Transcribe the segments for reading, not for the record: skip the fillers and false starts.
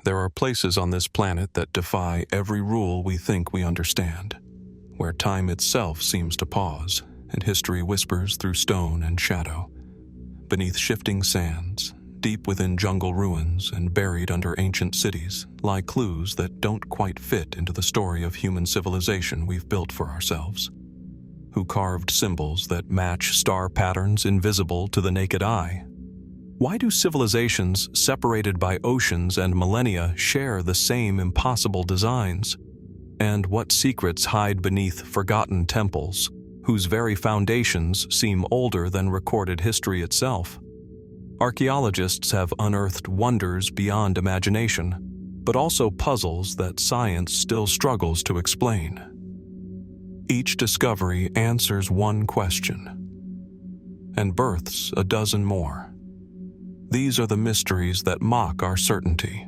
There are places on this planet that defy every rule we think we understand, where time itself seems to pause and history whispers through stone and shadow. Beneath shifting sands, deep within jungle ruins and buried under ancient cities, lie clues that don't quite fit into the story of human civilization we've built for ourselves. Who carved symbols that match star patterns invisible to the naked eye? Why do civilizations separated by oceans and millennia share the same impossible designs? And what secrets hide beneath forgotten temples, whose very foundations seem older than recorded history itself? Archaeologists have unearthed wonders beyond imagination, but also puzzles that science still struggles to explain. Each discovery answers one question, and births a dozen more. These are the mysteries that mock our certainty,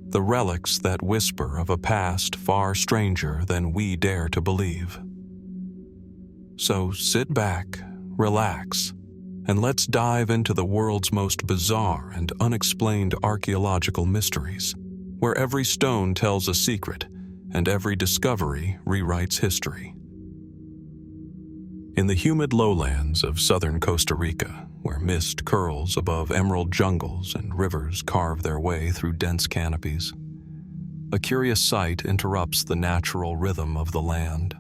the relics that whisper of a past far stranger than we dare to believe. So sit back, relax, and let's dive into the world's most bizarre and unexplained archaeological mysteries, where every stone tells a secret and every discovery rewrites history. In the humid lowlands of southern Costa Rica, where mist curls above emerald jungles and rivers carve their way through dense canopies, a curious sight interrupts the natural rhythm of the land.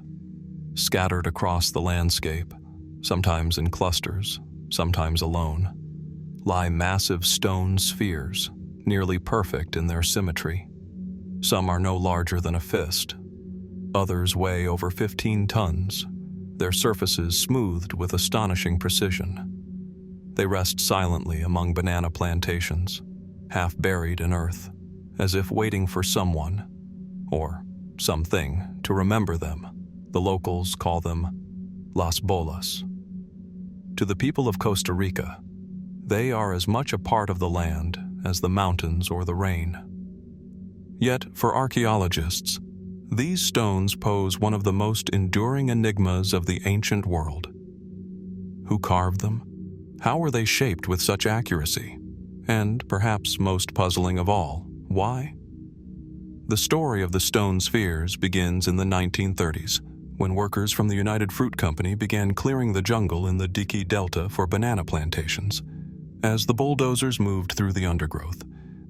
Scattered across the landscape, sometimes in clusters, sometimes alone, lie massive stone spheres, nearly perfect in their symmetry. Some are no larger than a fist. Others weigh over 15 tons, their surfaces smoothed with astonishing precision. They rest silently among banana plantations, half buried in earth, as if waiting for someone, or something, to remember them. The locals call them Las Bolas. To the people of Costa Rica, they are as much a part of the land as the mountains or the rain. Yet, for archaeologists, these stones pose one of the most enduring enigmas of the ancient world. Who carved them? How were they shaped with such accuracy? And, perhaps most puzzling of all, why? The story of the stone spheres begins in the 1930s, when workers from the United Fruit Company began clearing the jungle in the Diki Delta for banana plantations. As the bulldozers moved through the undergrowth,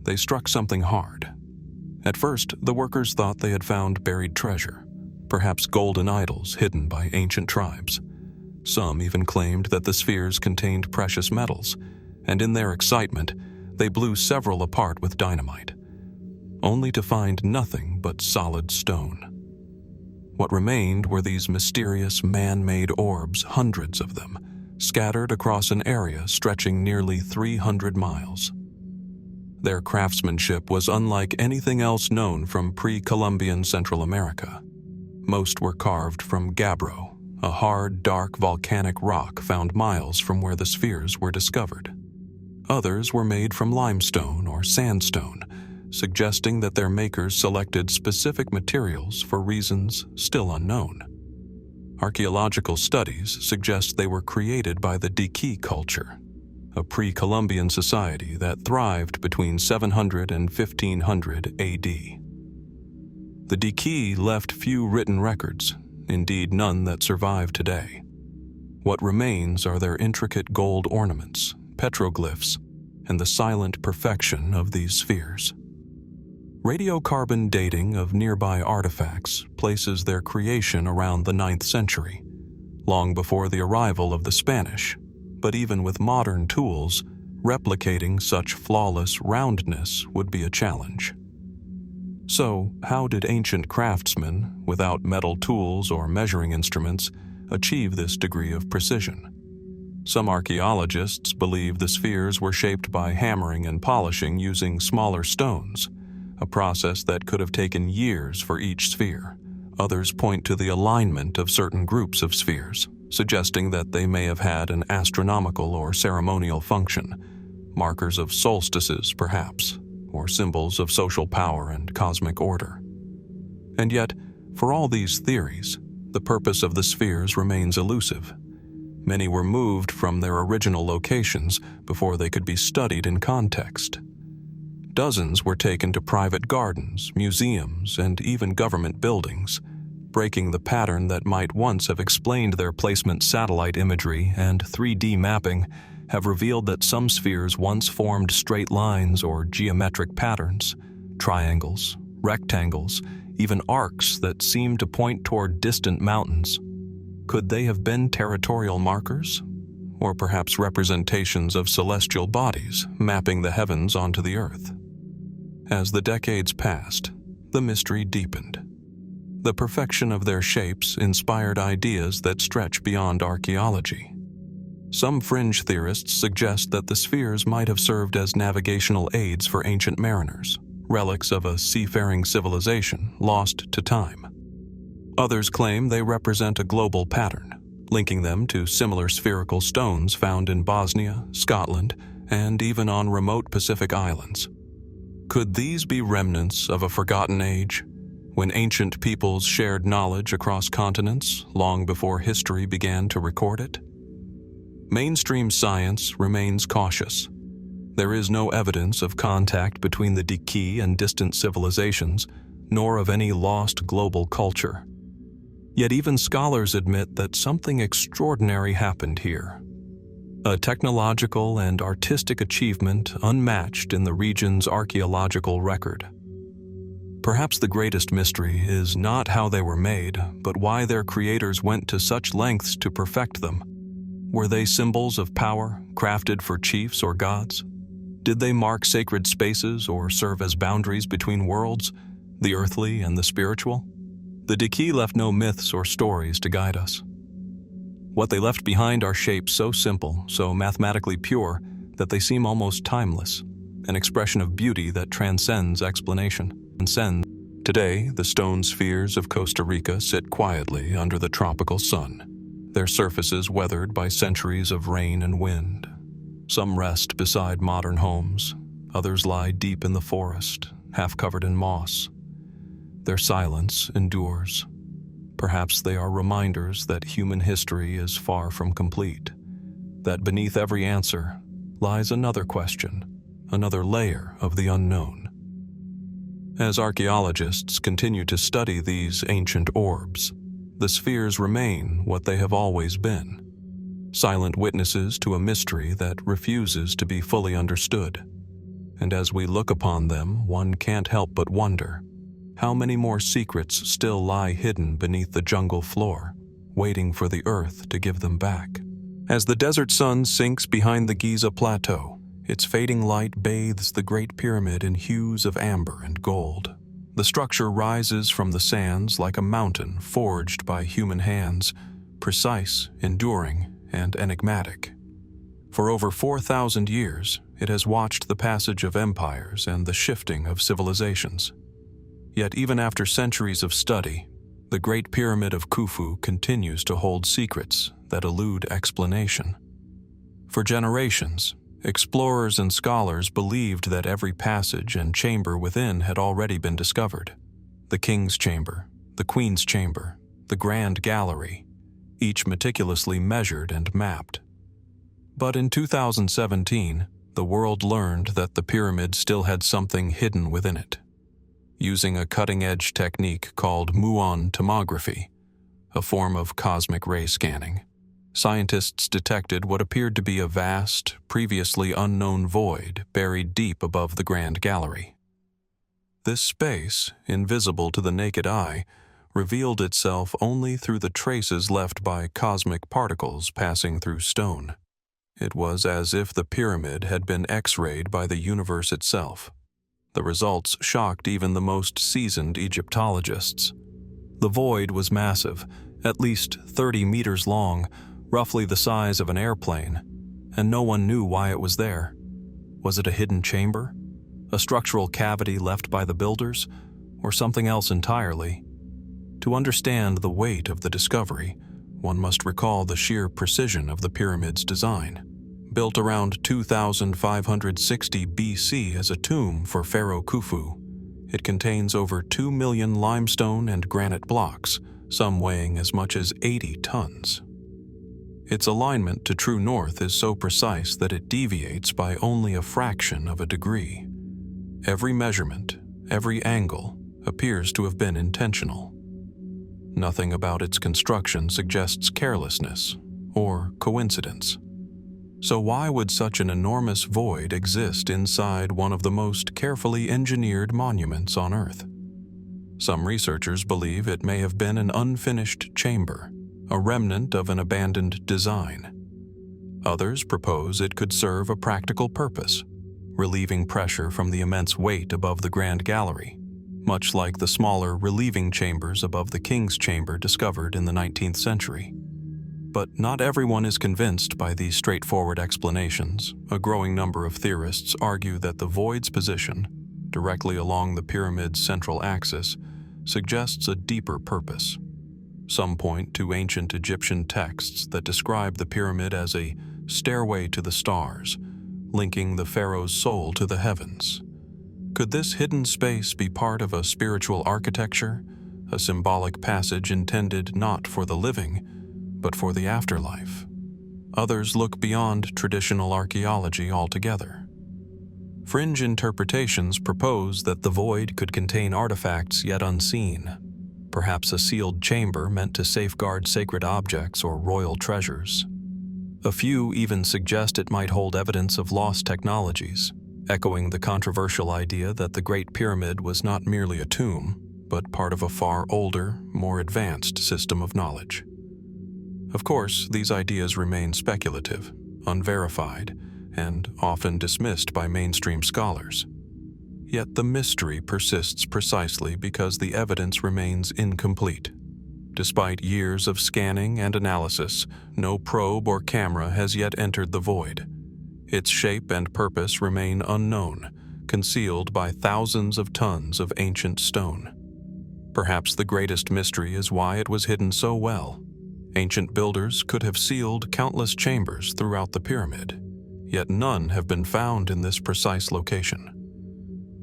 they struck something hard. At first, the workers thought they had found buried treasure, perhaps golden idols hidden by ancient tribes. Some even claimed that the spheres contained precious metals, and in their excitement, they blew several apart with dynamite, only to find nothing but solid stone. What remained were these mysterious man-made orbs, hundreds of them, scattered across an area stretching nearly 300 miles. Their craftsmanship was unlike anything else known from pre-Columbian Central America. Most were carved from gabbro, a hard, dark volcanic rock found miles from where the spheres were discovered. Others were made from limestone or sandstone, suggesting that their makers selected specific materials for reasons still unknown. Archaeological studies suggest they were created by the Diki culture, a pre-Columbian society that thrived between 700 and 1500 AD. The Diki left few written records, indeed none that survive today. What remains are their intricate gold ornaments, petroglyphs, and the silent perfection of these spheres. Radiocarbon dating of nearby artifacts places their creation around the 9th century, long before the arrival of the Spanish. But even with modern tools, replicating such flawless roundness would be a challenge. So, how did ancient craftsmen, without metal tools or measuring instruments, achieve this degree of precision? Some archaeologists believe the spheres were shaped by hammering and polishing using smaller stones, a process that could have taken years for each sphere. Others point to the alignment of certain groups of spheres, suggesting that they may have had an astronomical or ceremonial function, markers of solstices perhaps, or symbols of social power and cosmic order. And yet, for all these theories, the purpose of the spheres remains elusive. Many were moved from their original locations before they could be studied in context. Dozens were taken to private gardens, museums, and even government buildings, breaking the pattern that might once have explained their placement. Satellite imagery and 3D mapping have revealed that some spheres once formed straight lines or geometric patterns, triangles, rectangles, even arcs that seem to point toward distant mountains. Could they have been territorial markers? Or perhaps representations of celestial bodies mapping the heavens onto the earth? As the decades passed, the mystery deepened. The perfection of their shapes inspired ideas that stretch beyond archaeology. Some fringe theorists suggest that the spheres might have served as navigational aids for ancient mariners, relics of a seafaring civilization lost to time. Others claim they represent a global pattern, linking them to similar spherical stones found in Bosnia, Scotland, and even on remote Pacific islands. Could these be remnants of a forgotten age, when ancient peoples shared knowledge across continents long before history began to record it? Mainstream science remains cautious. There is no evidence of contact between the Diki and distant civilizations, nor of any lost global culture. Yet even scholars admit that something extraordinary happened here. A technological and artistic achievement unmatched in the region's archaeological record. Perhaps the greatest mystery is not how they were made, but why their creators went to such lengths to perfect them. Were they symbols of power, crafted for chiefs or gods? Did they mark sacred spaces or serve as boundaries between worlds, the earthly and the spiritual? The Diki left no myths or stories to guide us. What they left behind are shapes so simple, so mathematically pure, that they seem almost timeless, an expression of beauty that transcends explanation. Today, the stone spheres of Costa Rica sit quietly under the tropical sun, their surfaces weathered by centuries of rain and wind. Some rest beside modern homes, others lie deep in the forest, half covered in moss. Their silence endures. Perhaps they are reminders that human history is far from complete, that beneath every answer lies another question, another layer of the unknown. As archaeologists continue to study these ancient orbs, the spheres remain what they have always been, silent witnesses to a mystery that refuses to be fully understood. And as we look upon them, one can't help but wonder, how many more secrets still lie hidden beneath the jungle floor, waiting for the earth to give them back? As the desert sun sinks behind the Giza Plateau, its fading light bathes the Great Pyramid in hues of amber and gold. The structure rises from the sands like a mountain forged by human hands, precise, enduring, and enigmatic. For over 4,000 years, it has watched the passage of empires and the shifting of civilizations. Yet even after centuries of study, the Great Pyramid of Khufu continues to hold secrets that elude explanation. For generations, explorers and scholars believed that every passage and chamber within had already been discovered. The King's Chamber, the Queen's Chamber, the Grand Gallery, each meticulously measured and mapped. But in 2017, the world learned that the pyramid still had something hidden within it. Using a cutting-edge technique called muon tomography, a form of cosmic ray scanning, scientists detected what appeared to be a vast, previously unknown void buried deep above the Grand Gallery. This space, invisible to the naked eye, revealed itself only through the traces left by cosmic particles passing through stone. It was as if the pyramid had been X-rayed by the universe itself. The results shocked even the most seasoned Egyptologists. The void was massive, at least 30 meters long, roughly the size of an airplane, and no one knew why it was there. Was it a hidden chamber? A structural cavity left by the builders? Or something else entirely? To understand the weight of the discovery, one must recall the sheer precision of the pyramid's design. Built around 2560 BC as a tomb for Pharaoh Khufu, it contains over 2 million limestone and granite blocks, some weighing as much as 80 tons. Its alignment to true north is so precise that it deviates by only a fraction of a degree. Every measurement, every angle, appears to have been intentional. Nothing about its construction suggests carelessness or coincidence. So why would such an enormous void exist inside one of the most carefully engineered monuments on Earth? Some researchers believe it may have been an unfinished chamber, a remnant of an abandoned design. Others propose it could serve a practical purpose, relieving pressure from the immense weight above the Grand Gallery, much like the smaller relieving chambers above the King's Chamber discovered in the 19th century. But not everyone is convinced by these straightforward explanations. A growing number of theorists argue that the void's position, directly along the pyramid's central axis, suggests a deeper purpose. Some point to ancient Egyptian texts that describe the pyramid as a stairway to the stars, linking the pharaoh's soul to the heavens. Could this hidden space be part of a spiritual architecture, a symbolic passage intended not for the living, but for the afterlife? Others look beyond traditional archaeology altogether. Fringe interpretations propose that the void could contain artifacts yet unseen, perhaps a sealed chamber meant to safeguard sacred objects or royal treasures. A few even suggest it might hold evidence of lost technologies, echoing the controversial idea that the Great Pyramid was not merely a tomb, but part of a far older, more advanced system of knowledge. Of course, these ideas remain speculative, unverified, and often dismissed by mainstream scholars. Yet the mystery persists precisely because the evidence remains incomplete. Despite years of scanning and analysis, no probe or camera has yet entered the void. Its shape and purpose remain unknown, concealed by thousands of tons of ancient stone. Perhaps the greatest mystery is why it was hidden so well. Ancient builders could have sealed countless chambers throughout the pyramid, yet none have been found in this precise location.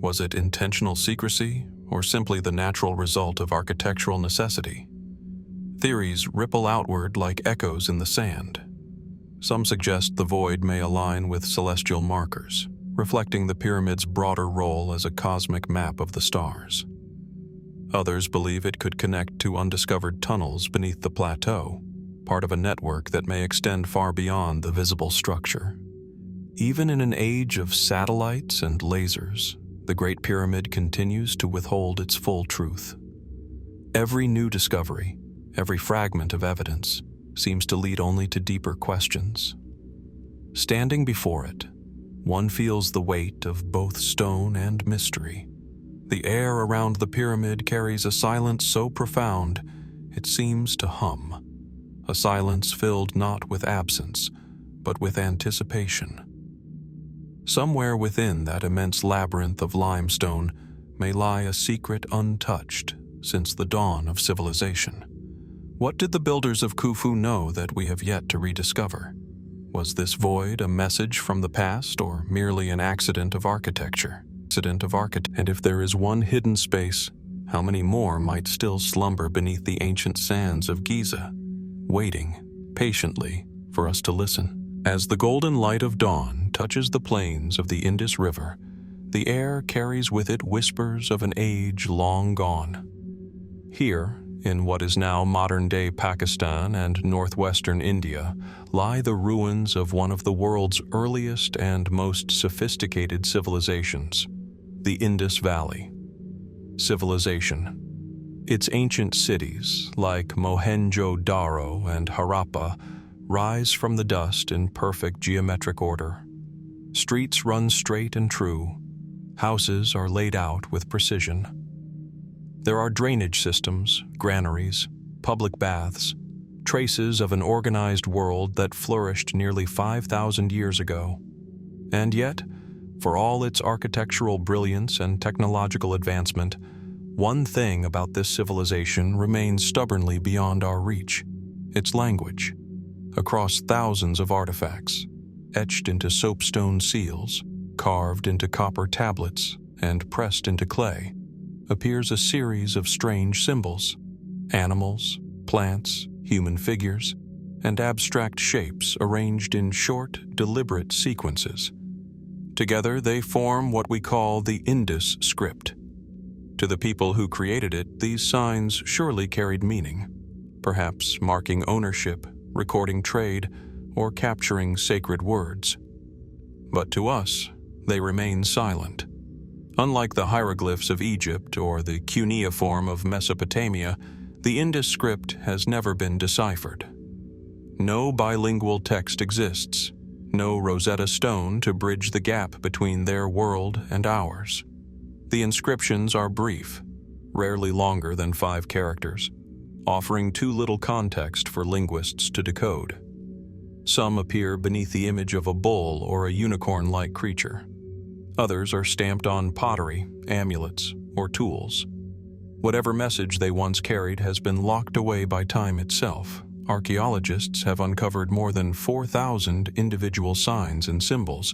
Was it intentional secrecy, or simply the natural result of architectural necessity? Theories ripple outward like echoes in the sand. Some suggest the void may align with celestial markers, reflecting the pyramid's broader role as a cosmic map of the stars. Others believe it could connect to undiscovered tunnels beneath the plateau, part of a network that may extend far beyond the visible structure. Even in an age of satellites and lasers, the Great Pyramid continues to withhold its full truth. Every new discovery, every fragment of evidence, seems to lead only to deeper questions. Standing before it, one feels the weight of both stone and mystery. The air around the pyramid carries a silence so profound it seems to hum, a silence filled not with absence, but with anticipation. Somewhere within that immense labyrinth of limestone may lie a secret untouched since the dawn of civilization. What did the builders of Khufu know that we have yet to rediscover? Was this void a message from the past or merely an accident of architecture? And if there is one hidden space, how many more might still slumber beneath the ancient sands of Giza, waiting patiently for us to listen? As the golden light of dawn touches the plains of the Indus River, the air carries with it whispers of an age long gone. Here, in what is now modern-day Pakistan and northwestern India, lie the ruins of one of the world's earliest and most sophisticated civilizations, the Indus Valley. Civilization. Its ancient cities, like Mohenjo-Daro and Harappa, rise from the dust in perfect geometric order. Streets run straight and true. Houses are laid out with precision. There are drainage systems, granaries, public baths, traces of an organized world that flourished nearly 5,000 years ago. And yet, for all its architectural brilliance and technological advancement, one thing about this civilization remains stubbornly beyond our reach: its language. Across thousands of artifacts, etched into soapstone seals, carved into copper tablets, and pressed into clay, appears a series of strange symbols: animals, plants, human figures, and abstract shapes arranged in short, deliberate sequences. Together, they form what we call the Indus script. To the people who created it, these signs surely carried meaning, perhaps marking ownership, recording trade, or capturing sacred words. But to us, they remain silent. Unlike the hieroglyphs of Egypt or the cuneiform of Mesopotamia, the Indus script has never been deciphered. No bilingual text exists, no Rosetta Stone to bridge the gap between their world and ours. The inscriptions are brief, rarely longer than 5 characters, offering too little context for linguists to decode. Some appear beneath the image of a bull or a unicorn-like creature. Others are stamped on pottery, amulets, or tools. Whatever message they once carried has been locked away by time itself. Archaeologists have uncovered more than 4,000 individual signs and symbols,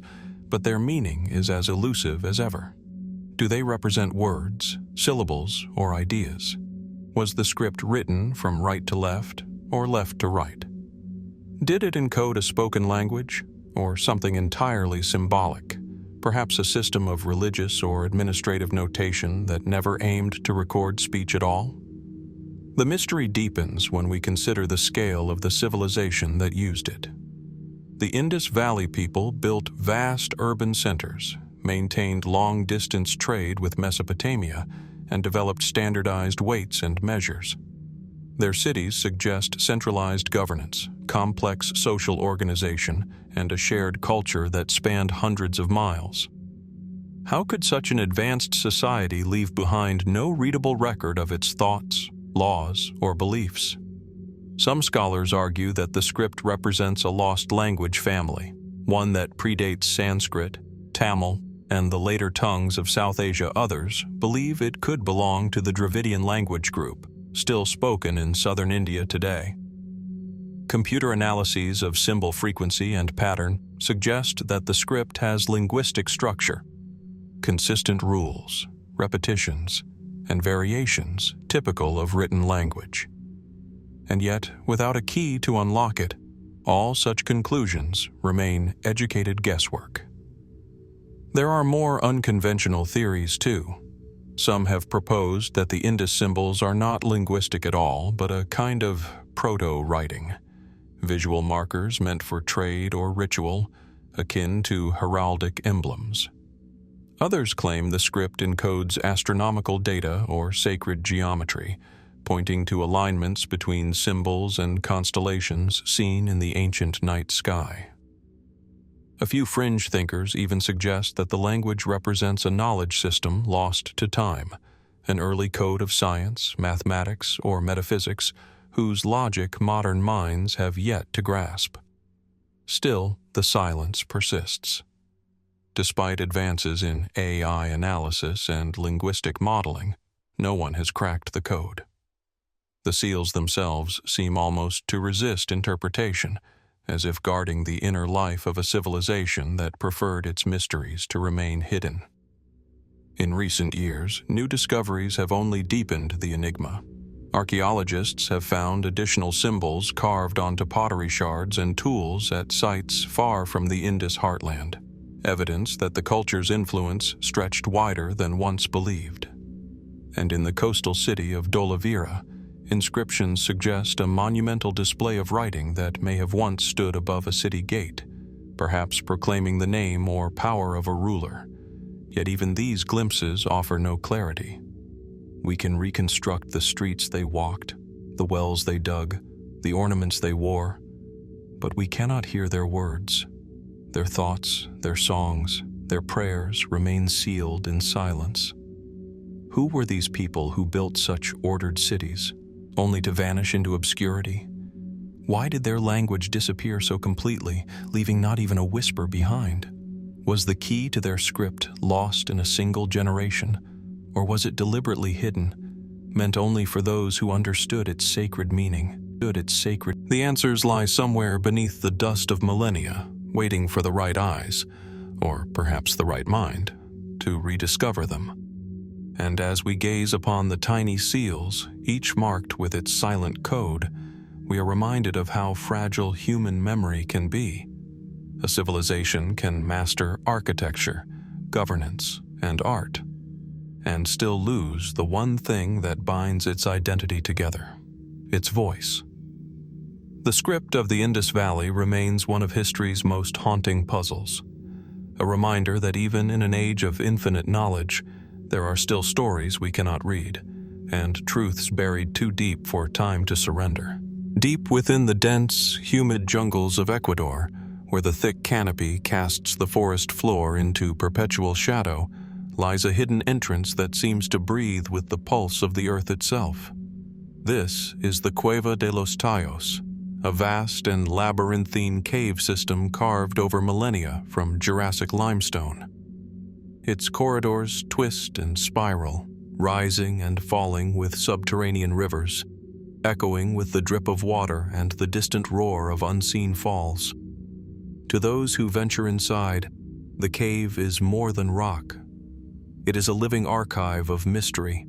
but their meaning is as elusive as ever. Do they represent words, syllables, or ideas? Was the script written from right to left or left to right? Did it encode a spoken language or something entirely symbolic, perhaps a system of religious or administrative notation that never aimed to record speech at all? The mystery deepens when we consider the scale of the civilization that used it. The Indus Valley people built vast urban centers, maintained long-distance trade with Mesopotamia, and developed standardized weights and measures. Their cities suggest centralized governance, complex social organization, and a shared culture that spanned hundreds of miles. How could such an advanced society leave behind no readable record of its thoughts, laws, or beliefs? Some scholars argue that the script represents a lost language family, one that predates Sanskrit, Tamil, and the later tongues of South Asia. Others believe it could belong to the Dravidian language group, still spoken in southern India today. Computer analyses of symbol frequency and pattern suggest that the script has linguistic structure, consistent rules, repetitions, and variations typical of written language. And yet, without a key to unlock it, all such conclusions remain educated guesswork. There are more unconventional theories, too. Some have proposed that the Indus symbols are not linguistic at all, but a kind of proto-writing, visual markers meant for trade or ritual, akin to heraldic emblems. Others claim the script encodes astronomical data or sacred geometry, pointing to alignments between symbols and constellations seen in the ancient night sky. A few fringe thinkers even suggest that the language represents a knowledge system lost to time, an early code of science, mathematics, or metaphysics whose logic modern minds have yet to grasp. Still, the silence persists. Despite advances in AI analysis and linguistic modeling, no one has cracked the code. The seals themselves seem almost to resist interpretation, as if guarding the inner life of a civilization that preferred its mysteries to remain hidden. In recent years, new discoveries have only deepened the enigma. Archaeologists have found additional symbols carved onto pottery shards and tools at sites far from the Indus heartland, evidence that the culture's influence stretched wider than once believed. And in the coastal city of Dolavira, inscriptions suggest a monumental display of writing that may have once stood above a city gate, perhaps proclaiming the name or power of a ruler. Yet even these glimpses offer no clarity. We can reconstruct the streets they walked, the wells they dug, the ornaments they wore, but we cannot hear their words. Their thoughts, their songs, their prayers remain sealed in silence. Who were these people who built such ordered cities, only to vanish into obscurity? Why did their language disappear so completely, leaving not even a whisper behind? Was the key to their script lost in a single generation, or was it deliberately hidden, meant only for those who understood its sacred meaning? The answers lie somewhere beneath the dust of millennia, waiting for the right eyes, or perhaps the right mind, to rediscover them. And as we gaze upon the tiny seals, each marked with its silent code, we are reminded of how fragile human memory can be. A civilization can master architecture, governance, and art, and still lose the one thing that binds its identity together: its voice. The script of the Indus Valley remains one of history's most haunting puzzles, a reminder that even in an age of infinite knowledge, there are still stories we cannot read, and truths buried too deep for time to surrender. Deep within the dense, humid jungles of Ecuador, where the thick canopy casts the forest floor into perpetual shadow, lies a hidden entrance that seems to breathe with the pulse of the earth itself. This is the Cueva de los Tallos, a vast and labyrinthine cave system carved over millennia from Jurassic limestone. Its corridors twist and spiral, rising and falling with subterranean rivers, echoing with the drip of water and the distant roar of unseen falls. To those who venture inside, the cave is more than rock. It is a living archive of mystery,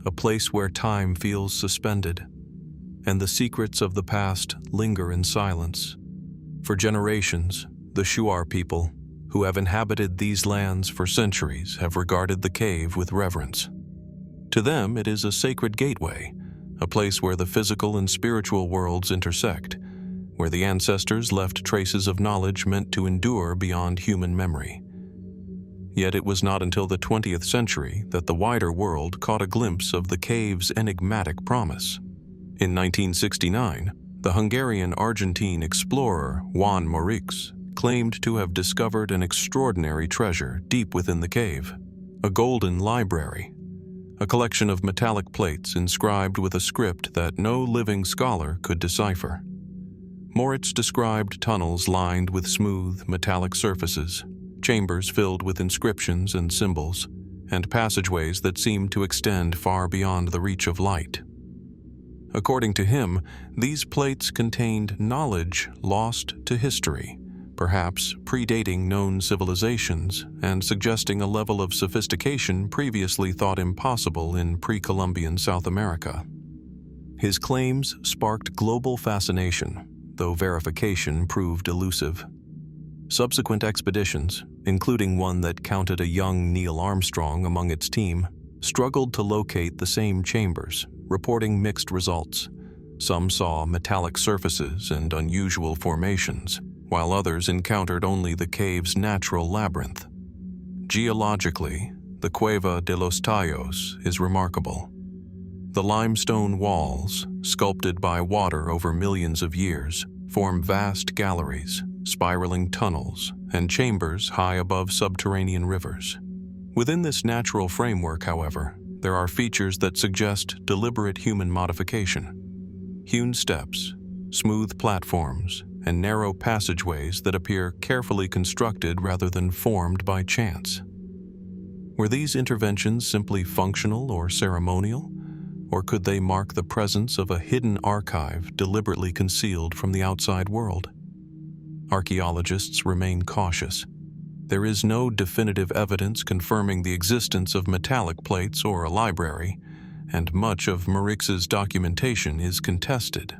a place where time feels suspended, and the secrets of the past linger in silence. For generations, the Shuar people, who have inhabited these lands for centuries, have regarded the cave with reverence. To them, it is a sacred gateway, a place where the physical and spiritual worlds intersect, where the ancestors left traces of knowledge meant to endure beyond human memory. Yet it was not until the 20th century that the wider world caught a glimpse of the cave's enigmatic promise. In 1969, the Hungarian-Argentine explorer Juan Morix claimed to have discovered an extraordinary treasure deep within the cave, a golden library, a collection of metallic plates inscribed with a script that no living scholar could decipher. Moritz described tunnels lined with smooth, metallic surfaces, chambers filled with inscriptions and symbols, and passageways that seemed to extend far beyond the reach of light. According to him, these plates contained knowledge lost to history, perhaps predating known civilizations and suggesting a level of sophistication previously thought impossible in pre-Columbian South America. His claims sparked global fascination, though verification proved elusive. Subsequent expeditions, including one that counted a young Neil Armstrong among its team, struggled to locate the same chambers, reporting mixed results. Some saw metallic surfaces and unusual formations, while others encountered only the cave's natural labyrinth. Geologically, the Cueva de los Tallos is remarkable. The limestone walls, sculpted by water over millions of years, form vast galleries, spiraling tunnels, and chambers high above subterranean rivers. Within this natural framework, however, there are features that suggest deliberate human modification. Hewn steps, smooth platforms, and narrow passageways that appear carefully constructed rather than formed by chance. Were these interventions simply functional or ceremonial, or could they mark the presence of a hidden archive deliberately concealed from the outside world? Archaeologists remain cautious. There is no definitive evidence confirming the existence of metallic plates or a library, and much of Morix's documentation is contested.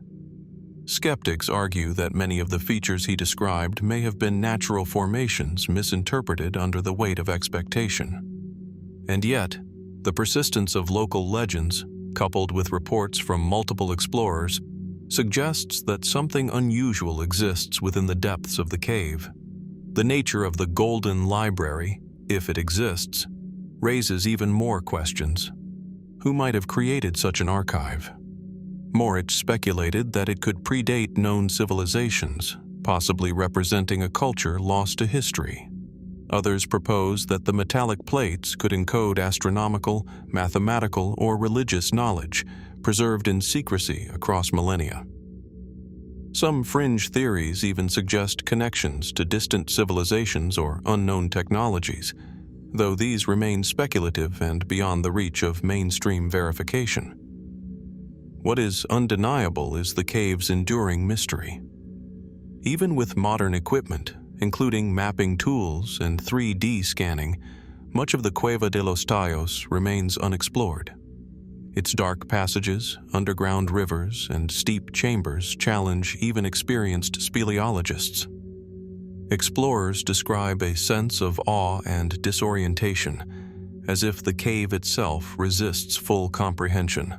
Skeptics argue that many of the features he described may have been natural formations misinterpreted under the weight of expectation. And yet, the persistence of local legends, coupled with reports from multiple explorers, suggests that something unusual exists within the depths of the cave. The nature of the Golden Library, if it exists, raises even more questions. Who might have created such an archive? Moritz speculated that it could predate known civilizations, possibly representing a culture lost to history. Others propose that the metallic plates could encode astronomical, mathematical, or religious knowledge, preserved in secrecy across millennia. Some fringe theories even suggest connections to distant civilizations or unknown technologies, though these remain speculative and beyond the reach of mainstream verification. What is undeniable is the cave's enduring mystery. Even with modern equipment, including mapping tools and 3D scanning, much of the Cueva de los Tallos remains unexplored. Its dark passages, underground rivers, and steep chambers challenge even experienced speleologists. Explorers describe a sense of awe and disorientation, as if the cave itself resists full comprehension.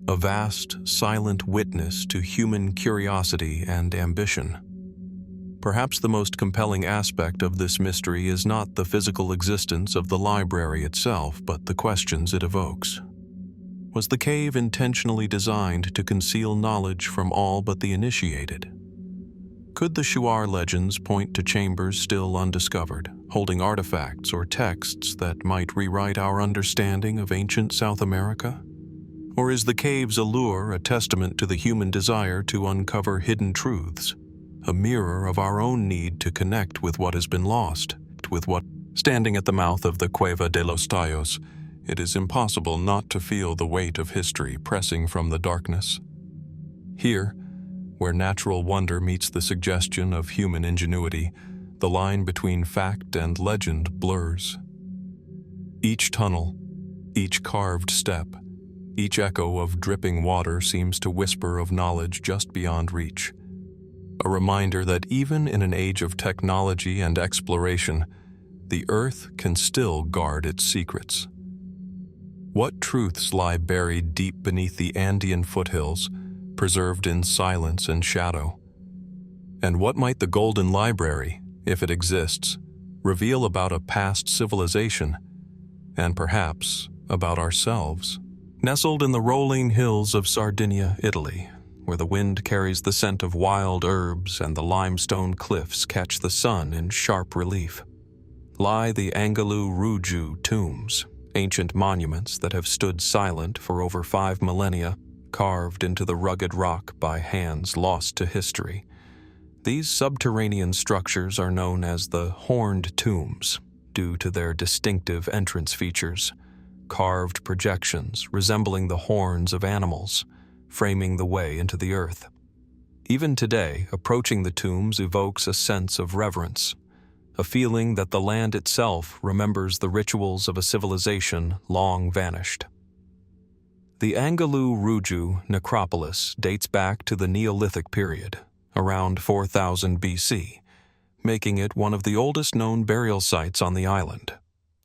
A vast, silent witness to human curiosity and ambition. Perhaps the most compelling aspect of this mystery is not the physical existence of the library itself, but the questions it evokes. Was the cave intentionally designed to conceal knowledge from all but the initiated? Could the Shuar legends point to chambers still undiscovered, holding artifacts or texts that might rewrite our understanding of ancient South America? Or is the cave's allure a testament to the human desire to uncover hidden truths, a mirror of our own need to connect with what has been lost, Standing at the mouth of the Cueva de los Tallos, it is impossible not to feel the weight of history pressing from the darkness. Here, where natural wonder meets the suggestion of human ingenuity, the line between fact and legend blurs. Each tunnel, each carved step, each echo of dripping water seems to whisper of knowledge just beyond reach. A reminder that even in an age of technology and exploration, the earth can still guard its secrets. What truths lie buried deep beneath the Andean foothills, preserved in silence and shadow? And what might the Golden Library, if it exists, reveal about a past civilization, and perhaps about ourselves? Nestled in the rolling hills of Sardinia, Italy, where the wind carries the scent of wild herbs and the limestone cliffs catch the sun in sharp relief, lie the Anghelu Ruju tombs, ancient monuments that have stood silent for over 5 millennia, carved into the rugged rock by hands lost to history. These subterranean structures are known as the horned tombs, due to their distinctive entrance features, carved projections resembling the horns of animals, framing the way into the earth. Even today, approaching the tombs evokes a sense of reverence, a feeling that the land itself remembers the rituals of a civilization long vanished. The Anghelu Ruju necropolis dates back to the Neolithic period, around 4000 BC, making it one of the oldest known burial sites on the island.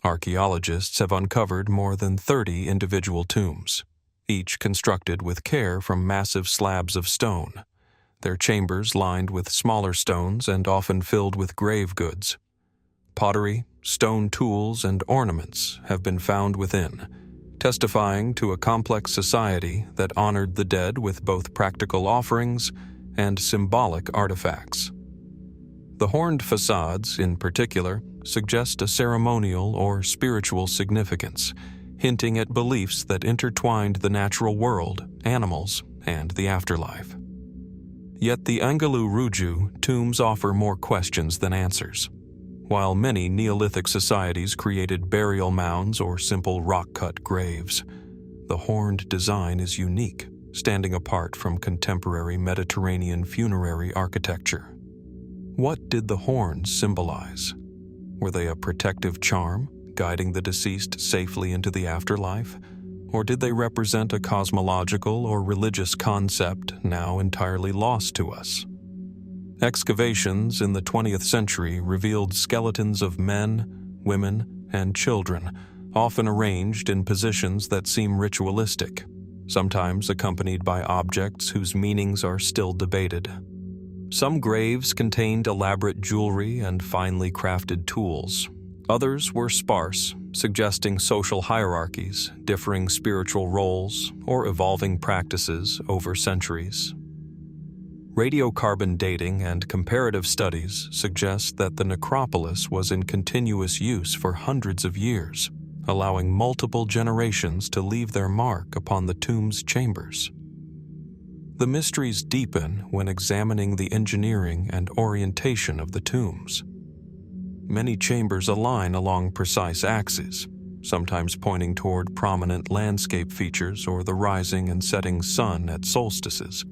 Archaeologists have uncovered more than 30 individual tombs, each constructed with care from massive slabs of stone, their chambers lined with smaller stones and often filled with grave goods. Pottery, stone tools, and ornaments have been found within, testifying to a complex society that honored the dead with both practical offerings and symbolic artifacts. The horned facades, in particular, suggest a ceremonial or spiritual significance, hinting at beliefs that intertwined the natural world, animals, and the afterlife. Yet the Anghelu Ruju tombs offer more questions than answers. While many Neolithic societies created burial mounds or simple rock-cut graves, the horned design is unique, standing apart from contemporary Mediterranean funerary architecture. What did the horns symbolize? Were they a protective charm, guiding the deceased safely into the afterlife? Or did they represent a cosmological or religious concept now entirely lost to us? Excavations in the 20th century revealed skeletons of men, women, and children, often arranged in positions that seem ritualistic, sometimes accompanied by objects whose meanings are still debated. Some graves contained elaborate jewelry and finely crafted tools. Others were sparse, suggesting social hierarchies, differing spiritual roles, or evolving practices over centuries. Radiocarbon dating and comparative studies suggest that the necropolis was in continuous use for hundreds of years, allowing multiple generations to leave their mark upon the tomb's chambers. The mysteries deepen when examining the engineering and orientation of the tombs. Many chambers align along precise axes, sometimes pointing toward prominent landscape features or the rising and setting sun at solstices.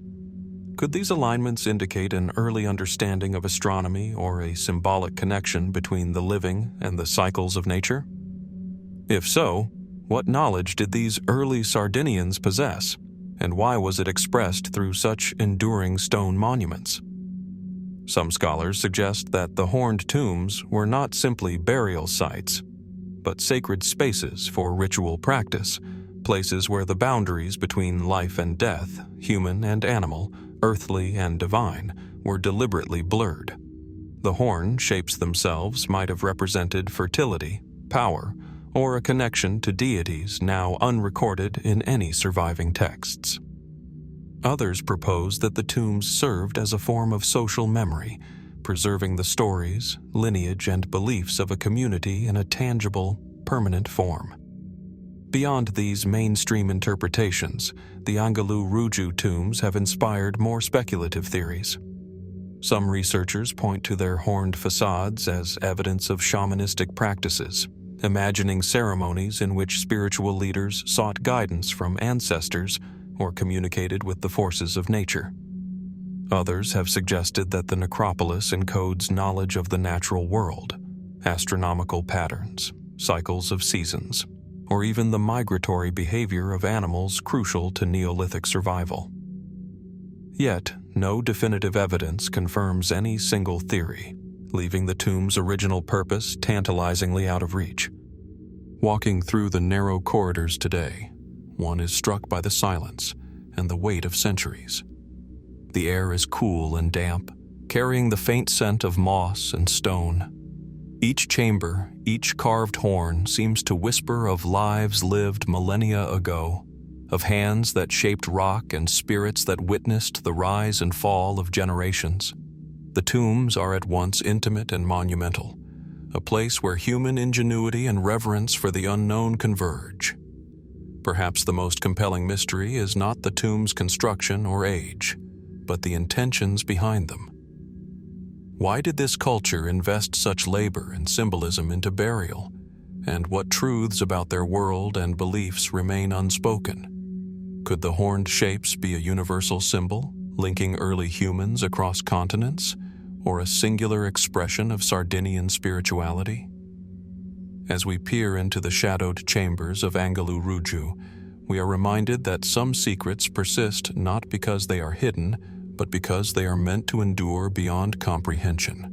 Could these alignments indicate an early understanding of astronomy or a symbolic connection between the living and the cycles of nature? If so, what knowledge did these early Sardinians possess, and why was it expressed through such enduring stone monuments? Some scholars suggest that the horned tombs were not simply burial sites, but sacred spaces for ritual practice, places where the boundaries between life and death, human and animal, earthly and divine, were deliberately blurred. The horn shapes themselves might have represented fertility, power, or a connection to deities now unrecorded in any surviving texts. Others propose that the tombs served as a form of social memory, preserving the stories, lineage, and beliefs of a community in a tangible, permanent form. Beyond these mainstream interpretations, the Anghelu Ruju tombs have inspired more speculative theories. Some researchers point to their horned facades as evidence of shamanistic practices, imagining ceremonies in which spiritual leaders sought guidance from ancestors or communicated with the forces of nature. Others have suggested that the necropolis encodes knowledge of the natural world, astronomical patterns, cycles of seasons, or even the migratory behavior of animals crucial to Neolithic survival. Yet, no definitive evidence confirms any single theory, leaving the tomb's original purpose tantalizingly out of reach. Walking through the narrow corridors today, one is struck by the silence and the weight of centuries. The air is cool and damp, carrying the faint scent of moss and stone. Each chamber, each carved horn seems to whisper of lives lived millennia ago, of hands that shaped rock and spirits that witnessed the rise and fall of generations. The tombs are at once intimate and monumental, a place where human ingenuity and reverence for the unknown converge. Perhaps the most compelling mystery is not the tomb's construction or age, but the intentions behind them. Why did this culture invest such labor and symbolism into burial, and what truths about their world and beliefs remain unspoken? Could the horned shapes be a universal symbol, linking early humans across continents, or a singular expression of Sardinian spirituality? As we peer into the shadowed chambers of Anghelu Ruju, we are reminded that some secrets persist not because they are hidden, but because they are meant to endure beyond comprehension.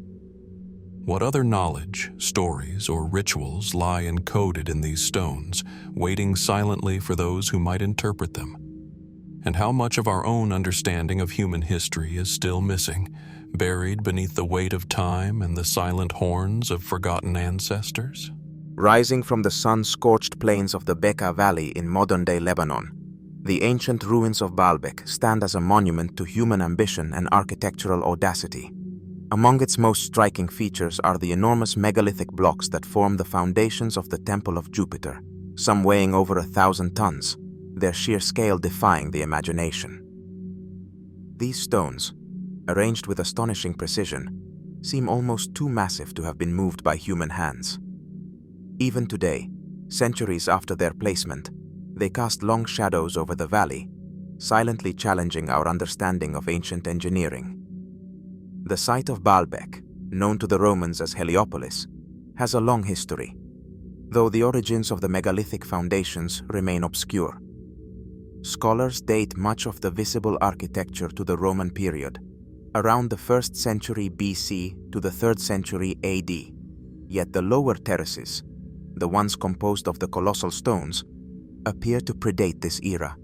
What other knowledge, stories, or rituals lie encoded in these stones, waiting silently for those who might interpret them? And how much of our own understanding of human history is still missing, buried beneath the weight of time and the silent horns of forgotten ancestors? Rising from the sun-scorched plains of the Bekaa Valley in modern-day Lebanon, the ancient ruins of Baalbek stand as a monument to human ambition and architectural audacity. Among its most striking features are the enormous megalithic blocks that form the foundations of the Temple of Jupiter, some weighing over 1,000 tons, their sheer scale defying the imagination. These stones, arranged with astonishing precision, seem almost too massive to have been moved by human hands. Even today, centuries after their placement, they cast long shadows over the valley, silently challenging our understanding of ancient engineering. The site of Baalbek, known to the Romans as Heliopolis, has a long history, though the origins of the megalithic foundations remain obscure. Scholars date much of the visible architecture to the Roman period, around the 1st century BC to the 3rd century AD, yet the lower terraces, the ones composed of the colossal stones, appear to predate this era.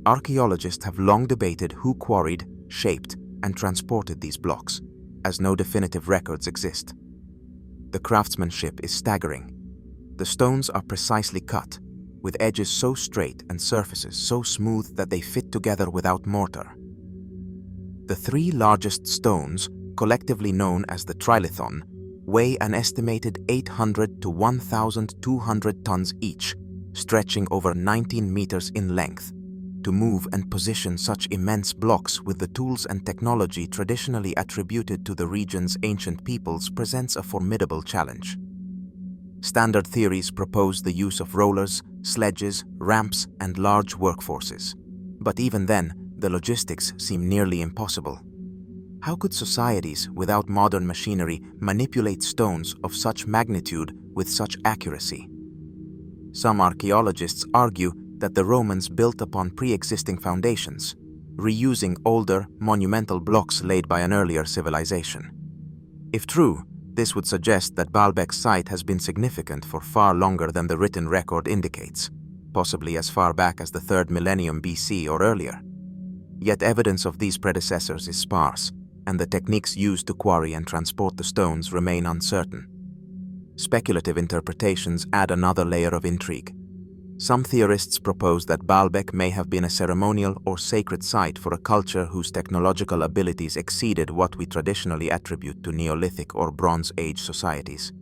Archaeologists have long debated who quarried, shaped, and transported these blocks, as no definitive records exist. The craftsmanship is staggering. The stones are precisely cut, with edges so straight and surfaces so smooth that they fit together without mortar. The 3 largest stones, collectively known as the trilithon, weigh an estimated 800 to 1,200 tons each, stretching over 19 meters in length. To move and position such immense blocks with the tools and technology traditionally attributed to the region's ancient peoples presents a formidable challenge. Standard theories propose the use of rollers, sledges, ramps, and large workforces. But even then, the logistics seem nearly impossible. How could societies without modern machinery manipulate stones of such magnitude with such accuracy? Some archaeologists argue that the Romans built upon pre-existing foundations, reusing older, monumental blocks laid by an earlier civilization. If true, this would suggest that Baalbek's site has been significant for far longer than the written record indicates, possibly as far back as the 3rd millennium BC or earlier. Yet evidence of these predecessors is sparse, and the techniques used to quarry and transport the stones remain uncertain. Speculative interpretations add another layer of intrigue. Some theorists propose that Baalbek may have been a ceremonial or sacred site for a culture whose technological abilities exceeded what we traditionally attribute to Neolithic or Bronze Age societies.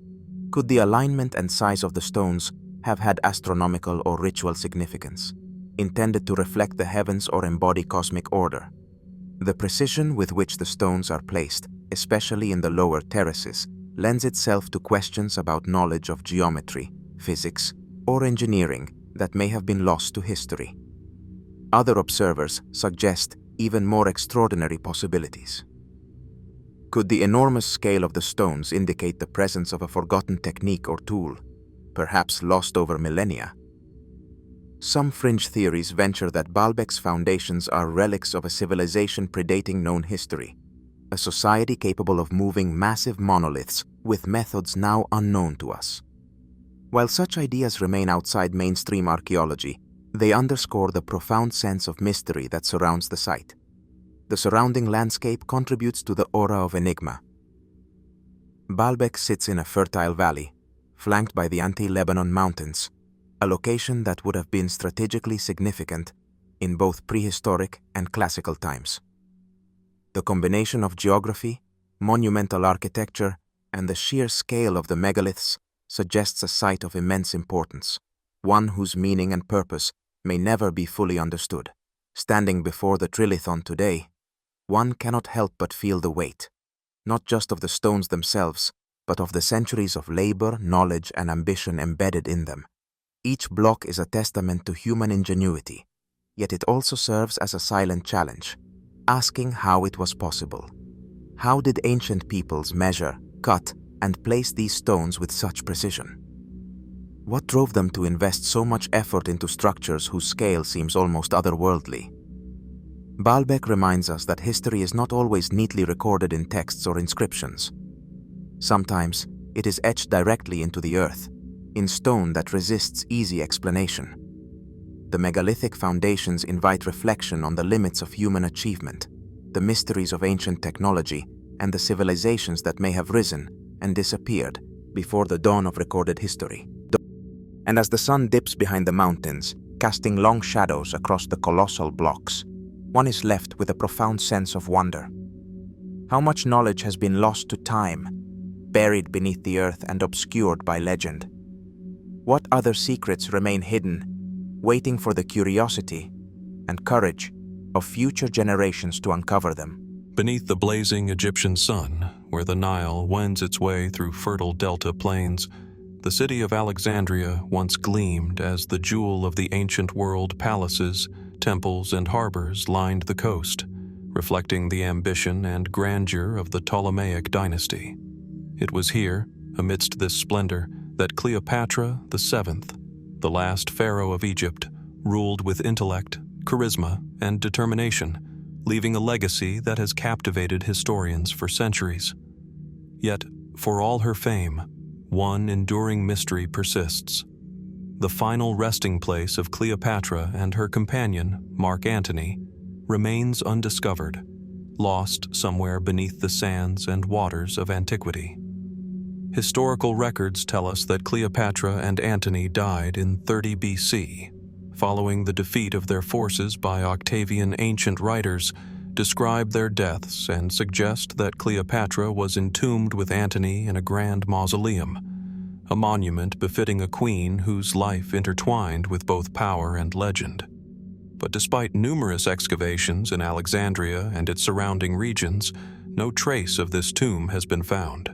Could the alignment and size of the stones have had astronomical or ritual significance, intended to reflect the heavens or embody cosmic order? The precision with which the stones are placed, especially in the lower terraces, lends itself to questions about knowledge of geometry, physics, or engineering that may have been lost to history. Other observers suggest even more extraordinary possibilities. Could the enormous scale of the stones indicate the presence of a forgotten technique or tool, perhaps lost over millennia? Some fringe theories venture that Baalbek's foundations are relics of a civilization predating known history, a society capable of moving massive monoliths with methods now unknown to us. While such ideas remain outside mainstream archaeology, they underscore the profound sense of mystery that surrounds the site. The surrounding landscape contributes to the aura of enigma. Baalbek sits in a fertile valley, flanked by the Anti-Lebanon Mountains, a location that would have been strategically significant in both prehistoric and classical times. The combination of geography, monumental architecture, and the sheer scale of the megaliths suggests a site of immense importance, one whose meaning and purpose may never be fully understood. Standing before the Trilithon today, one cannot help but feel the weight, not just of the stones themselves, but of the centuries of labor, knowledge, and ambition embedded in them. Each block is a testament to human ingenuity, yet it also serves as a silent challenge, asking how it was possible. How did ancient peoples measure, cut, and place these stones with such precision? What drove them to invest so much effort into structures whose scale seems almost otherworldly? Baalbek reminds us that history is not always neatly recorded in texts or inscriptions. Sometimes it is etched directly into the earth, in stone that resists easy explanation. The megalithic foundations invite reflection on the limits of human achievement, the mysteries of ancient technology, and the civilizations that may have risen and disappeared before the dawn of recorded history. And as the sun dips behind the mountains, casting long shadows across the colossal blocks, one is left with a profound sense of wonder. How much knowledge has been lost to time, buried beneath the earth and obscured by legend? What other secrets remain hidden, waiting for the curiosity and courage of future generations to uncover them? Beneath the blazing Egyptian sun, where the Nile wends its way through fertile delta plains, the city of Alexandria once gleamed as the jewel of the ancient world. Palaces, temples, and harbors lined the coast, reflecting the ambition and grandeur of the Ptolemaic dynasty. It was here, amidst this splendor, that Cleopatra VII, the last pharaoh of Egypt, ruled with intellect, charisma, and determination, leaving a legacy that has captivated historians for centuries. Yet, for all her fame, one enduring mystery persists. The final resting place of Cleopatra and her companion, Mark Antony, remains undiscovered, lost somewhere beneath the sands and waters of antiquity. Historical records tell us that Cleopatra and Antony died in 30 BC, following the defeat of their forces by Octavian. Ancient writers describe their deaths and suggest that Cleopatra was entombed with Antony in a grand mausoleum, a monument befitting a queen whose life intertwined with both power and legend. But despite numerous excavations in Alexandria and its surrounding regions, no trace of this tomb has been found.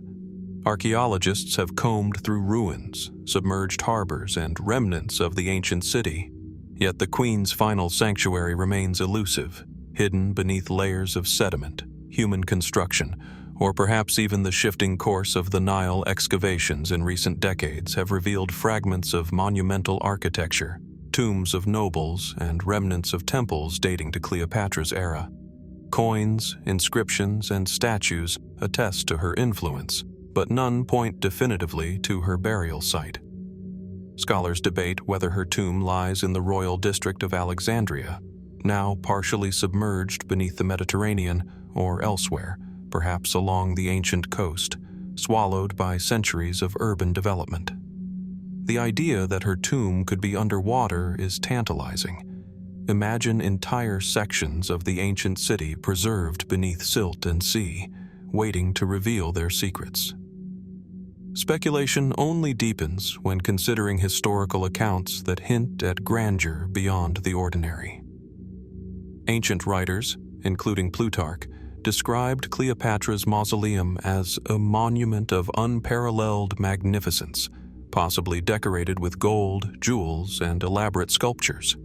Archaeologists have combed through ruins, submerged harbors, and remnants of the ancient city, yet the queen's final sanctuary remains elusive, hidden beneath layers of sediment, human construction, or perhaps even the shifting course of the Nile. Excavations in recent decades have revealed fragments of monumental architecture, tombs of nobles and remnants of temples dating to Cleopatra's era. Coins, inscriptions, and statues attest to her influence, but none point definitively to her burial site. Scholars debate whether her tomb lies in the royal district of Alexandria, now partially submerged beneath the Mediterranean, or elsewhere, perhaps along the ancient coast, swallowed by centuries of urban development. The idea that her tomb could be underwater is tantalizing. Imagine entire sections of the ancient city preserved beneath silt and sea, waiting to reveal their secrets. Speculation only deepens when considering historical accounts that hint at grandeur beyond the ordinary. Ancient writers, including Plutarch, described Cleopatra's mausoleum as a monument of unparalleled magnificence, possibly decorated with gold, jewels, and elaborate sculptures.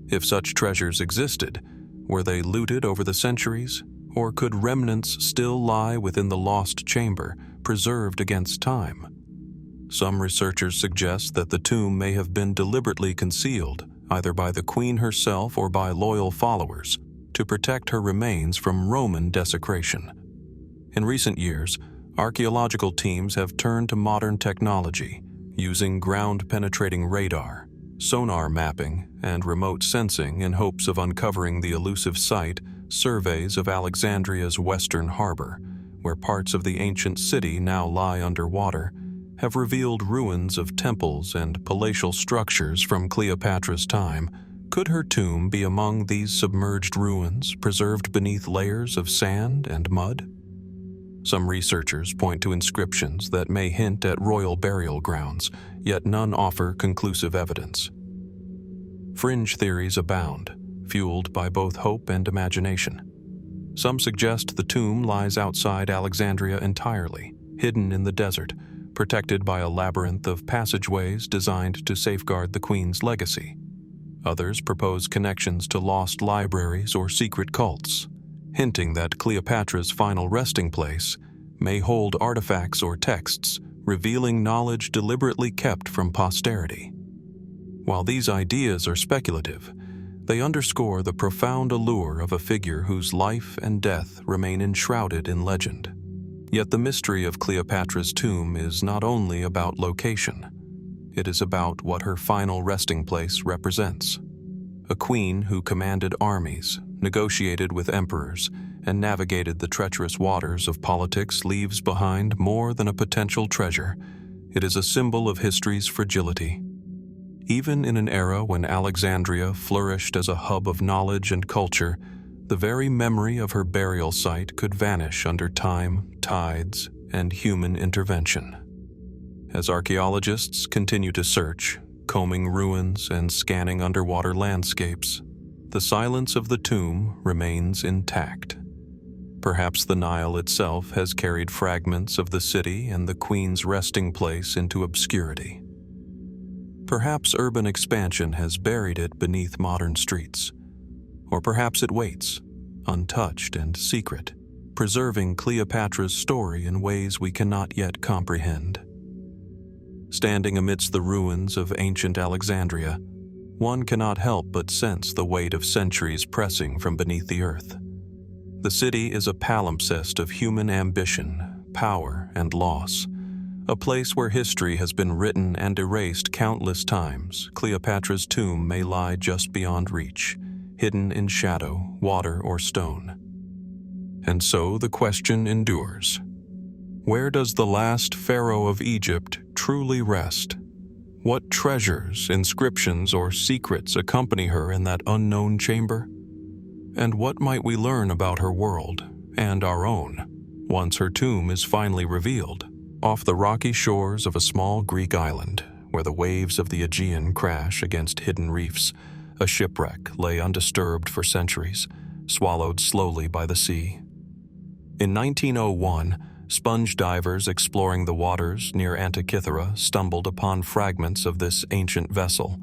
If such treasures existed, were they looted over the centuries, or could remnants still lie within the lost chamber, preserved against time? Some researchers suggest that the tomb may have been deliberately concealed, either by the queen herself or by loyal followers, to protect her remains from Roman desecration. In recent years, archaeological teams have turned to modern technology, using ground-penetrating radar, sonar mapping, and remote sensing in hopes of uncovering the elusive site. Surveys of Alexandria's western harbor, where parts of the ancient city now lie underwater, have revealed ruins of temples and palatial structures from Cleopatra's time. Could her tomb be among these submerged ruins, preserved beneath layers of sand and mud? Some researchers point to inscriptions that may hint at royal burial grounds, yet none offer conclusive evidence. Fringe theories abound, fueled by both hope and imagination. Some suggest the tomb lies outside Alexandria entirely, hidden in the desert, protected by a labyrinth of passageways designed to safeguard the queen's legacy. Others propose connections to lost libraries or secret cults, hinting that Cleopatra's final resting place may hold artifacts or texts revealing knowledge deliberately kept from posterity. While these ideas are speculative, they underscore the profound allure of a figure whose life and death remain enshrouded in legend. Yet the mystery of Cleopatra's tomb is not only about location. It is about what her final resting place represents. A queen who commanded armies, negotiated with emperors, and navigated the treacherous waters of politics leaves behind more than a potential treasure. It is a symbol of history's fragility. Even in an era when Alexandria flourished as a hub of knowledge and culture, the very memory of her burial site could vanish under time, tides, and human intervention. As archaeologists continue to search, combing ruins and scanning underwater landscapes, the silence of the tomb remains intact. Perhaps the Nile itself has carried fragments of the city and the queen's resting place into obscurity. Perhaps urban expansion has buried it beneath modern streets. Or perhaps it waits, untouched and secret, preserving Cleopatra's story in ways we cannot yet comprehend. Standing amidst the ruins of ancient Alexandria, one cannot help but sense the weight of centuries pressing from beneath the earth. The city is a palimpsest of human ambition, power, and loss. A place where history has been written and erased countless times. Cleopatra's tomb may lie just beyond reach, hidden in shadow, water, or stone. And so the question endures. Where does the last pharaoh of Egypt truly rest? What treasures, inscriptions, or secrets accompany her in that unknown chamber? And what might we learn about her world, and our own, once her tomb is finally revealed? Off the rocky shores of a small Greek island, where the waves of the Aegean crash against hidden reefs, a shipwreck lay undisturbed for centuries, swallowed slowly by the sea. In 1901, sponge divers exploring the waters near Antikythera stumbled upon fragments of this ancient vessel,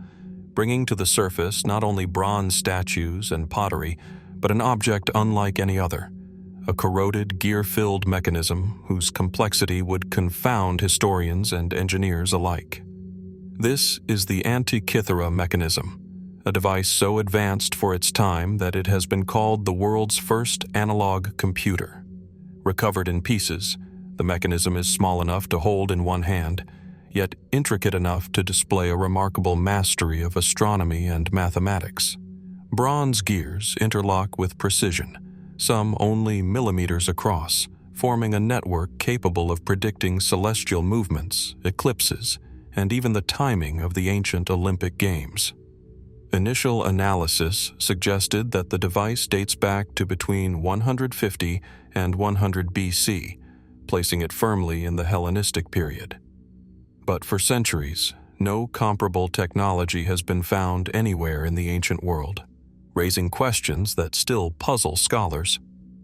bringing to the surface not only bronze statues and pottery, but an object unlike any other, a corroded, gear-filled mechanism whose complexity would confound historians and engineers alike. This is the Antikythera Mechanism, a device so advanced for its time that it has been called the world's first analog computer. Recovered in pieces, the mechanism is small enough to hold in one hand, yet intricate enough to display a remarkable mastery of astronomy and mathematics. Bronze gears interlock with precision, some only millimeters across, forming a network capable of predicting celestial movements, eclipses, and even the timing of the ancient Olympic Games. Initial analysis suggested that the device dates back to between 150 and 100 BC, placing it firmly in the Hellenistic period. But for centuries, no comparable technology has been found anywhere in the ancient world, raising questions that still puzzle scholars.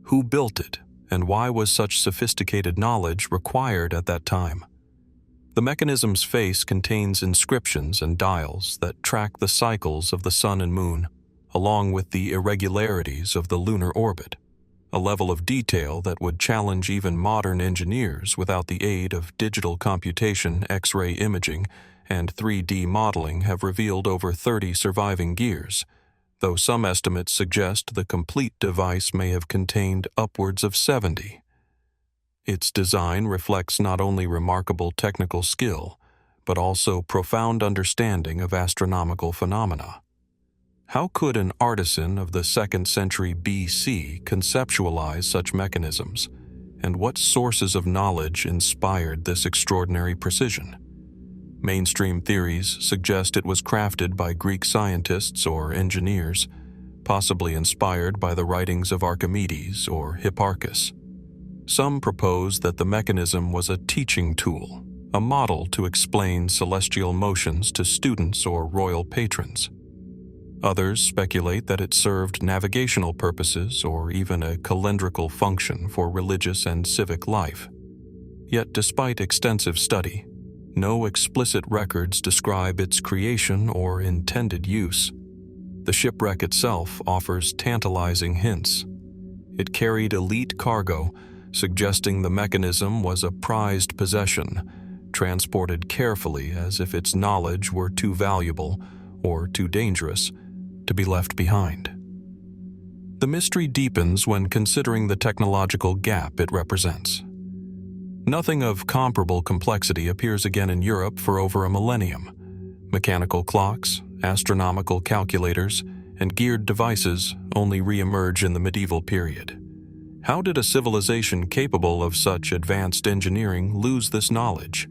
Who built it, and why was such sophisticated knowledge required at that time? The mechanism's face contains inscriptions and dials that track the cycles of the sun and moon, along with the irregularities of the lunar orbit, a level of detail that would challenge even modern engineers without the aid of digital computation, X-ray imaging, and 3D modeling have revealed over 30 surviving gears, though some estimates suggest the complete device may have contained upwards of 70. Its design reflects not only remarkable technical skill, but also profound understanding of astronomical phenomena. How could an artisan of the 2nd century BC conceptualize such mechanisms, and what sources of knowledge inspired this extraordinary precision? Mainstream theories suggest it was crafted by Greek scientists or engineers, possibly inspired by the writings of Archimedes or Hipparchus. Some propose that the mechanism was a teaching tool, a model to explain celestial motions to students or royal patrons. Others speculate that it served navigational purposes or even a calendrical function for religious and civic life. Yet despite extensive study, no explicit records describe its creation or intended use. The shipwreck itself offers tantalizing hints. It carried elite cargo, suggesting the mechanism was a prized possession, transported carefully as if its knowledge were too valuable or too dangerous to be left behind. The mystery deepens when considering the technological gap it represents. Nothing of comparable complexity appears again in Europe for over a millennium. Mechanical clocks, astronomical calculators, and geared devices only re-emerge in the medieval period. How did a civilization capable of such advanced engineering lose this knowledge?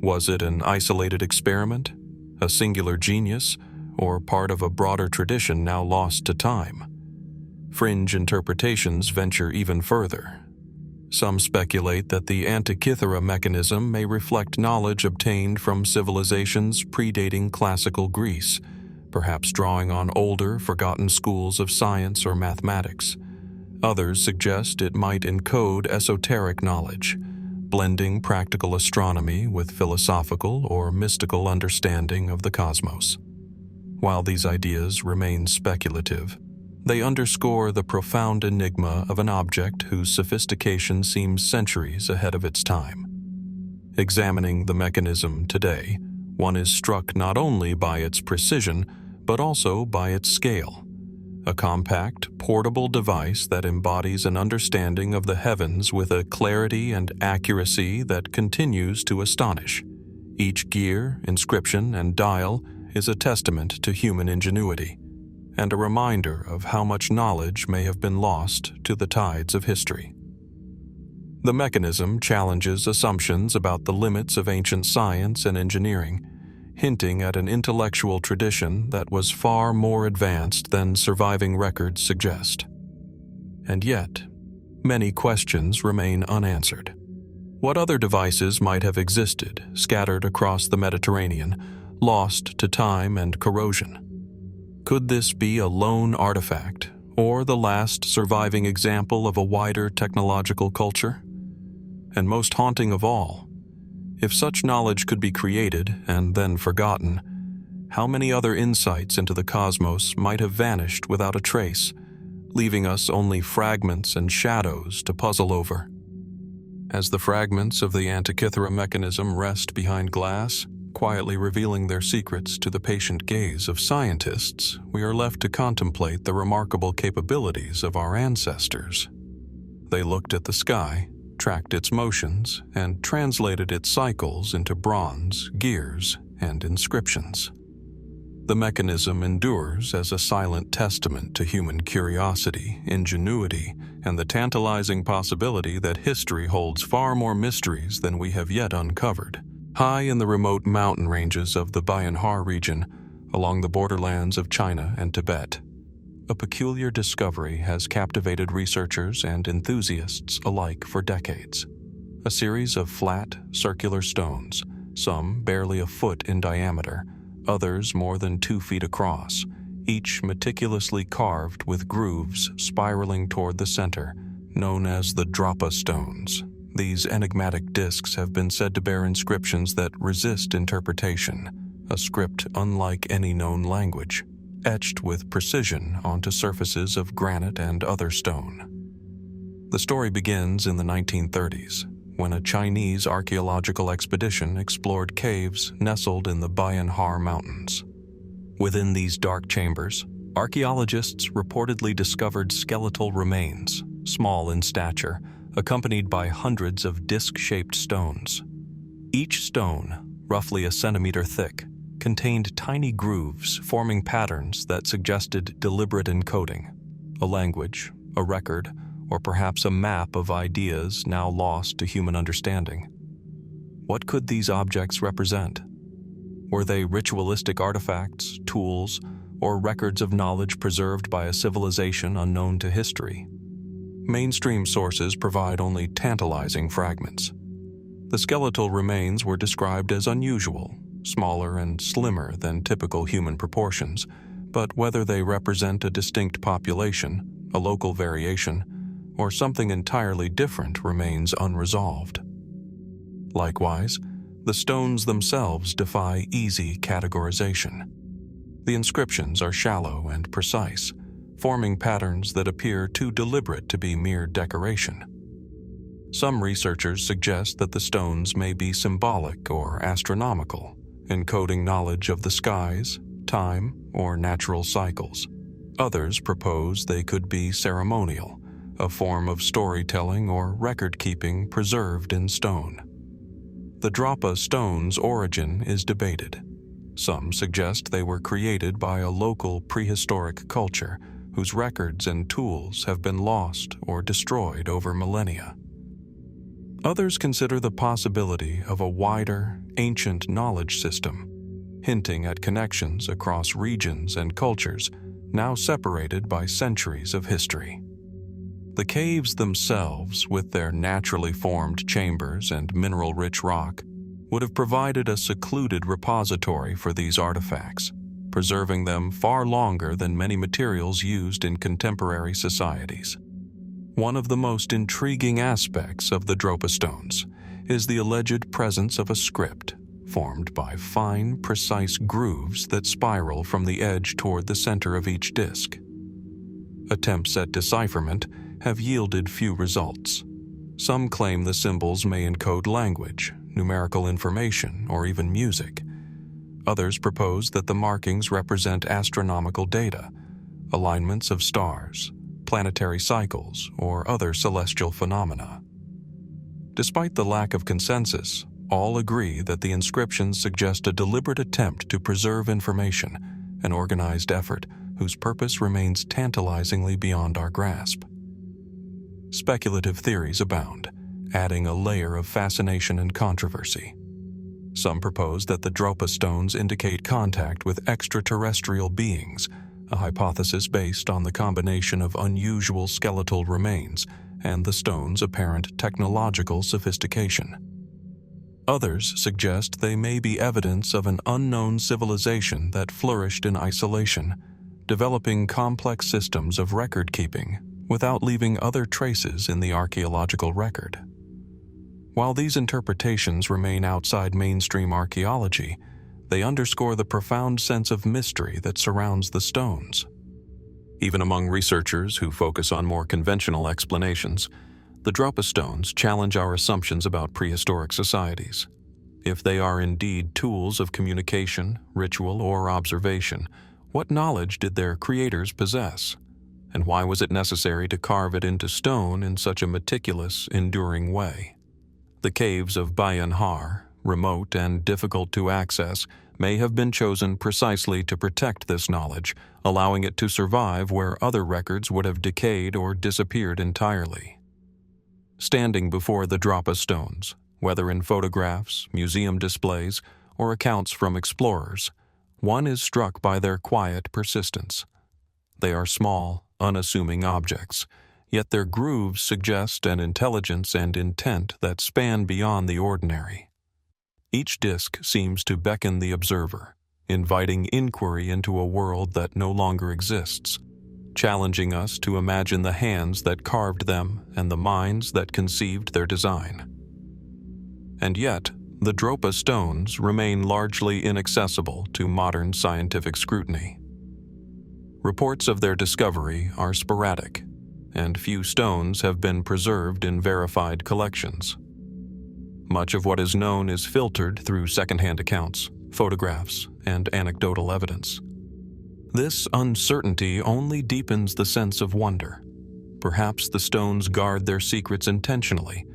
Was it an isolated experiment, a singular genius, or part of a broader tradition now lost to time? Fringe interpretations venture even further. Some speculate that the Antikythera Mechanism may reflect knowledge obtained from civilizations predating classical Greece, perhaps drawing on older, forgotten schools of science or mathematics. Others suggest it might encode esoteric knowledge, blending practical astronomy with philosophical or mystical understanding of the cosmos. While these ideas remain speculative, they underscore the profound enigma of an object whose sophistication seems centuries ahead of its time. Examining the mechanism today, one is struck not only by its precision, but also by its scale. A compact, portable device that embodies an understanding of the heavens with a clarity and accuracy that continues to astonish. Each gear, inscription, and dial is a testament to human ingenuity, and a reminder of how much knowledge may have been lost to the tides of history. The mechanism challenges assumptions about the limits of ancient science and engineering, hinting at an intellectual tradition that was far more advanced than surviving records suggest. And yet, many questions remain unanswered. What other devices might have existed, scattered across the Mediterranean, lost to time and corrosion? Could this be a lone artifact, or the last surviving example of a wider technological culture? And most haunting of all, if such knowledge could be created and then forgotten, how many other insights into the cosmos might have vanished without a trace, leaving us only fragments and shadows to puzzle over? As the fragments of the Antikythera Mechanism rest behind glass, quietly revealing their secrets to the patient gaze of scientists, we are left to contemplate the remarkable capabilities of our ancestors. They looked at the sky, tracked its motions, and translated its cycles into bronze, gears, and inscriptions. The mechanism endures as a silent testament to human curiosity, ingenuity, and the tantalizing possibility that history holds far more mysteries than we have yet uncovered. High in the remote mountain ranges of the Bayan Har region, along the borderlands of China and Tibet, a peculiar discovery has captivated researchers and enthusiasts alike for decades. A series of flat, circular stones, some barely a foot in diameter, others more than 2 feet across, each meticulously carved with grooves spiraling toward the center, known as the Dropa Stones. These enigmatic discs have been said to bear inscriptions that resist interpretation, a script unlike any known language, etched with precision onto surfaces of granite and other stone. The story begins in the 1930s, when a Chinese archaeological expedition explored caves nestled in the Bayan Har Mountains. Within these dark chambers, archaeologists reportedly discovered skeletal remains, small in stature, accompanied by hundreds of disc-shaped stones. Each stone, roughly a centimeter thick, contained tiny grooves forming patterns that suggested deliberate encoding, a language, a record, or perhaps a map of ideas now lost to human understanding. What could these objects represent? Were they ritualistic artifacts, tools, or records of knowledge preserved by a civilization unknown to history? Mainstream sources provide only tantalizing fragments. The skeletal remains were described as unusual, smaller and slimmer than typical human proportions, but whether they represent a distinct population, a local variation, or something entirely different remains unresolved. Likewise, the stones themselves defy easy categorization. The inscriptions are shallow and precise, forming patterns that appear too deliberate to be mere decoration. Some researchers suggest that the stones may be symbolic or astronomical, encoding knowledge of the skies, time, or natural cycles. Others propose they could be ceremonial, a form of storytelling or record-keeping preserved in stone. The Dropa Stones' origin is debated. Some suggest they were created by a local prehistoric culture whose records and tools have been lost or destroyed over millennia. Others consider the possibility of a wider, ancient knowledge system, hinting at connections across regions and cultures now separated by centuries of history. The caves themselves, with their naturally formed chambers and mineral-rich rock, would have provided a secluded repository for these artifacts, preserving them far longer than many materials used in contemporary societies. One of the most intriguing aspects of the Dropa Stones is the alleged presence of a script formed by fine, precise grooves that spiral from the edge toward the center of each disc. Attempts at decipherment have yielded few results. Some claim the symbols may encode language, numerical information, or even music. Others propose that the markings represent astronomical data, alignments of stars, planetary cycles, or other celestial phenomena. Despite the lack of consensus, all agree that the inscriptions suggest a deliberate attempt to preserve information, an organized effort whose purpose remains tantalizingly beyond our grasp. Speculative theories abound, adding a layer of fascination and controversy. Some propose that the Dropa Stones indicate contact with extraterrestrial beings, a hypothesis based on the combination of unusual skeletal remains and the stone's apparent technological sophistication. Others suggest they may be evidence of an unknown civilization that flourished in isolation, developing complex systems of record-keeping without leaving other traces in the archaeological record. While these interpretations remain outside mainstream archaeology, they underscore the profound sense of mystery that surrounds the stones. Even among researchers who focus on more conventional explanations, the Dropa Stones challenge our assumptions about prehistoric societies. If they are indeed tools of communication, ritual, or observation, what knowledge did their creators possess? And why was it necessary to carve it into stone in such a meticulous, enduring way? The caves of Bayan Har, remote and difficult to access, may have been chosen precisely to protect this knowledge, allowing it to survive where other records would have decayed or disappeared entirely. Standing before the Dropa Stones, whether in photographs, museum displays, or accounts from explorers, one is struck by their quiet persistence. They are small, unassuming objects, yet their grooves suggest an intelligence and intent that span beyond the ordinary. Each disc seems to beckon the observer, inviting inquiry into a world that no longer exists, challenging us to imagine the hands that carved them and the minds that conceived their design. And yet, the Dropa Stones remain largely inaccessible to modern scientific scrutiny. Reports of their discovery are sporadic, and few stones have been preserved in verified collections. Much of what is known is filtered through secondhand accounts, photographs, and anecdotal evidence. This uncertainty only deepens the sense of wonder. Perhaps the stones guard their secrets intentionally,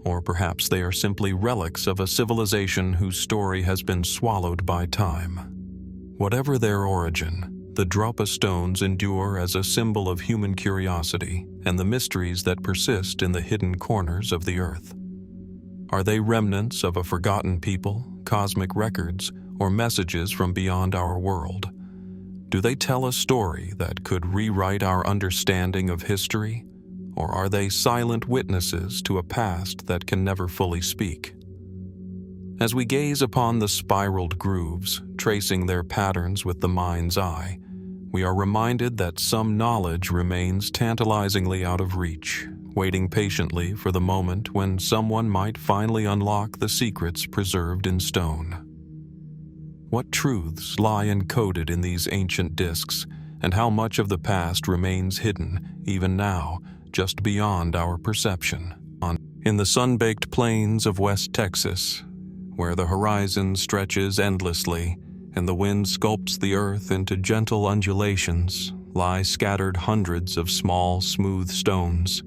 or perhaps they are simply relics of a civilization whose story has been swallowed by time. Whatever their origin, the Dropa Stones endure as a symbol of human curiosity and the mysteries that persist in the hidden corners of the earth. Are they remnants of a forgotten people, cosmic records, or messages from beyond our world? Do they tell a story that could rewrite our understanding of history? Or are they silent witnesses to a past that can never fully speak? As we gaze upon the spiraled grooves, tracing their patterns with the mind's eye, we are reminded that some knowledge remains tantalizingly out of reach, waiting patiently for the moment when someone might finally unlock the secrets preserved in stone. What truths lie encoded in these ancient discs, and how much of the past remains hidden, even now, just beyond our perception? In the sun-baked plains of West Texas, where the horizon stretches endlessly and the wind sculpts the earth into gentle undulations, lie scattered hundreds of small, smooth stones,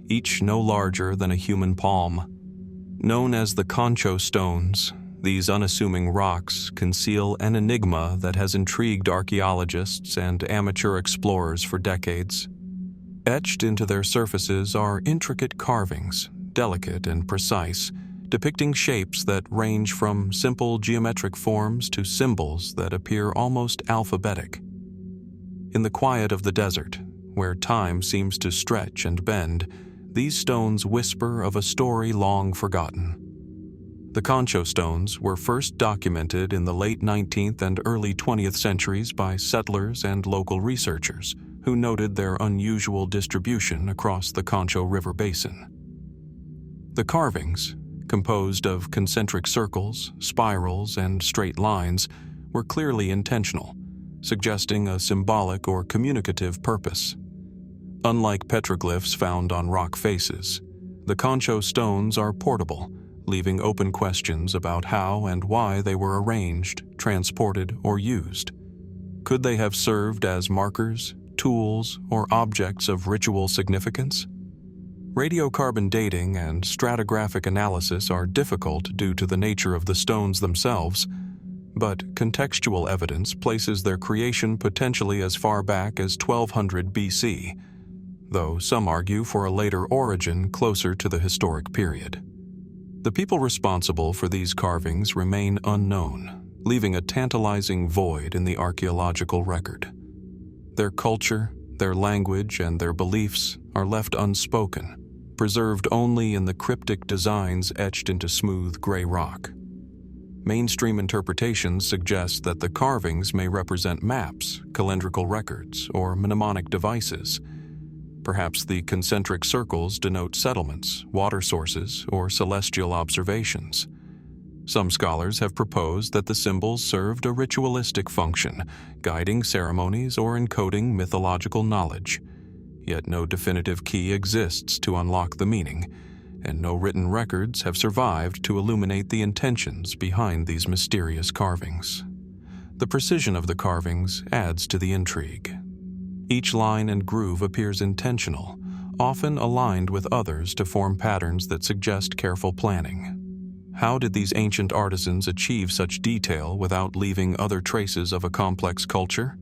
each no larger than a human palm. Known as the Concho Stones, these unassuming rocks conceal an enigma that has intrigued archaeologists and amateur explorers for decades. Etched into their surfaces are intricate carvings, delicate and precise, depicting shapes that range from simple geometric forms to symbols that appear almost alphabetic. In the quiet of the desert, where time seems to stretch and bend, these stones whisper of a story long forgotten. The Concho Stones were first documented in the late 19th and early 20th centuries by settlers and local researchers, who noted their unusual distribution across the Concho River basin. The carvings, composed of concentric circles, spirals, and straight lines, were clearly intentional, suggesting a symbolic or communicative purpose. Unlike petroglyphs found on rock faces, the Concho Stones are portable, leaving open questions about how and why they were arranged, transported, or used. Could they have served as markers, tools, or objects of ritual significance? Radiocarbon dating and stratigraphic analysis are difficult due to the nature of the stones themselves, but contextual evidence places their creation potentially as far back as 1200 BC, though some argue for a later origin closer to the historic period. The people responsible for these carvings remain unknown, leaving a tantalizing void in the archaeological record. Their culture, their language, and their beliefs are left unspoken, preserved only in the cryptic designs etched into smooth gray rock. Mainstream interpretations suggest that the carvings may represent maps, calendrical records, or mnemonic devices. Perhaps the concentric circles denote settlements, water sources, or celestial observations. Some scholars have proposed that the symbols served a ritualistic function, guiding ceremonies or encoding mythological knowledge. Yet no definitive key exists to unlock the meaning, and no written records have survived to illuminate the intentions behind these mysterious carvings. The precision of the carvings adds to the intrigue. Each line and groove appears intentional, often aligned with others to form patterns that suggest careful planning. How did these ancient artisans achieve such detail without leaving other traces of a complex culture?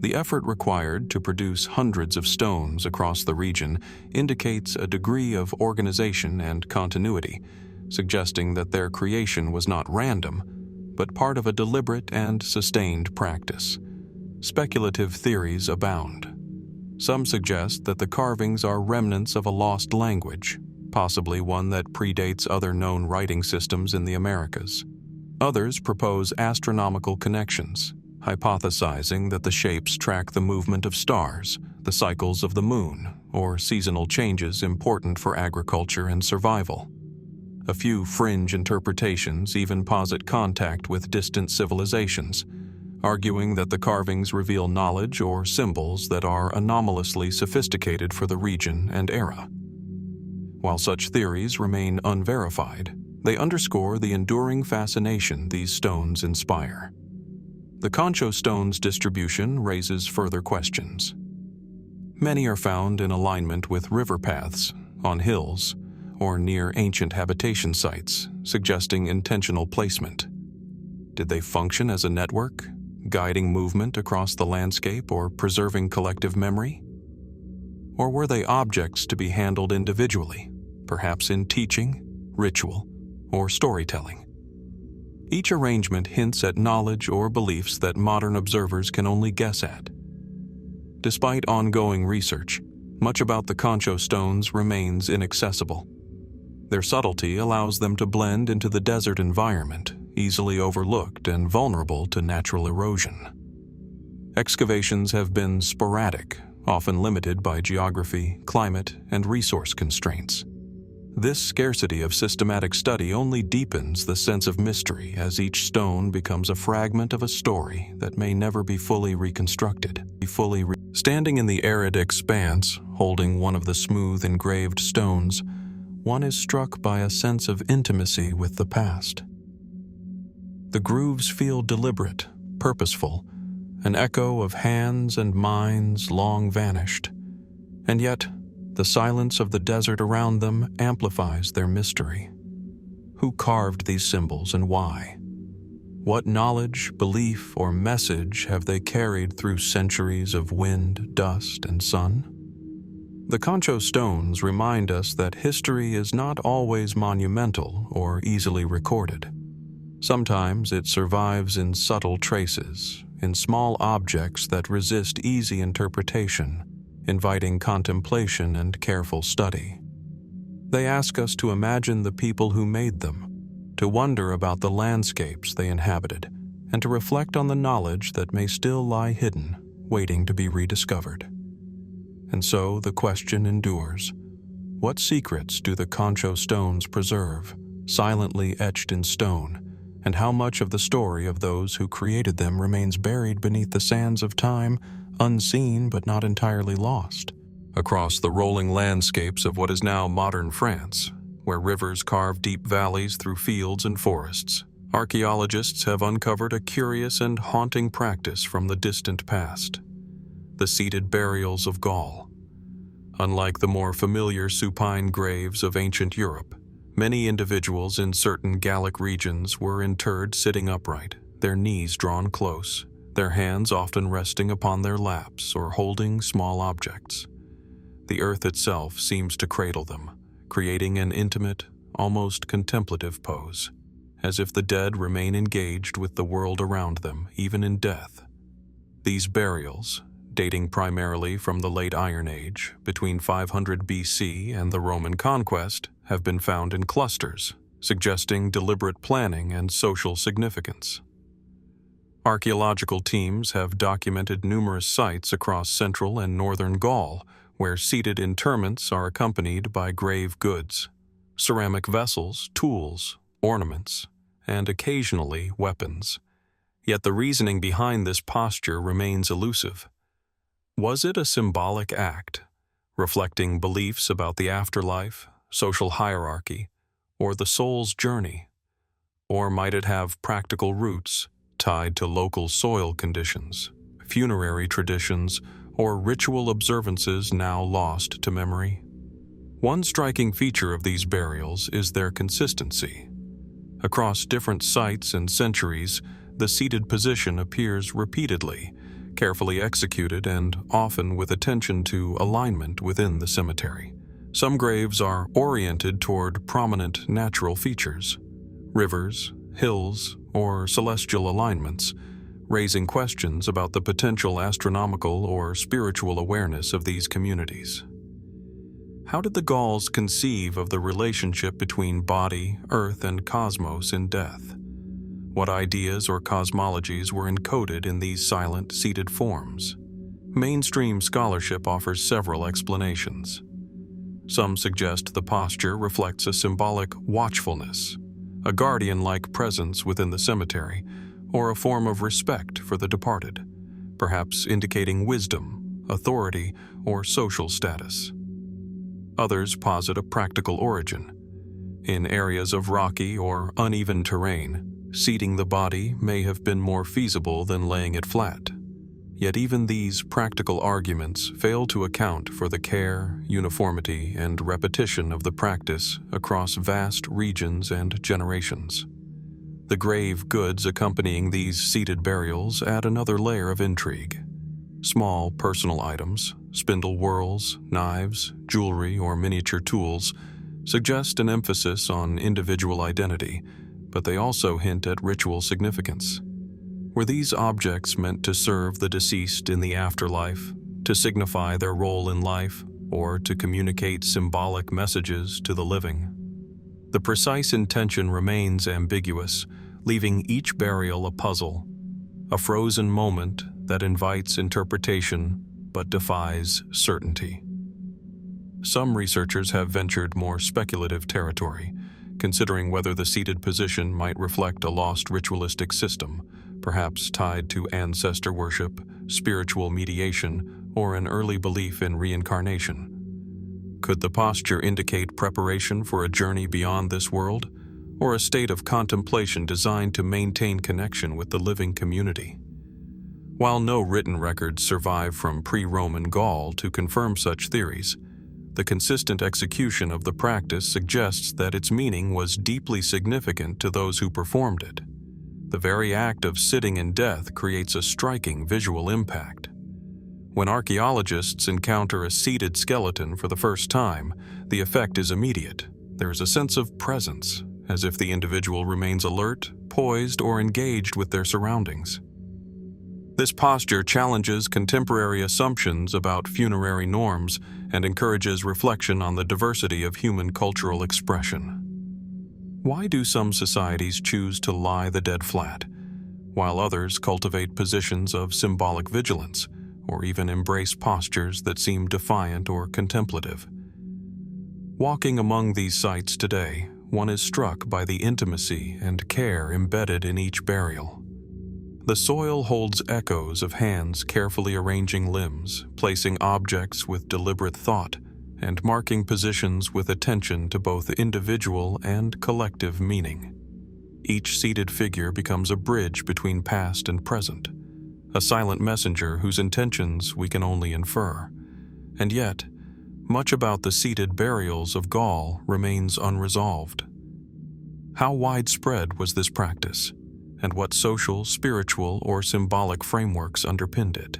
The effort required to produce hundreds of stones across the region indicates a degree of organization and continuity, suggesting that their creation was not random, but part of a deliberate and sustained practice. Speculative theories abound. Some suggest that the carvings are remnants of a lost language, possibly one that predates other known writing systems in the Americas. Others propose astronomical connections, hypothesizing that the shapes track the movement of stars, the cycles of the moon, or seasonal changes important for agriculture and survival. A few fringe interpretations even posit contact with distant civilizations, arguing that the carvings reveal knowledge or symbols that are anomalously sophisticated for the region and era. While such theories remain unverified, they underscore the enduring fascination these stones inspire. The Concho stone's distribution raises further questions. Many are found in alignment with river paths, on hills, or near ancient habitation sites, suggesting intentional placement. Did they function as a network, guiding movement across the landscape or preserving collective memory? Or were they objects to be handled individually, perhaps in teaching, ritual, or storytelling? Each arrangement hints at knowledge or beliefs that modern observers can only guess at. Despite ongoing research, much about the Concho stones remains inaccessible. Their subtlety allows them to blend into the desert environment, easily overlooked and vulnerable to natural erosion. Excavations have been sporadic, often limited by geography, climate, and resource constraints. This scarcity of systematic study only deepens the sense of mystery as each stone becomes a fragment of a story that may never be fully reconstructed. Standing in the arid expanse, holding one of the smooth engraved stones, one is struck by a sense of intimacy with the past. The grooves feel deliberate, purposeful, an echo of hands and minds long vanished, and yet the silence of the desert around them amplifies their mystery. Who carved these symbols and why? What knowledge, belief, or message have they carried through centuries of wind, dust, and sun? The Concho stones remind us that history is not always monumental or easily recorded. Sometimes it survives in subtle traces, in small objects that resist easy interpretation, inviting contemplation and careful study. They ask us to imagine the people who made them, to wonder about the landscapes they inhabited, and to reflect on the knowledge that may still lie hidden, waiting to be rediscovered. And so the question endures: what secrets do the Concho stones preserve, silently etched in stone, and how much of the story of those who created them remains buried beneath the sands of time, unseen but not entirely lost? Across the rolling landscapes of what is now modern France, where rivers carve deep valleys through fields and forests, archaeologists have uncovered a curious and haunting practice from the distant past: the seated burials of Gaul. Unlike the more familiar supine graves of ancient Europe, many individuals in certain Gallic regions were interred sitting upright, their knees drawn close, their hands often resting upon their laps or holding small objects. The earth itself seems to cradle them, creating an intimate, almost contemplative pose, as if the dead remain engaged with the world around them, even in death. These burials, dating primarily from the late Iron Age, between 500 BC and the Roman conquest, have been found in clusters, suggesting deliberate planning and social significance. Archaeological teams have documented numerous sites across central and northern Gaul where seated interments are accompanied by grave goods, ceramic vessels, tools, ornaments, and occasionally weapons. Yet the reasoning behind this posture remains elusive. Was it a symbolic act, reflecting beliefs about the afterlife, social hierarchy, or the soul's journey? Or might it have practical roots tied to local soil conditions, funerary traditions, or ritual observances now lost to memory? One striking feature of these burials is their consistency. Across different sites and centuries, the seated position appears repeatedly, carefully executed and often with attention to alignment within the cemetery. Some graves are oriented toward prominent natural features, rivers, hills, or celestial alignments, raising questions about the potential astronomical or spiritual awareness of these communities. How did the Gauls conceive of the relationship between body, earth, and cosmos in death? What ideas or cosmologies were encoded in these silent, seated forms? Mainstream scholarship offers several explanations. Some suggest the posture reflects a symbolic watchfulness, a guardian-like presence within the cemetery, or a form of respect for the departed, perhaps indicating wisdom, authority, or social status. Others posit a practical origin. In areas of rocky or uneven terrain, seating the body may have been more feasible than laying it flat. Yet even these practical arguments fail to account for the care, uniformity, and repetition of the practice across vast regions and generations. The grave goods accompanying these seated burials add another layer of intrigue. Small personal items, spindle whorls, knives, jewelry, or miniature tools suggest an emphasis on individual identity, but they also hint at ritual significance. Were these objects meant to serve the deceased in the afterlife, to signify their role in life, or to communicate symbolic messages to the living? The precise intention remains ambiguous, leaving each burial a puzzle, a frozen moment that invites interpretation but defies certainty. Some researchers have ventured more speculative territory, considering whether the seated position might reflect a lost ritualistic system, perhaps tied to ancestor worship, spiritual mediation, or an early belief in reincarnation. Could the posture indicate preparation for a journey beyond this world, or a state of contemplation designed to maintain connection with the living community? While no written records survive from pre-Roman Gaul to confirm such theories, the consistent execution of the practice suggests that its meaning was deeply significant to those who performed it. The very act of sitting in death creates a striking visual impact. When archaeologists encounter a seated skeleton for the first time, the effect is immediate. There is a sense of presence, as if the individual remains alert, poised, or engaged with their surroundings. This posture challenges contemporary assumptions about funerary norms and encourages reflection on the diversity of human cultural expression. Why do some societies choose to lie the dead flat, while others cultivate positions of symbolic vigilance, or even embrace postures that seem defiant or contemplative? Walking among these sites today, one is struck by the intimacy and care embedded in each burial. The soil holds echoes of hands carefully arranging limbs, placing objects with deliberate thought, and marking positions with attention to both individual and collective meaning. Each seated figure becomes a bridge between past and present, a silent messenger whose intentions we can only infer. And yet, much about the seated burials of Gaul remains unresolved. How widespread was this practice, and what social, spiritual, or symbolic frameworks underpinned it?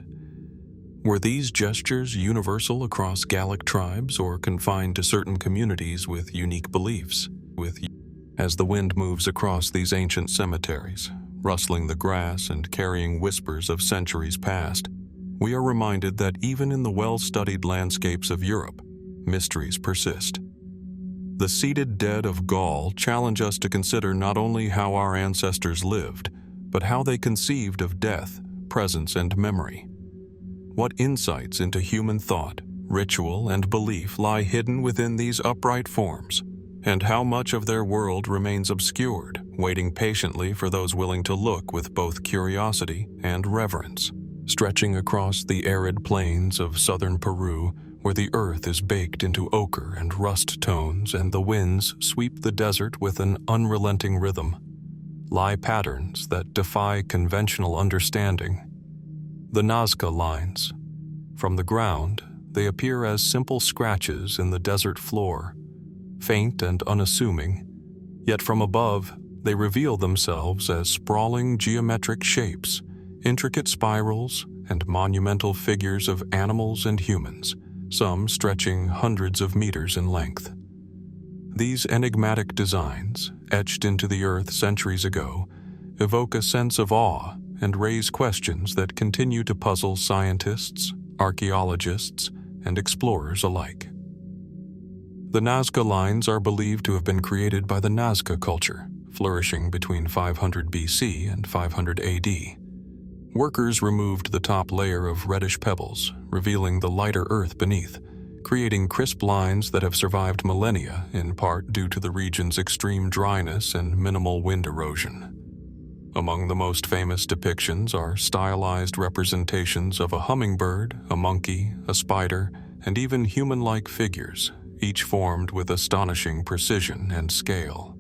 Were these gestures universal across Gallic tribes or confined to certain communities with unique beliefs? As the wind moves across these ancient cemeteries, rustling the grass and carrying whispers of centuries past, we are reminded that even in the well-studied landscapes of Europe, mysteries persist. The seated dead of Gaul challenge us to consider not only how our ancestors lived, but how they conceived of death, presence, and memory. What insights into human thought, ritual, and belief lie hidden within these upright forms, and how much of their world remains obscured, waiting patiently for those willing to look with both curiosity and reverence? Stretching across the arid plains of southern Peru, where the earth is baked into ochre and rust tones and the winds sweep the desert with an unrelenting rhythm, lie patterns that defy conventional understanding. The Nazca Lines. From the ground, they appear as simple scratches in the desert floor, faint and unassuming, yet from above, they reveal themselves as sprawling geometric shapes, intricate spirals, and monumental figures of animals and humans, some stretching hundreds of meters in length. These enigmatic designs, etched into the earth centuries ago, evoke a sense of awe and raise questions that continue to puzzle scientists, archaeologists, and explorers alike. The Nazca Lines are believed to have been created by the Nazca culture, flourishing between 500 BC and 500 AD. Workers removed the top layer of reddish pebbles, revealing the lighter earth beneath, creating crisp lines that have survived millennia, in part due to the region's extreme dryness and minimal wind erosion. Among the most famous depictions are stylized representations of a hummingbird, a monkey, a spider, and even human-like figures, each formed with astonishing precision and scale.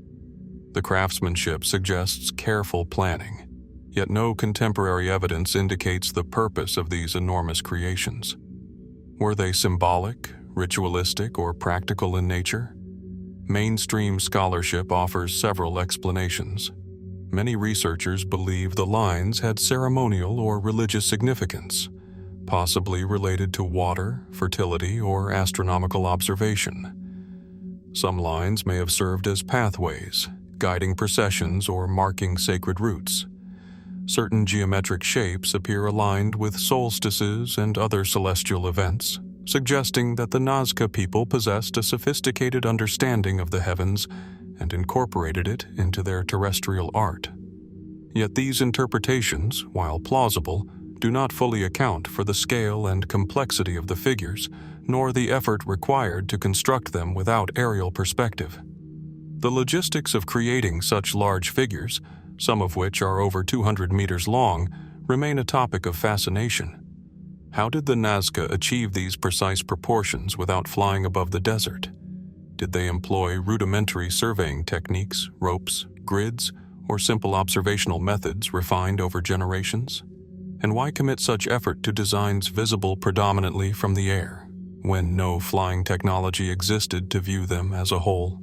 The craftsmanship suggests careful planning, yet no contemporary evidence indicates the purpose of these enormous creations. Were they symbolic, ritualistic, or practical in nature? Mainstream scholarship offers several explanations. Many researchers believe the lines had ceremonial or religious significance, possibly related to water, fertility, or astronomical observation. Some lines may have served as pathways, guiding processions or marking sacred routes. Certain geometric shapes appear aligned with solstices and other celestial events, suggesting that the Nazca people possessed a sophisticated understanding of the heavens and incorporated it into their terrestrial art. Yet these interpretations, while plausible, do not fully account for the scale and complexity of the figures, nor the effort required to construct them without aerial perspective. The logistics of creating such large figures, some of which are over 200 meters long, remain a topic of fascination. How did the Nazca achieve these precise proportions without flying above the desert? Did they employ rudimentary surveying techniques, ropes, grids, or simple observational methods refined over generations? And why commit such effort to designs visible predominantly from the air, when no flying technology existed to view them as a whole?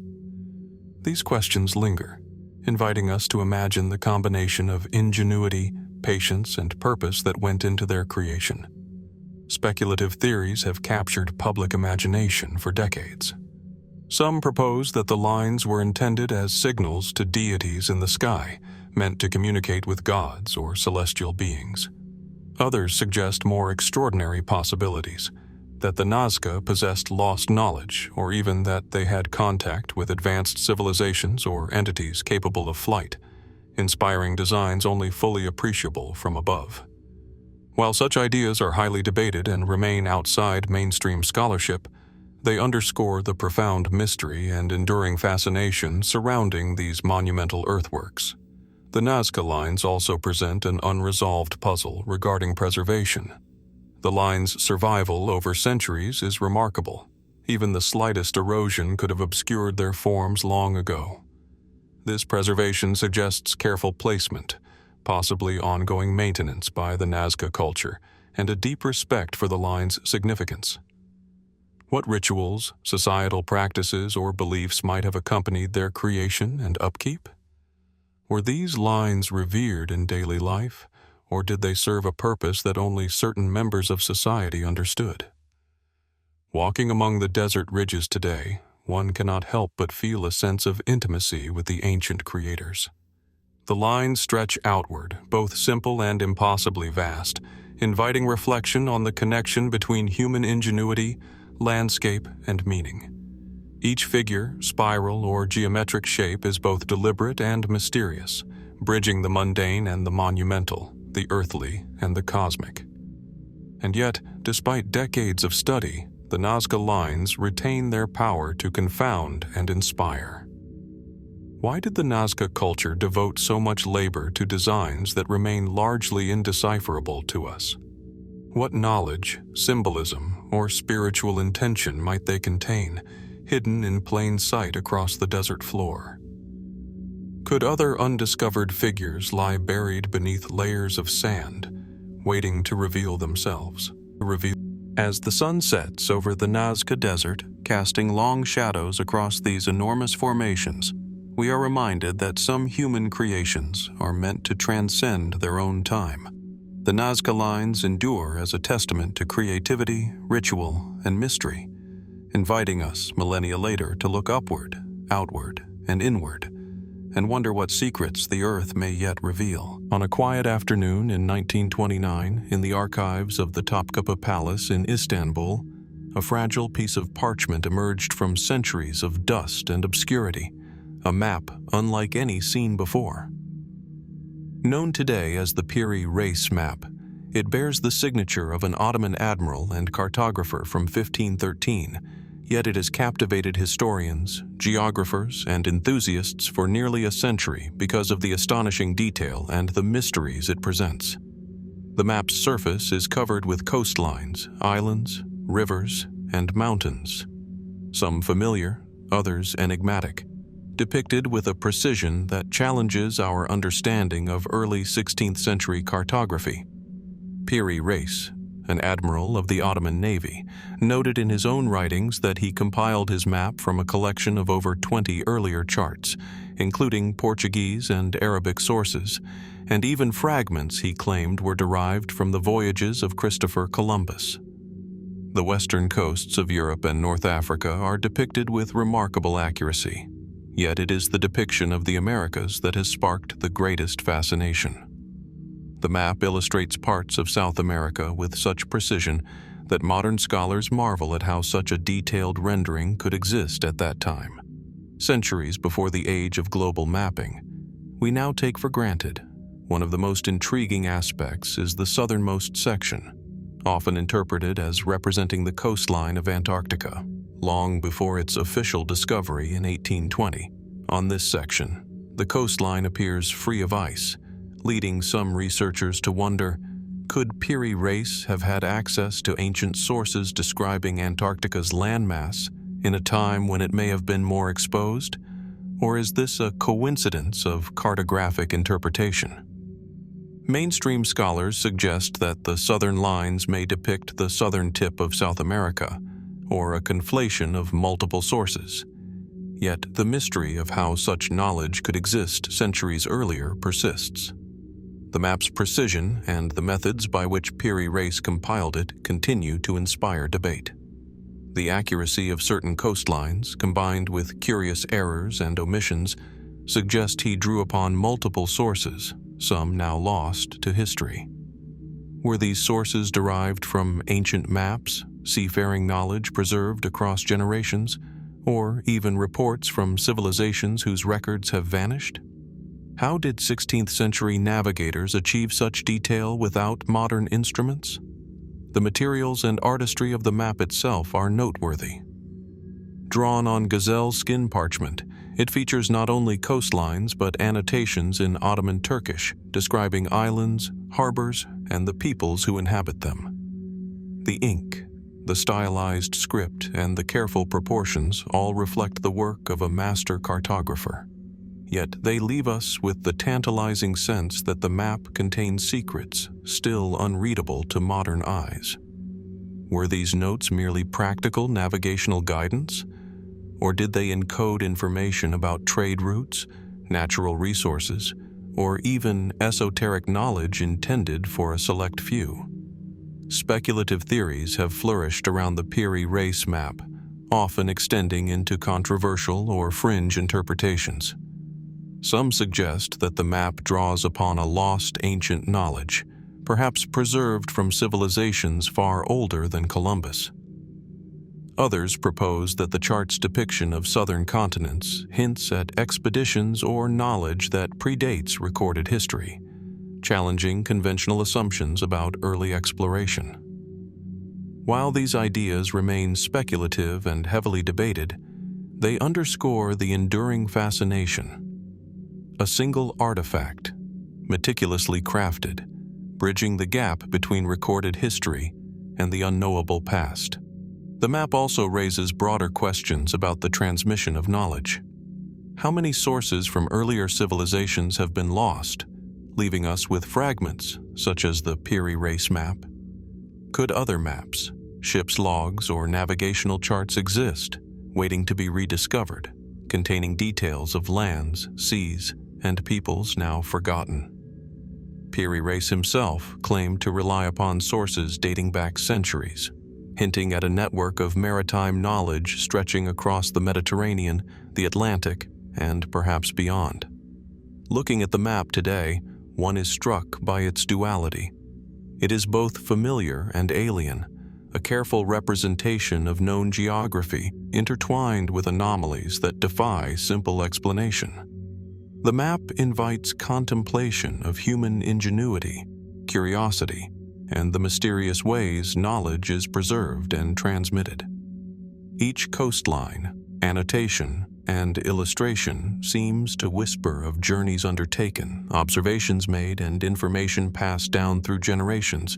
These questions linger, inviting us to imagine the combination of ingenuity, patience, and purpose that went into their creation. Speculative theories have captured public imagination for decades. Some propose that the lines were intended as signals to deities in the sky, meant to communicate with gods or celestial beings. Others suggest more extraordinary possibilities, that the Nazca possessed lost knowledge, or even that they had contact with advanced civilizations or entities capable of flight, inspiring designs only fully appreciable from above. While such ideas are highly debated and remain outside mainstream scholarship, they underscore the profound mystery and enduring fascination surrounding these monumental earthworks. The Nazca Lines also present an unresolved puzzle regarding preservation. The lines' survival over centuries is remarkable. Even the slightest erosion could have obscured their forms long ago. This preservation suggests careful placement, possibly ongoing maintenance by the Nazca culture, and a deep respect for the line's significance. What rituals, societal practices, or beliefs might have accompanied their creation and upkeep? Were these lines revered in daily life, or did they serve a purpose that only certain members of society understood? Walking among the desert ridges today, one cannot help but feel a sense of intimacy with the ancient creators. The lines stretch outward, both simple and impossibly vast, inviting reflection on the connection between human ingenuity, landscape, and meaning. Each figure, spiral, or geometric shape is both deliberate and mysterious, bridging the mundane and the monumental, the earthly and the cosmic. And yet, despite decades of study, the Nazca Lines retain their power to confound and inspire. Why did the Nazca culture devote so much labor to designs that remain largely indecipherable to us? What knowledge, symbolism, or spiritual intention might they contain, hidden in plain sight across the desert floor? Could other undiscovered figures lie buried beneath layers of sand, waiting to reveal themselves? As the sun sets over the Nazca Desert, casting long shadows across these enormous formations, we are reminded that some human creations are meant to transcend their own time. The Nazca Lines endure as a testament to creativity, ritual, and mystery, inviting us millennia later to look upward, outward, and inward, and wonder what secrets the earth may yet reveal. On a quiet afternoon in 1929, in the archives of the Topkapi Palace in Istanbul, a fragile piece of parchment emerged from centuries of dust and obscurity, a map unlike any seen before. Known today as the Piri Reis Map, it bears the signature of an Ottoman admiral and cartographer from 1513, yet it has captivated historians, geographers, and enthusiasts for nearly a century because of the astonishing detail and the mysteries it presents. The map's surface is covered with coastlines, islands, rivers, and mountains, some familiar, others enigmatic, depicted with a precision that challenges our understanding of early 16th century cartography. Piri Reis, an admiral of the Ottoman Navy, noted in his own writings that he compiled his map from a collection of over 20 earlier charts, including Portuguese and Arabic sources, and even fragments he claimed were derived from the voyages of Christopher Columbus. The western coasts of Europe and North Africa are depicted with remarkable accuracy, yet it is the depiction of the Americas that has sparked the greatest fascination. The map illustrates parts of South America with such precision that modern scholars marvel at how such a detailed rendering could exist at that time. Centuries before the age of global mapping, we now take for granted. One of the most intriguing aspects is the southernmost section, often interpreted as representing the coastline of Antarctica, long before its official discovery in 1820. On this section, the coastline appears free of ice, leading some researchers to wonder, could Piri Reis have had access to ancient sources describing Antarctica's landmass in a time when it may have been more exposed? Or is this a coincidence of cartographic interpretation? Mainstream scholars suggest that the southern lines may depict the southern tip of South America, or a conflation of multiple sources. Yet the mystery of how such knowledge could exist centuries earlier persists. The map's precision and the methods by which Piri Reis compiled it continue to inspire debate. The accuracy of certain coastlines, combined with curious errors and omissions, suggest he drew upon multiple sources, some now lost to history. Were these sources derived from ancient maps, seafaring knowledge preserved across generations, or even reports from civilizations whose records have vanished? How did 16th century navigators achieve such detail without modern instruments? The materials and artistry of the map itself are noteworthy. Drawn on gazelle skin parchment, it features not only coastlines but annotations in Ottoman Turkish describing islands, harbors, and the peoples who inhabit them. The ink, the stylized script, and the careful proportions all reflect the work of a master cartographer. Yet they leave us with the tantalizing sense that the map contains secrets still unreadable to modern eyes. Were these notes merely practical navigational guidance? Or did they encode information about trade routes, natural resources, or even esoteric knowledge intended for a select few? Speculative theories have flourished around the Piri Reis Map, often extending into controversial or fringe interpretations. Some suggest that the map draws upon a lost ancient knowledge, perhaps preserved from civilizations far older than Columbus. Others propose that the chart's depiction of southern continents hints at expeditions or knowledge that predates recorded history, challenging conventional assumptions about early exploration. While these ideas remain speculative and heavily debated, they underscore the enduring fascination. A single artifact, meticulously crafted, bridging the gap between recorded history and the unknowable past. The map also raises broader questions about the transmission of knowledge. How many sources from earlier civilizations have been lost, leaving us with fragments, such as the Piri Reis Map? Could other maps, ships' logs, or navigational charts exist, waiting to be rediscovered, containing details of lands, seas, and peoples now forgotten? Piri Reis himself claimed to rely upon sources dating back centuries, hinting at a network of maritime knowledge stretching across the Mediterranean, the Atlantic, and perhaps beyond. Looking at the map today, one is struck by its duality. It is both familiar and alien, a careful representation of known geography intertwined with anomalies that defy simple explanation. The map invites contemplation of human ingenuity, curiosity, and the mysterious ways knowledge is preserved and transmitted. Each coastline, annotation, and illustration seems to whisper of journeys undertaken, observations made, and information passed down through generations,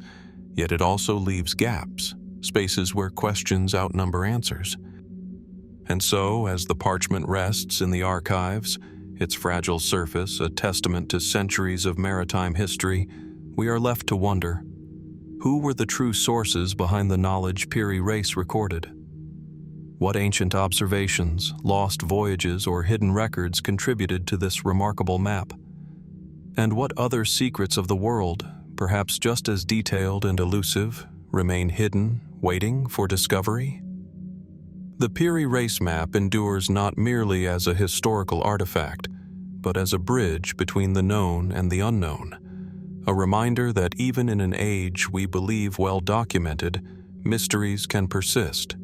yet it also leaves gaps, spaces where questions outnumber answers. And so, as the parchment rests in the archives, its fragile surface a testament to centuries of maritime history, we are left to wonder, who were the true sources behind the knowledge Piri Reis recorded? What ancient observations, lost voyages, or hidden records contributed to this remarkable map? And what other secrets of the world, perhaps just as detailed and elusive, remain hidden, waiting for discovery? The Piri Reis Map endures not merely as a historical artifact, but as a bridge between the known and the unknown, a reminder that even in an age we believe well documented, mysteries can persist,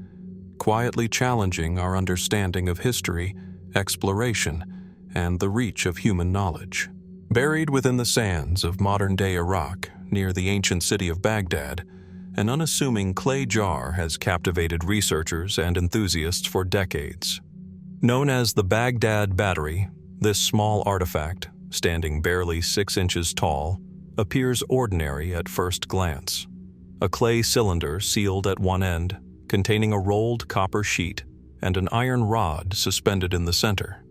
quietly challenging our understanding of history, exploration, and the reach of human knowledge. Buried within the sands of modern-day Iraq, near the ancient city of Baghdad, an unassuming clay jar has captivated researchers and enthusiasts for decades. Known as the Baghdad Battery, this small artifact, standing barely 6 inches tall, appears ordinary at first glance. A clay cylinder sealed at one end, containing a rolled copper sheet and an iron rod suspended in the center.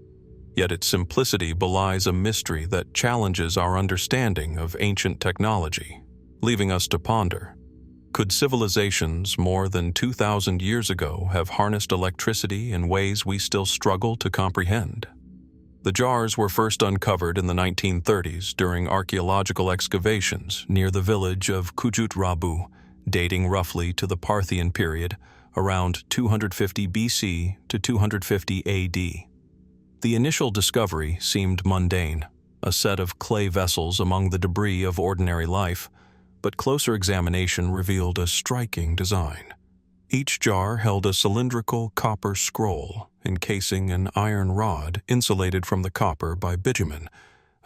Yet its simplicity belies a mystery that challenges our understanding of ancient technology, leaving us to ponder. Could civilizations more than 2,000 years ago have harnessed electricity in ways we still struggle to comprehend? The jars were first uncovered in the 1930s during archaeological excavations near the village of Kujut Rabu, dating roughly to the Parthian period, around 250 BC to 250 AD. The initial discovery seemed mundane, a set of clay vessels among the debris of ordinary life, but closer examination revealed a striking design. Each jar held a cylindrical copper scroll encasing an iron rod insulated from the copper by bitumen,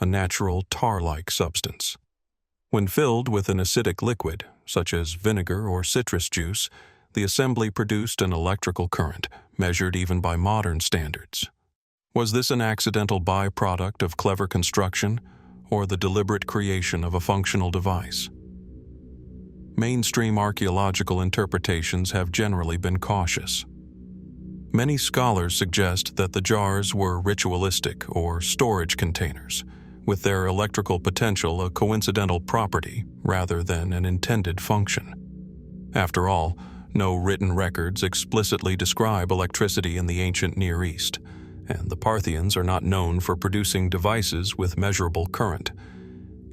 a natural tar-like substance. When filled with an acidic liquid, such as vinegar or citrus juice, the assembly produced an electrical current, measured even by modern standards. Was this an accidental byproduct of clever construction, or the deliberate creation of a functional device? Mainstream archaeological interpretations have generally been cautious. Many scholars suggest that the jars were ritualistic or storage containers, with their electrical potential a coincidental property rather than an intended function. After all, no written records explicitly describe electricity in the ancient Near East, and the Parthians are not known for producing devices with measurable current.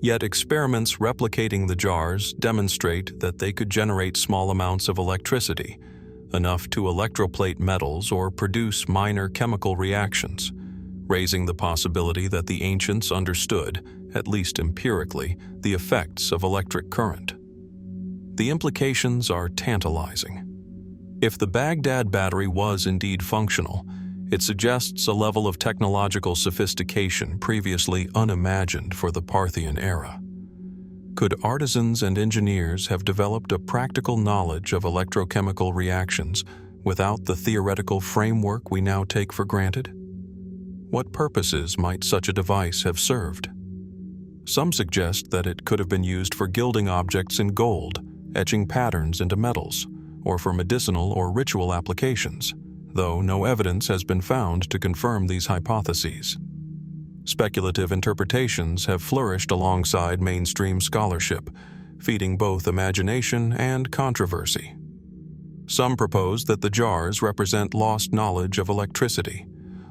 Yet experiments replicating the jars demonstrate that they could generate small amounts of electricity, enough to electroplate metals or produce minor chemical reactions, raising the possibility that the ancients understood, at least empirically, the effects of electric current. The implications are tantalizing. If the Baghdad Battery was indeed functional, it suggests a level of technological sophistication previously unimagined for the Parthian era. Could artisans and engineers have developed a practical knowledge of electrochemical reactions without the theoretical framework we now take for granted? What purposes might such a device have served? Some suggest that it could have been used for gilding objects in gold, etching patterns into metals, or for medicinal or ritual applications, though no evidence has been found to confirm these hypotheses. Speculative interpretations have flourished alongside mainstream scholarship, feeding both imagination and controversy. Some propose that the jars represent lost knowledge of electricity,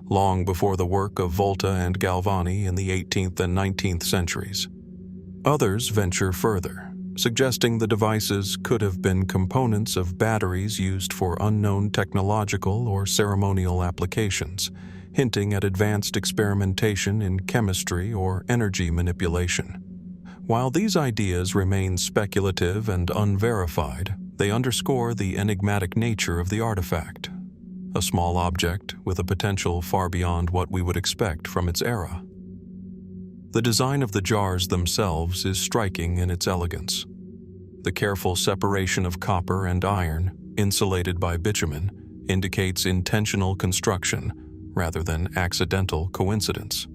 long before the work of Volta and Galvani in the 18th and 19th centuries. Others venture further, suggesting the devices could have been components of batteries used for unknown technological or ceremonial applications, hinting at advanced experimentation in chemistry or energy manipulation. While these ideas remain speculative and unverified, they underscore the enigmatic nature of the artifact, a small object with a potential far beyond what we would expect from its era. The design of the jars themselves is striking in its elegance. The careful separation of copper and iron, insulated by bitumen, indicates intentional construction rather than accidental coincidence.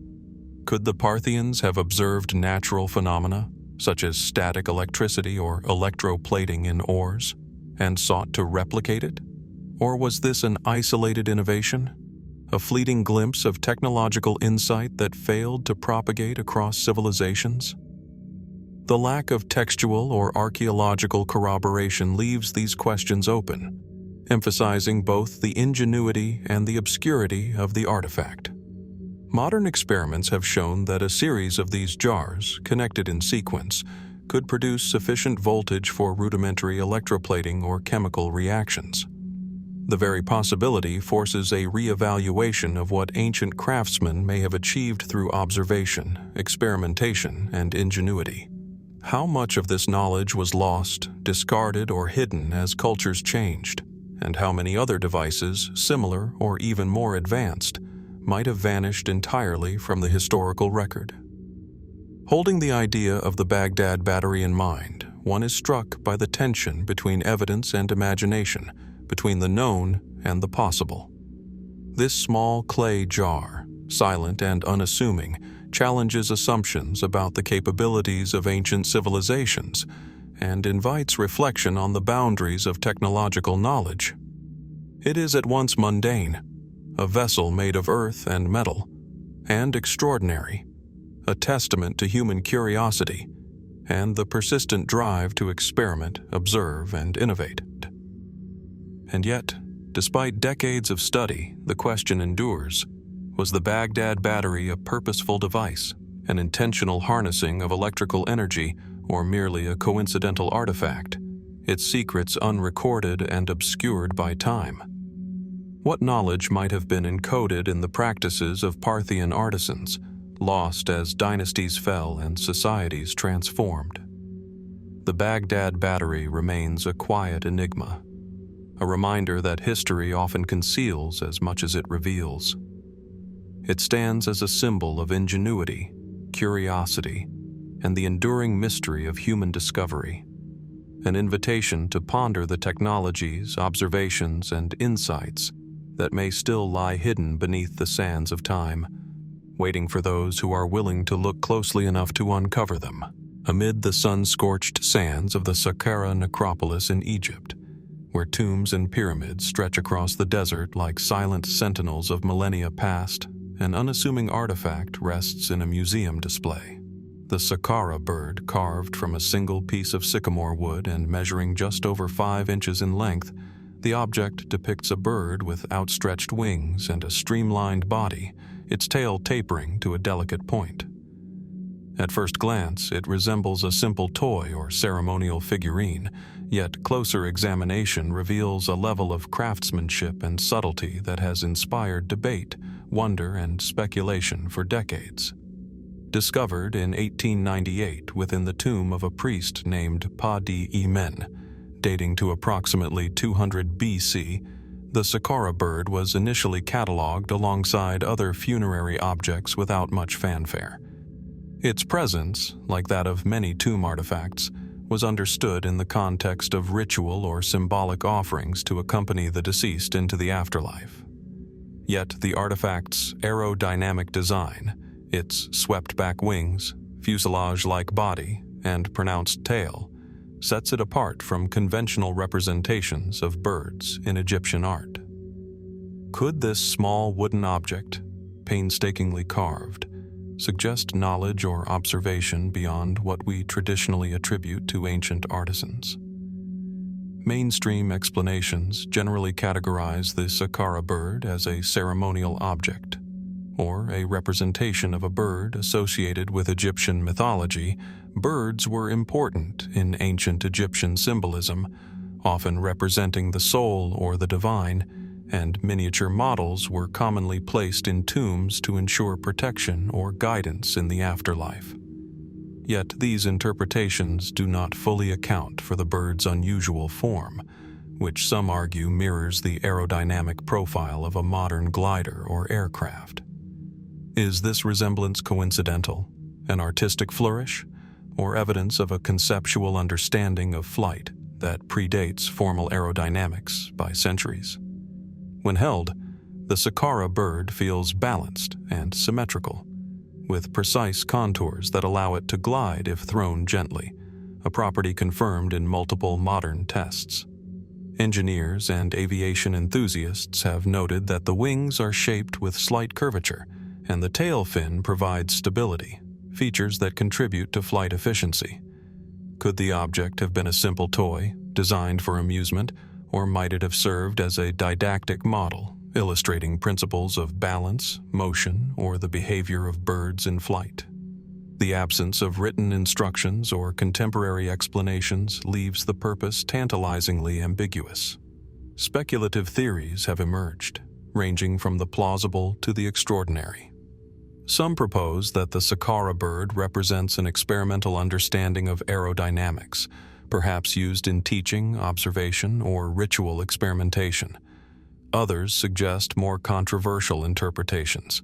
Could the Parthians have observed natural phenomena, such as static electricity or electroplating in ores, and sought to replicate it? Or was this an isolated innovation, a fleeting glimpse of technological insight that failed to propagate across civilizations? The lack of textual or archaeological corroboration leaves these questions open, emphasizing both the ingenuity and the obscurity of the artifact. Modern experiments have shown that a series of these jars, connected in sequence, could produce sufficient voltage for rudimentary electroplating or chemical reactions. The very possibility forces a re-evaluation of what ancient craftsmen may have achieved through observation, experimentation, and ingenuity. How much of this knowledge was lost, discarded, or hidden as cultures changed, and how many other devices, similar or even more advanced, might have vanished entirely from the historical record? Holding the idea of the Baghdad Battery in mind, one is struck by the tension between evidence and imagination, between the known and the possible. This small clay jar, silent and unassuming, challenges assumptions about the capabilities of ancient civilizations and invites reflection on the boundaries of technological knowledge. It is at once mundane, a vessel made of earth and metal, and extraordinary, a testament to human curiosity and the persistent drive to experiment, observe, and innovate. And yet, despite decades of study, the question endures: was the Baghdad Battery a purposeful device, an intentional harnessing of electrical energy, or merely a coincidental artifact, its secrets unrecorded and obscured by time? What knowledge might have been encoded in the practices of Parthian artisans, lost as dynasties fell and societies transformed? The Baghdad Battery remains a quiet enigma, a reminder that history often conceals as much as it reveals. It stands as a symbol of ingenuity, curiosity, and the enduring mystery of human discovery, an invitation to ponder the technologies, observations, and insights that may still lie hidden beneath the sands of time, waiting for those who are willing to look closely enough to uncover them. Amid the sun-scorched sands of the Saqqara necropolis in Egypt, where tombs and pyramids stretch across the desert like silent sentinels of millennia past, an unassuming artifact rests in a museum display. The Saqqara Bird, carved from a single piece of sycamore wood and measuring just over 5 inches in length, the object depicts a bird with outstretched wings and a streamlined body, its tail tapering to a delicate point. At first glance, it resembles a simple toy or ceremonial figurine, yet closer examination reveals a level of craftsmanship and subtlety that has inspired debate, wonder, and speculation for decades. Discovered in 1898 within the tomb of a priest named Pa-di-Emen, dating to approximately 200 BC, the Saqqara Bird was initially catalogued alongside other funerary objects without much fanfare. Its presence, like that of many tomb artifacts, was understood in the context of ritual or symbolic offerings to accompany the deceased into the afterlife. Yet the artifact's aerodynamic design, its swept-back wings, fuselage-like body, and pronounced tail, sets it apart from conventional representations of birds in Egyptian art. Could this small wooden object, painstakingly carved, suggest knowledge or observation beyond what we traditionally attribute to ancient artisans? Mainstream explanations generally categorize the Saqqara bird as a ceremonial object, or a representation of a bird associated with Egyptian mythology. Birds were important in ancient Egyptian symbolism, often representing the soul or the divine, and miniature models were commonly placed in tombs to ensure protection or guidance in the afterlife. Yet these interpretations do not fully account for the bird's unusual form, which some argue mirrors the aerodynamic profile of a modern glider or aircraft. Is this resemblance coincidental, an artistic flourish, or evidence of a conceptual understanding of flight that predates formal aerodynamics by centuries? When held, the Saqqara bird feels balanced and symmetrical, with precise contours that allow it to glide if thrown gently, a property confirmed in multiple modern tests. Engineers and aviation enthusiasts have noted that the wings are shaped with slight curvature, and the tail fin provides stability, features that contribute to flight efficiency. Could the object have been a simple toy, designed for amusement, or might it have served as a didactic model, illustrating principles of balance, motion, or the behavior of birds in flight? The absence of written instructions or contemporary explanations leaves the purpose tantalizingly ambiguous. Speculative theories have emerged, ranging from the plausible to the extraordinary. Some propose that the Saqqara bird represents an experimental understanding of aerodynamics, perhaps used in teaching, observation, or ritual experimentation. Others suggest more controversial interpretations.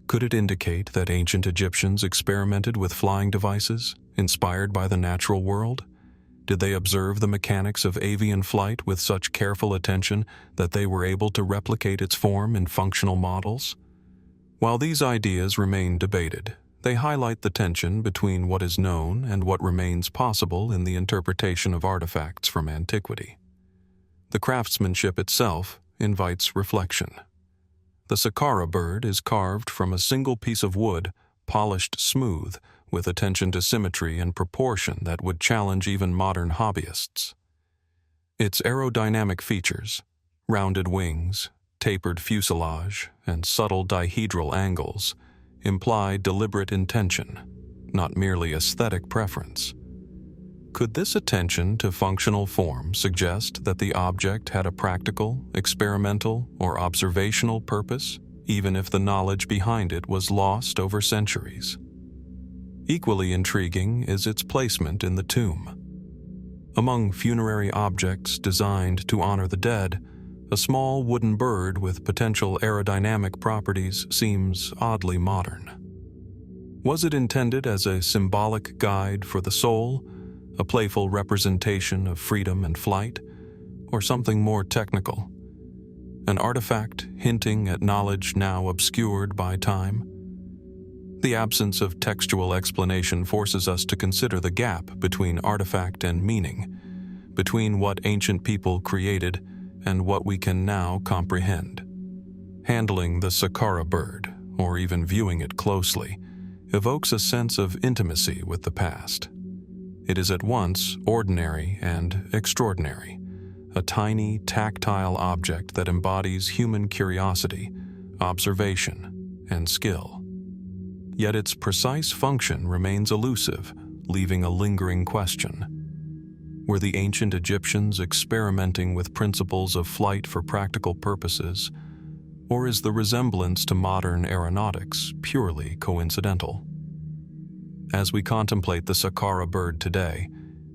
Could it indicate that ancient Egyptians experimented with flying devices, inspired by the natural world? Did they observe the mechanics of avian flight with such careful attention that they were able to replicate its form in functional models? While these ideas remain debated, they highlight the tension between what is known and what remains possible in the interpretation of artifacts from antiquity. The craftsmanship itself invites reflection. The Saqqara bird is carved from a single piece of wood, polished smooth, with attention to symmetry and proportion that would challenge even modern hobbyists. Its aerodynamic features, rounded wings, tapered fuselage, and subtle dihedral angles, imply deliberate intention, not merely aesthetic preference. Could this attention to functional form suggest that the object had a practical, experimental, or observational purpose, even if the knowledge behind it was lost over centuries? Equally intriguing is its placement in the tomb. Among funerary objects designed to honor the dead, a small wooden bird with potential aerodynamic properties seems oddly modern. Was it intended as a symbolic guide for the soul, a playful representation of freedom and flight, or something more technical? An artifact hinting at knowledge now obscured by time? The absence of textual explanation forces us to consider the gap between artifact and meaning, between what ancient people created and what we can now comprehend. Handling the Saqqara bird, or even viewing it closely, evokes a sense of intimacy with the past. It is at once ordinary and extraordinary, a tiny, tactile object that embodies human curiosity, observation, and skill. Yet its precise function remains elusive, leaving a lingering question. Were the ancient Egyptians experimenting with principles of flight for practical purposes, or is the resemblance to modern aeronautics purely coincidental? As we contemplate the Saqqara bird today,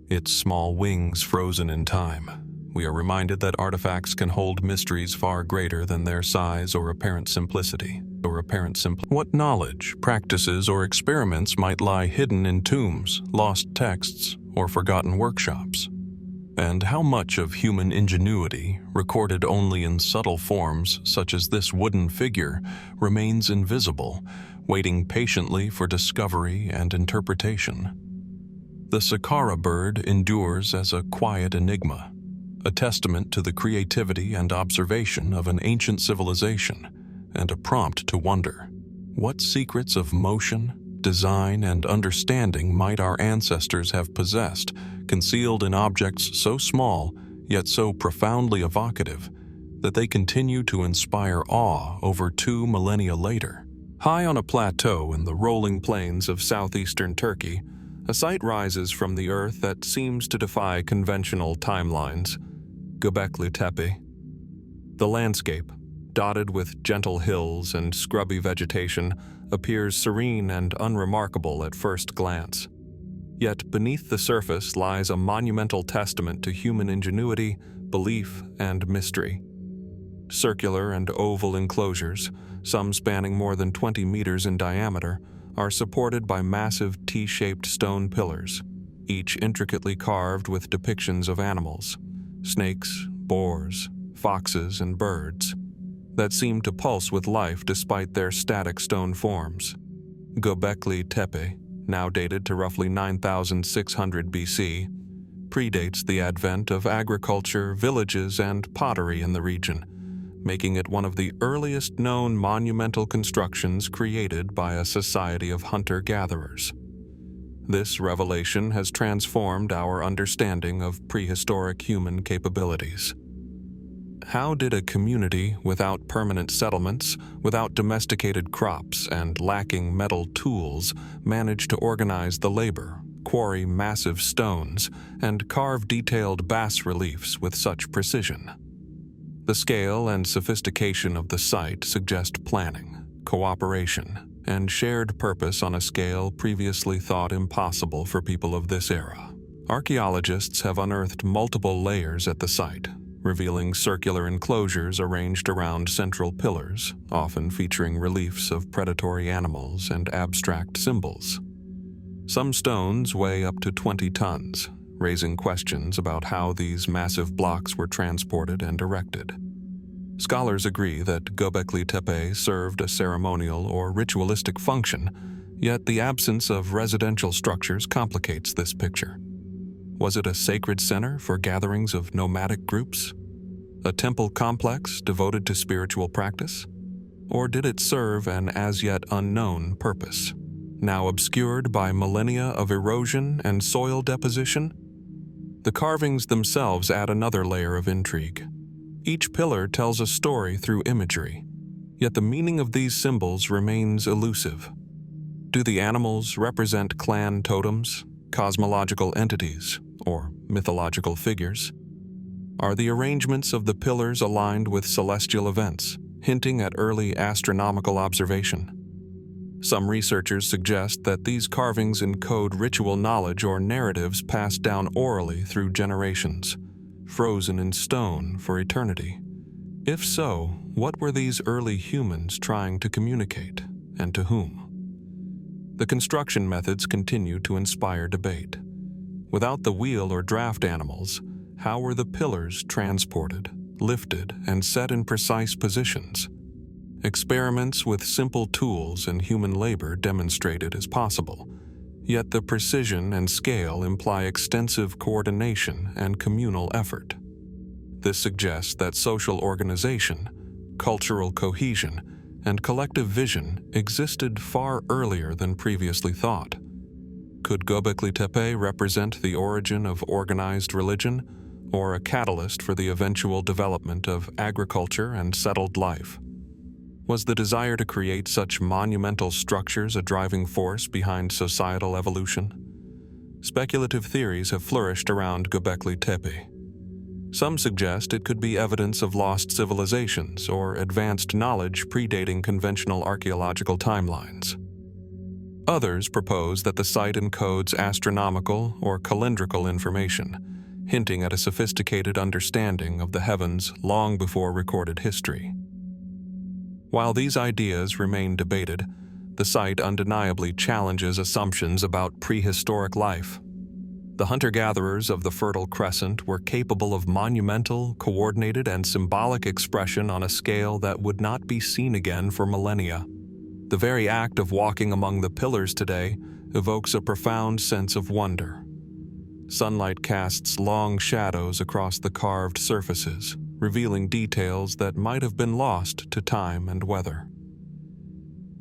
its small wings frozen in time, we are reminded that artifacts can hold mysteries far greater than their size or apparent simplicity. What knowledge, practices, or experiments might lie hidden in tombs, lost texts, or forgotten workshops? And how much of human ingenuity, recorded only in subtle forms such as this wooden figure, remains invisible, waiting patiently for discovery and interpretation? The Saqqara Bird endures as a quiet enigma, a testament to the creativity and observation of an ancient civilization, and a prompt to wonder. What secrets of motion, design, and understanding might our ancestors have possessed, concealed in objects so small, yet so profoundly evocative, that they continue to inspire awe over 2 millennia later? High on a plateau in the rolling plains of southeastern Turkey, a site rises from the earth that seems to defy conventional timelines: Gobekli Tepe. The landscape, dotted with gentle hills and scrubby vegetation, appears serene and unremarkable at first glance. Yet beneath the surface lies a monumental testament to human ingenuity, belief, and mystery. Circular and oval enclosures, some spanning more than 20 meters in diameter, are supported by massive T-shaped stone pillars, each intricately carved with depictions of animals, snakes, boars, foxes, and birds, that seem to pulse with life despite their static stone forms. Gobekli Tepe, now dated to roughly 9,600 BC, predates the advent of agriculture, villages, and pottery in the region, making it one of the earliest known monumental constructions created by a society of hunter-gatherers. This revelation has transformed our understanding of prehistoric human capabilities. How did a community without permanent settlements, without domesticated crops, and lacking metal tools manage to organize the labor, quarry massive stones, and carve detailed bas-reliefs with such precision? The scale and sophistication of the site suggest planning, cooperation, and shared purpose on a scale previously thought impossible for people of this era. Archaeologists have unearthed multiple layers at the site, revealing circular enclosures arranged around central pillars, often featuring reliefs of predatory animals and abstract symbols. Some stones weigh up to 20 tons, raising questions about how these massive blocks were transported and erected. Scholars agree that Gobekli Tepe served a ceremonial or ritualistic function, yet the absence of residential structures complicates this picture. Was it a sacred center for gatherings of nomadic groups? A temple complex devoted to spiritual practice? Or did it serve an as-yet unknown purpose, now obscured by millennia of erosion and soil deposition? The carvings themselves add another layer of intrigue. Each pillar tells a story through imagery, yet the meaning of these symbols remains elusive. Do the animals represent clan totems, cosmological entities, or mythological figures? Are the arrangements of the pillars aligned with celestial events, hinting at early astronomical observation? Some researchers suggest that these carvings encode ritual knowledge or narratives passed down orally through generations, frozen in stone for eternity. If so, what were these early humans trying to communicate, and to whom? The construction methods continue to inspire debate. Without the wheel or draft animals, how were the pillars transported, lifted, and set in precise positions? Experiments with simple tools and human labor demonstrate it as possible, yet the precision and scale imply extensive coordination and communal effort. This suggests that social organization, cultural cohesion, and collective vision existed far earlier than previously thought. Could Gobekli Tepe represent the origin of organized religion, or a catalyst for the eventual development of agriculture and settled life? Was the desire to create such monumental structures a driving force behind societal evolution? Speculative theories have flourished around Gobekli Tepe. Some suggest it could be evidence of lost civilizations or advanced knowledge predating conventional archaeological timelines. Others propose that the site encodes astronomical or calendrical information, hinting at a sophisticated understanding of the heavens long before recorded history. While these ideas remain debated, the site undeniably challenges assumptions about prehistoric life. The hunter-gatherers of the Fertile Crescent were capable of monumental, coordinated, and symbolic expression on a scale that would not be seen again for millennia. The very act of walking among the pillars today evokes a profound sense of wonder, Sunlight casts long shadows across the carved surfaces, revealing details that might have been lost to time and weather.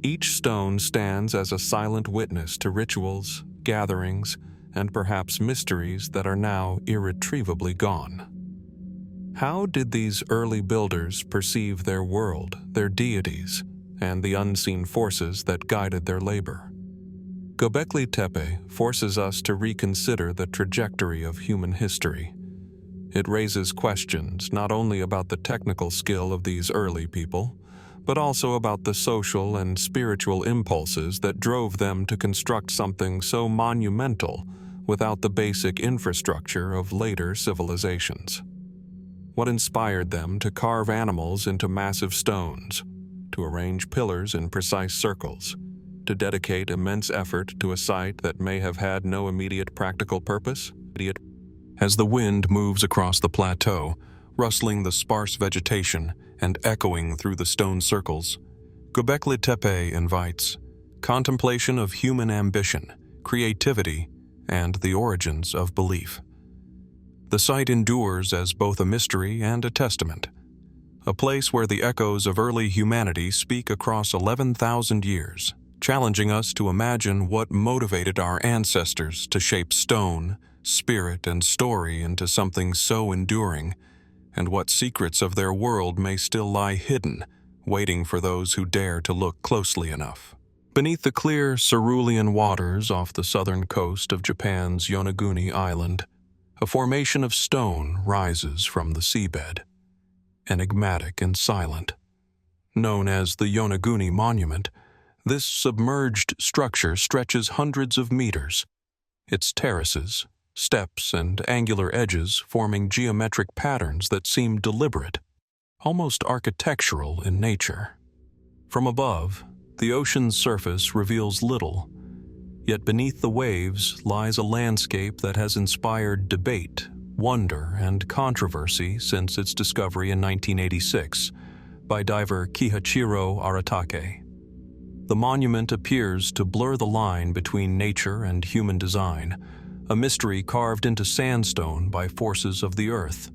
Each stone stands as a silent witness to rituals, gatherings, and perhaps mysteries that are now irretrievably gone. How did these early builders perceive their world, their deities, and the unseen forces that guided their labor? Gobekli Tepe forces us to reconsider the trajectory of human history. It raises questions not only about the technical skill of these early people, but also about the social and spiritual impulses that drove them to construct something so monumental without the basic infrastructure of later civilizations. What inspired them to carve animals into massive stones, to arrange pillars in precise circles, to dedicate immense effort to a site that may have had no immediate practical purpose? As the wind moves across the plateau, rustling the sparse vegetation and echoing through the stone circles, Gobekli Tepe invites contemplation of human ambition, creativity, and the origins of belief. The site endures as both a mystery and a testament, a place where the echoes of early humanity speak across 11,000 years, challenging us to imagine what motivated our ancestors to shape stone, spirit, and story into something so enduring, and what secrets of their world may still lie hidden, waiting for those who dare to look closely enough. Beneath the clear cerulean waters off the southern coast of Japan's Yonaguni Island, a formation of stone rises from the seabed, enigmatic and silent. Known as the Yonaguni Monument, this submerged structure stretches hundreds of meters, its terraces, steps, and angular edges forming geometric patterns that seem deliberate, almost architectural in nature. From above, the ocean's surface reveals little, yet beneath the waves lies a landscape that has inspired debate, wonder, and controversy since its discovery in 1986 by diver Kihachiro Aratake. The monument appears to blur the line between nature and human design, a mystery carved into sandstone by forces of the earth,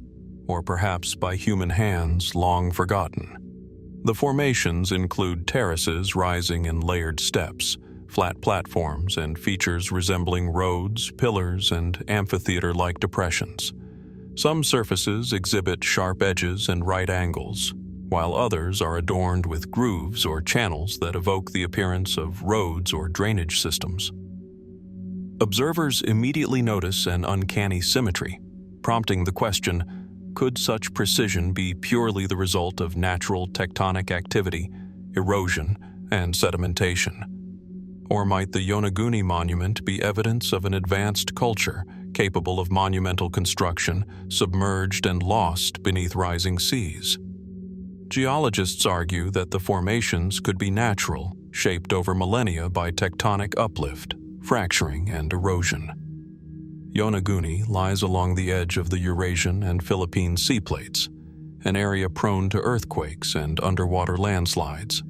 or perhaps by human hands long forgotten. The formations include terraces rising in layered steps, flat platforms, and features resembling roads, pillars, and amphitheater-like depressions. Some surfaces exhibit sharp edges and right angles, while others are adorned with grooves or channels that evoke the appearance of roads or drainage systems. Observers immediately notice an uncanny symmetry, prompting the question, could such precision be purely the result of natural tectonic activity, erosion, and sedimentation? Or might the Yonaguni Monument be evidence of an advanced culture capable of monumental construction, submerged and lost beneath rising seas? Geologists argue that the formations could be natural, shaped over millennia by tectonic uplift, fracturing, and erosion. Yonaguni lies along the edge of the Eurasian and Philippine sea plates, an area prone to earthquakes and underwater landslides.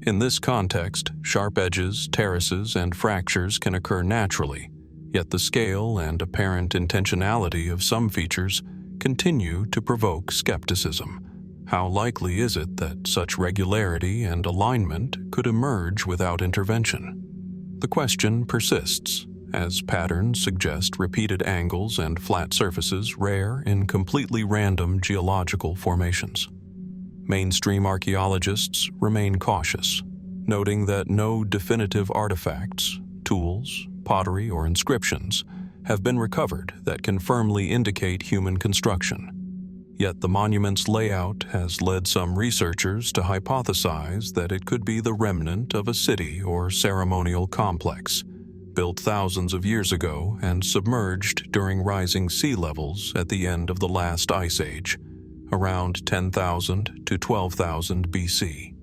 In this context, sharp edges, terraces, and fractures can occur naturally, yet the scale and apparent intentionality of some features continue to provoke skepticism. How likely is it that such regularity and alignment could emerge without intervention? The question persists, as patterns suggest repeated angles and flat surfaces rare in completely random geological formations. Mainstream archaeologists remain cautious, noting that no definitive artifacts, tools, pottery, or inscriptions have been recovered that can firmly indicate human construction. Yet the monument's layout has led some researchers to hypothesize that it could be the remnant of a city or ceremonial complex, built thousands of years ago and submerged during rising sea levels at the end of the last ice age, around 10,000 to 12,000 BC.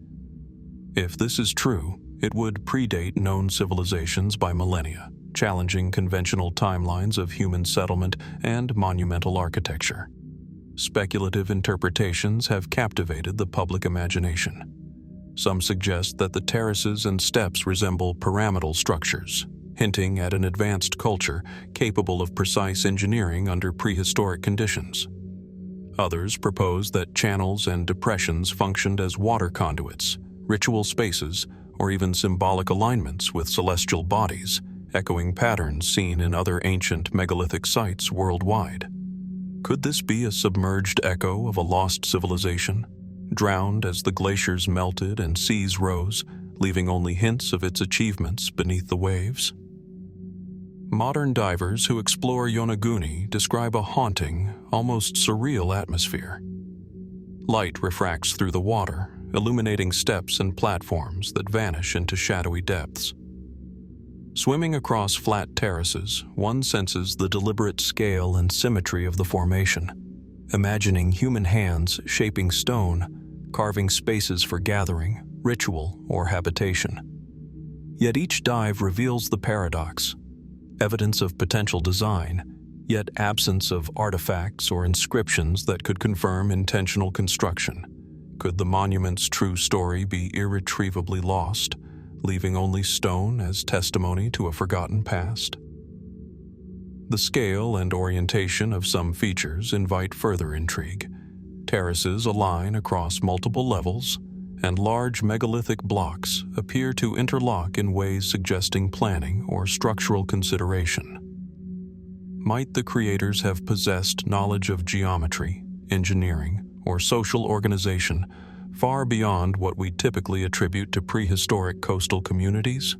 If this is true, it would predate known civilizations by millennia, challenging conventional timelines of human settlement and monumental architecture. Speculative interpretations have captivated the public imagination. Some suggest that the terraces and steps resemble pyramidal structures, hinting at an advanced culture capable of precise engineering under prehistoric conditions. Others propose that channels and depressions functioned as water conduits, ritual spaces, or even symbolic alignments with celestial bodies, echoing patterns seen in other ancient megalithic sites worldwide. Could this be a submerged echo of a lost civilization, drowned as the glaciers melted and seas rose, leaving only hints of its achievements beneath the waves? Modern divers who explore Yonaguni describe a haunting, almost surreal atmosphere. Light refracts through the water, illuminating steps and platforms that vanish into shadowy depths. Swimming across flat terraces, one senses the deliberate scale and symmetry of the formation, imagining human hands shaping stone, carving spaces for gathering, ritual, or habitation. Yet each dive reveals the paradox: evidence of potential design, yet absence of artifacts or inscriptions that could confirm intentional construction. Could the monument's true story be irretrievably lost, leaving only stone as testimony to a forgotten past? The scale and orientation of some features invite further intrigue. Terraces align across multiple levels, and large megalithic blocks appear to interlock in ways suggesting planning or structural consideration. Might the creators have possessed knowledge of geometry, engineering, or social organization far beyond what we typically attribute to prehistoric coastal communities?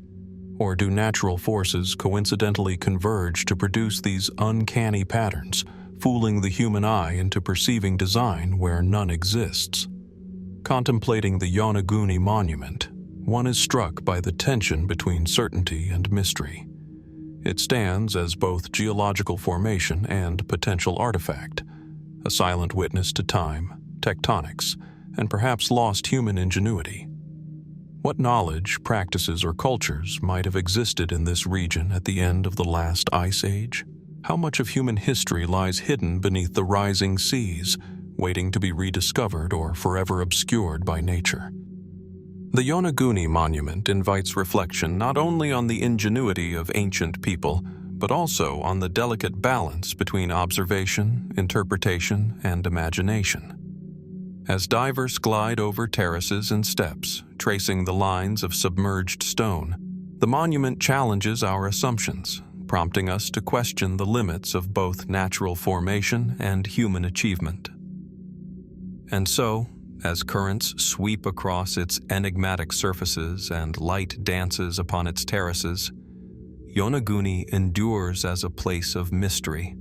Or do natural forces coincidentally converge to produce these uncanny patterns, fooling the human eye into perceiving design where none exists? Contemplating the Yonaguni Monument, one is struck by the tension between certainty and mystery. It stands as both geological formation and potential artifact, a silent witness to time, tectonics, and perhaps lost human ingenuity. What knowledge, practices, or cultures might have existed in this region at the end of the last ice age? How much of human history lies hidden beneath the rising seas, waiting to be rediscovered or forever obscured by nature? The Yonaguni Monument invites reflection not only on the ingenuity of ancient people, but also on the delicate balance between observation, interpretation, and imagination. As divers glide over terraces and steps, tracing the lines of submerged stone, the monument challenges our assumptions, prompting us to question the limits of both natural formation and human achievement. And so, as currents sweep across its enigmatic surfaces and light dances upon its terraces, Yonaguni endures as a place of mystery,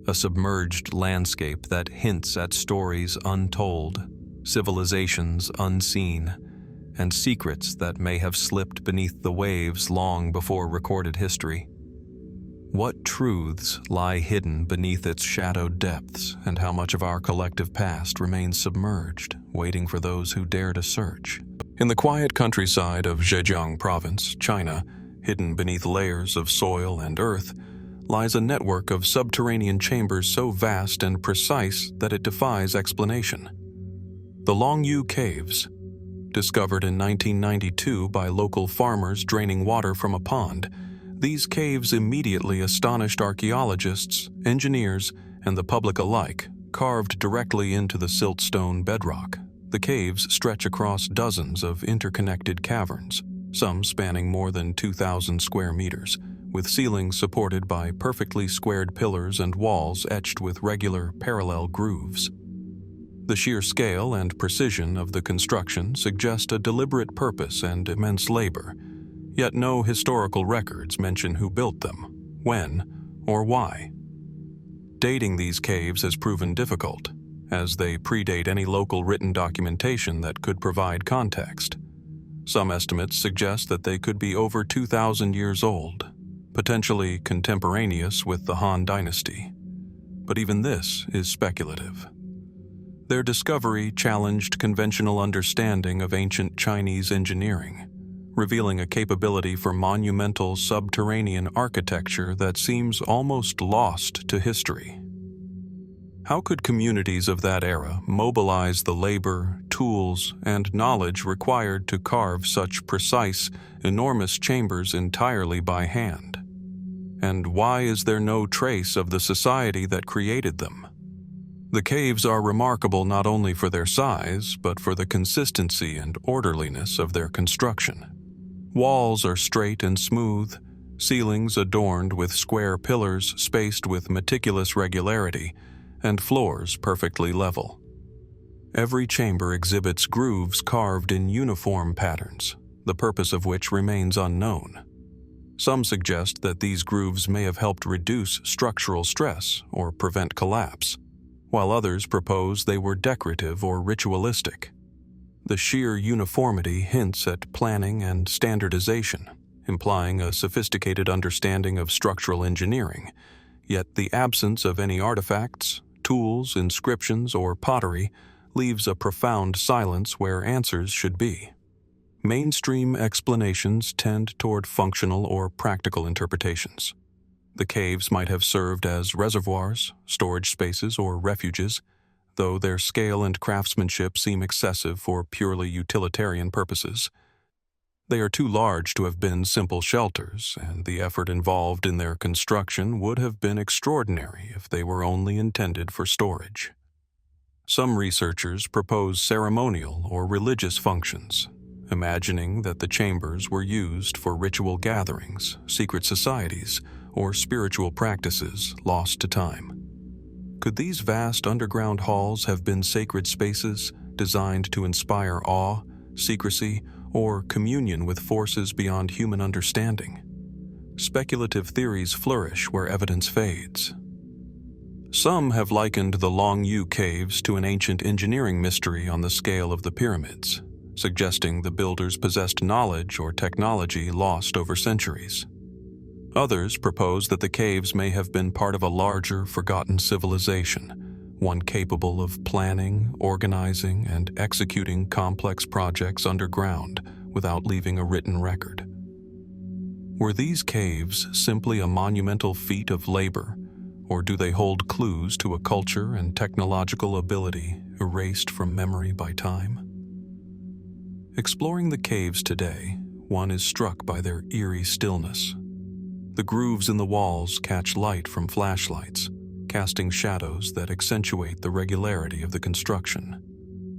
a submerged landscape that hints at stories untold, civilizations unseen, and secrets that may have slipped beneath the waves long before recorded history. What truths lie hidden beneath its shadowed depths, and how much of our collective past remains submerged, waiting for those who dare to search? In the quiet countryside of Zhejiang Province, China, hidden beneath layers of soil and earth, lies a network of subterranean chambers so vast and precise that it defies explanation. The Longyou Caves, discovered in 1992 by local farmers draining water from a pond, these caves immediately astonished archaeologists, engineers, and the public alike, carved directly into the siltstone bedrock. The caves stretch across dozens of interconnected caverns, some spanning more than 2,000 square meters, with ceilings supported by perfectly squared pillars and walls etched with regular, parallel grooves. The sheer scale and precision of the construction suggest a deliberate purpose and immense labor, yet no historical records mention who built them, when, or why. Dating these caves has proven difficult, as they predate any local written documentation that could provide context. Some estimates suggest that they could be over 2,000 years old, potentially contemporaneous with the Han Dynasty. But even this is speculative. Their discovery challenged conventional understanding of ancient Chinese engineering, revealing a capability for monumental subterranean architecture that seems almost lost to history. How could communities of that era mobilize the labor, tools, and knowledge required to carve such precise, enormous chambers entirely by hand? And why is there no trace of the society that created them? The caves are remarkable not only for their size, but for the consistency and orderliness of their construction. Walls are straight and smooth, ceilings adorned with square pillars spaced with meticulous regularity, and floors perfectly level. Every chamber exhibits grooves carved in uniform patterns, the purpose of which remains unknown. Some suggest that these grooves may have helped reduce structural stress or prevent collapse, while others propose they were decorative or ritualistic. The sheer uniformity hints at planning and standardization, implying a sophisticated understanding of structural engineering, yet the absence of any artifacts, tools, inscriptions, or pottery leaves a profound silence where answers should be. Mainstream explanations tend toward functional or practical interpretations. The caves might have served as reservoirs, storage spaces, or refuges, though their scale and craftsmanship seem excessive for purely utilitarian purposes. They are too large to have been simple shelters, and the effort involved in their construction would have been extraordinary if they were only intended for storage. Some researchers propose ceremonial or religious functions, imagining that the chambers were used for ritual gatherings, secret societies, or spiritual practices lost to time. Could these vast underground halls have been sacred spaces designed to inspire awe, secrecy, or communion with forces beyond human understanding? Speculative theories flourish where evidence fades. Some have likened the Longyou Caves to an ancient engineering mystery on the scale of the pyramids, suggesting the builders possessed knowledge or technology lost over centuries. Others propose that the caves may have been part of a larger, forgotten civilization, one capable of planning, organizing, and executing complex projects underground without leaving a written record. Were these caves simply a monumental feat of labor, or do they hold clues to a culture and technological ability erased from memory by time? Exploring the caves today, one is struck by their eerie stillness. The grooves in the walls catch light from flashlights, casting shadows that accentuate the regularity of the construction.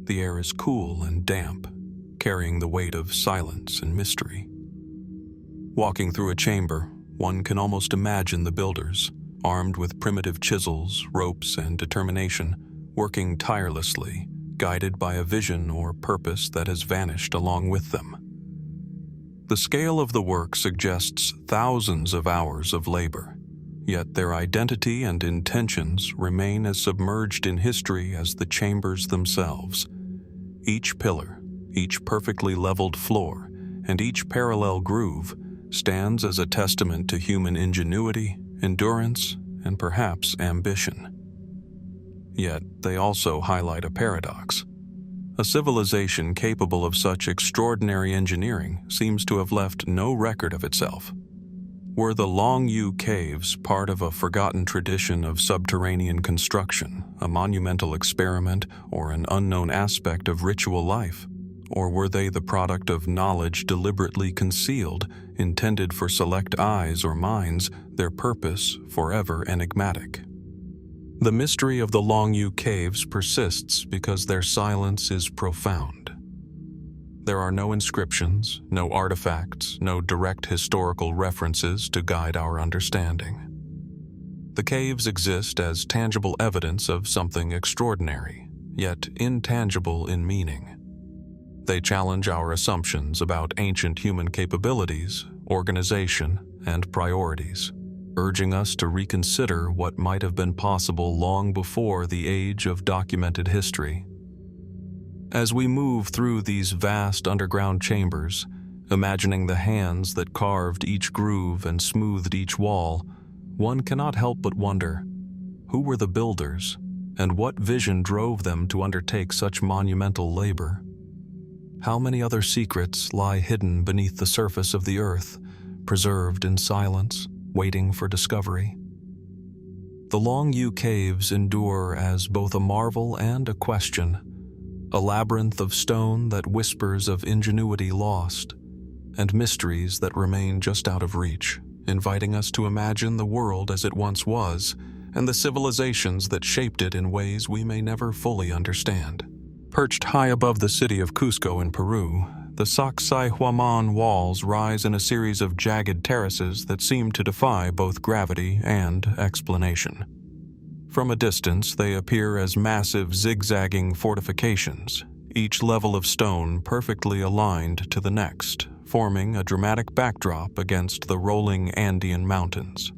The air is cool and damp, carrying the weight of silence and mystery. Walking through a chamber, one can almost imagine the builders, armed with primitive chisels, ropes, and determination, working tirelessly, guided by a vision or purpose that has vanished along with them. The scale of the work suggests thousands of hours of labor, yet their identity and intentions remain as submerged in history as the chambers themselves. Each pillar, each perfectly leveled floor, and each parallel groove stands as a testament to human ingenuity, endurance, and perhaps ambition. Yet they also highlight a paradox. A civilization capable of such extraordinary engineering seems to have left no record of itself. Were the Longyou Caves part of a forgotten tradition of subterranean construction, a monumental experiment, or an unknown aspect of ritual life? Or were they the product of knowledge deliberately concealed, intended for select eyes or minds, their purpose forever enigmatic? The mystery of the Longyou Caves persists because their silence is profound. There are no inscriptions, no artifacts, no direct historical references to guide our understanding. The caves exist as tangible evidence of something extraordinary, yet intangible in meaning. They challenge our assumptions about ancient human capabilities, organization, and priorities, urging us to reconsider what might have been possible long before the age of documented history. As we move through these vast underground chambers, imagining the hands that carved each groove and smoothed each wall, one cannot help but wonder, who were the builders, and what vision drove them to undertake such monumental labor? How many other secrets lie hidden beneath the surface of the earth, preserved in silence, waiting for discovery? The Longyou Caves endure as both a marvel and a question, a labyrinth of stone that whispers of ingenuity lost, and mysteries that remain just out of reach, inviting us to imagine the world as it once was, and the civilizations that shaped it in ways we may never fully understand. Perched high above the city of Cusco in Peru, the Sacsayhuamán Walls rise in a series of jagged terraces that seem to defy both gravity and explanation. From a distance, they appear as massive zigzagging fortifications, each level of stone perfectly aligned to the next, forming a dramatic backdrop against the rolling Andean mountains.